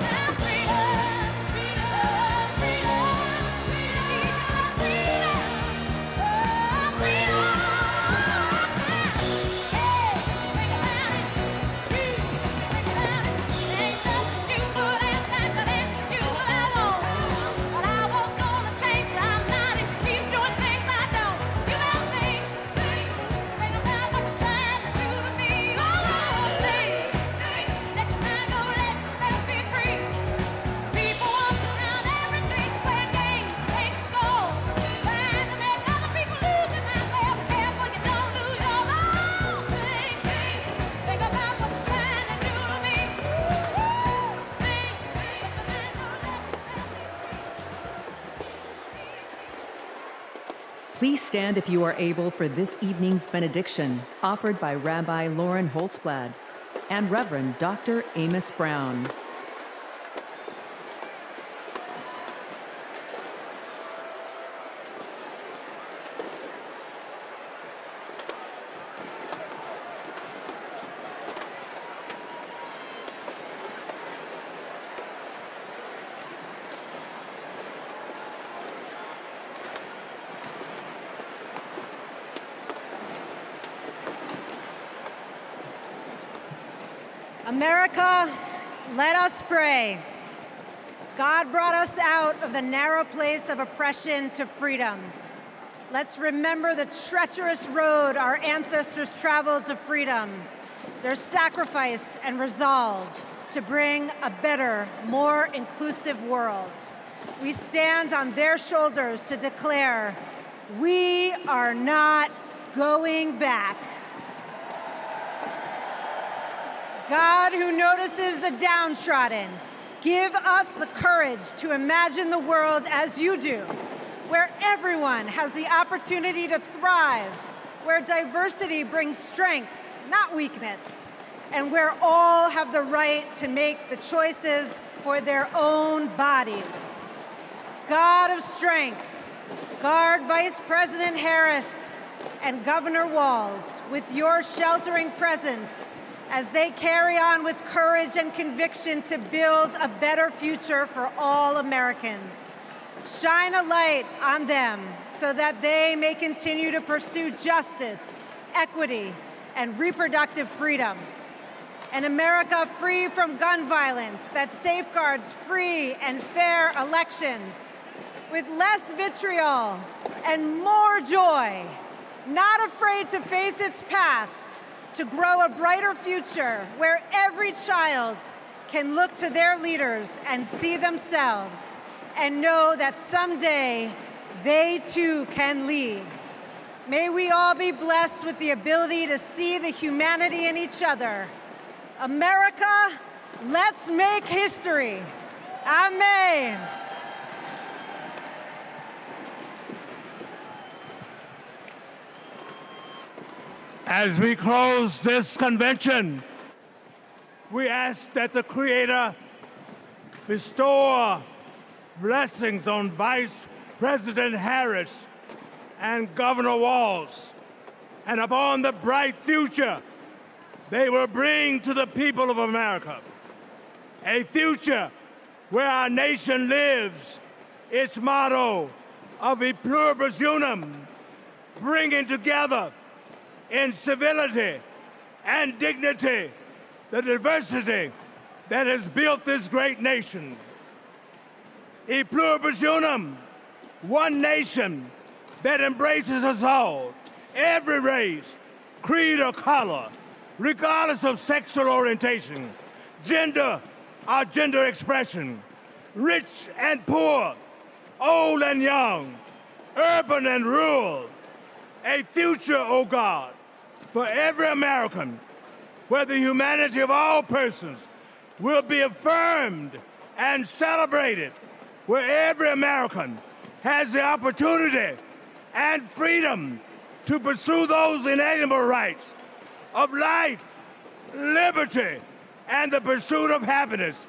now freedom, freedom, freedom, freedom, oh, freedom. Hey, think about it. Think about it. Ain't nothing you would ask I could answer you what I want. But I was gonna change, I'm not. If you keep doing things I don't. You better think about what you're trying to do to me. Oh, think. Let your mind go, let yourself be free. People walking around everything, playing games, taking scores, trying to make other people lose their mind. Well, be careful you don't lose yours. Oh, think about what you're trying to do to me. Please stand if you are able for this evening's benediction, offered by Rabbi Lauren Holtzblad and Reverend Dr. Amos Brown. America, let us pray. God brought us out of the narrow place of oppression to freedom. Let's remember the treacherous road our ancestors traveled to freedom, their sacrifice and resolve to bring a better, more inclusive world. We stand on their shoulders to declare, we are not going back. God who notices the downtrodden, give us the courage to imagine the world as you do, where everyone has the opportunity to thrive, where diversity brings strength, not weakness, and where all have the right to make the choices for their own bodies. God of strength, guard Vice President Harris and Governor Walz with your sheltering presence as they carry on with courage and conviction to build a better future for all Americans. Shine a light on them so that they may continue to pursue justice, equity, and reproductive freedom. An America free from gun violence that safeguards free and fair elections, with less vitriol and more joy, not afraid to face its past, to grow a brighter future where every child can look to their leaders and see themselves and know that someday they too can lead. May we all be blessed with the ability to see the humanity in each other. America, let's make history. Amen. As we close this convention, we ask that the Creator bestow blessings on Vice President Harris and Governor Walz, and upon the bright future they will bring to the people of America. A future where our nation lives its motto of e pluribus unum, bringing together in civility and dignity the diversity that has built this great nation. E pluribus unum, one nation that embraces us all, every race, creed, or color, regardless of sexual orientation, gender or gender expression, rich and poor, old and young, urban and rural. A future, oh God, for every American, where the humanity of all persons will be affirmed and celebrated, where every American has the opportunity and freedom to pursue those inalienable rights of life, liberty, and the pursuit of happiness.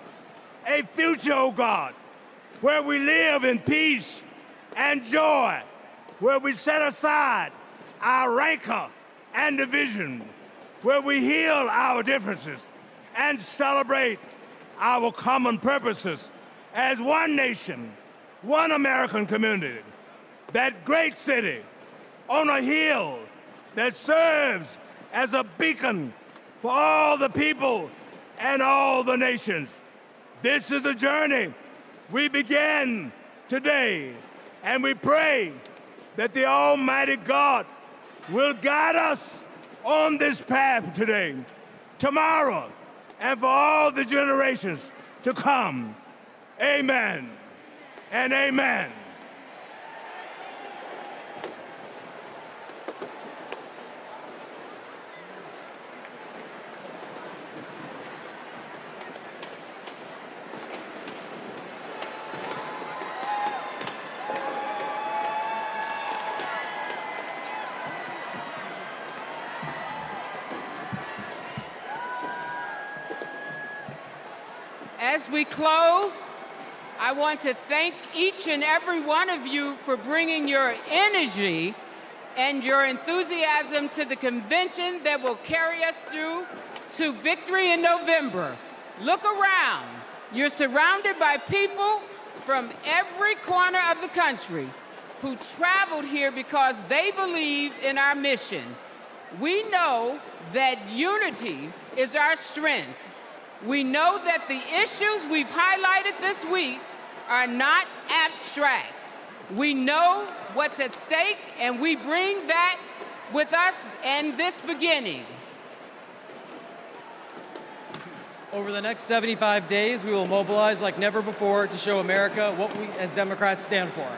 A future, oh God, where we live in peace and joy, where we set aside our rancor and division, where we heal our differences and celebrate our common purposes as one nation, one American community, that great city on a hill that serves as a beacon for all the people and all the nations. This is a journey we begin today, and we pray that the Almighty God will guide us on this path today, tomorrow, and for all the generations to come. Amen and amen. As we close, I want to thank each and every one of you for bringing your energy and your enthusiasm to the convention that will carry us through to victory in November. Look around. You're surrounded by people from every corner of the country who traveled here because they believe in our mission. We know that unity is our strength. We know that the issues we've highlighted this week are not abstract. We know what's at stake, and we bring that with us in this beginning. Over the next 75 days, we will mobilize like never before to show America what we as Democrats stand for.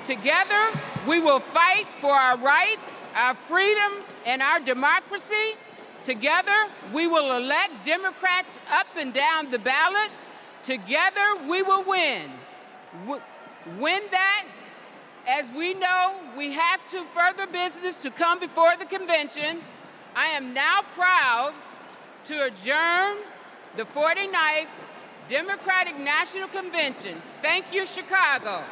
Together, we will fight for our rights, our freedom, and our democracy. Together, we will elect Democrats up and down the ballot. Together, we will win. Win that, as we know, we have to further business to come before the convention. I am now proud to adjourn the 49th Democratic National Convention. Thank you, Chicago.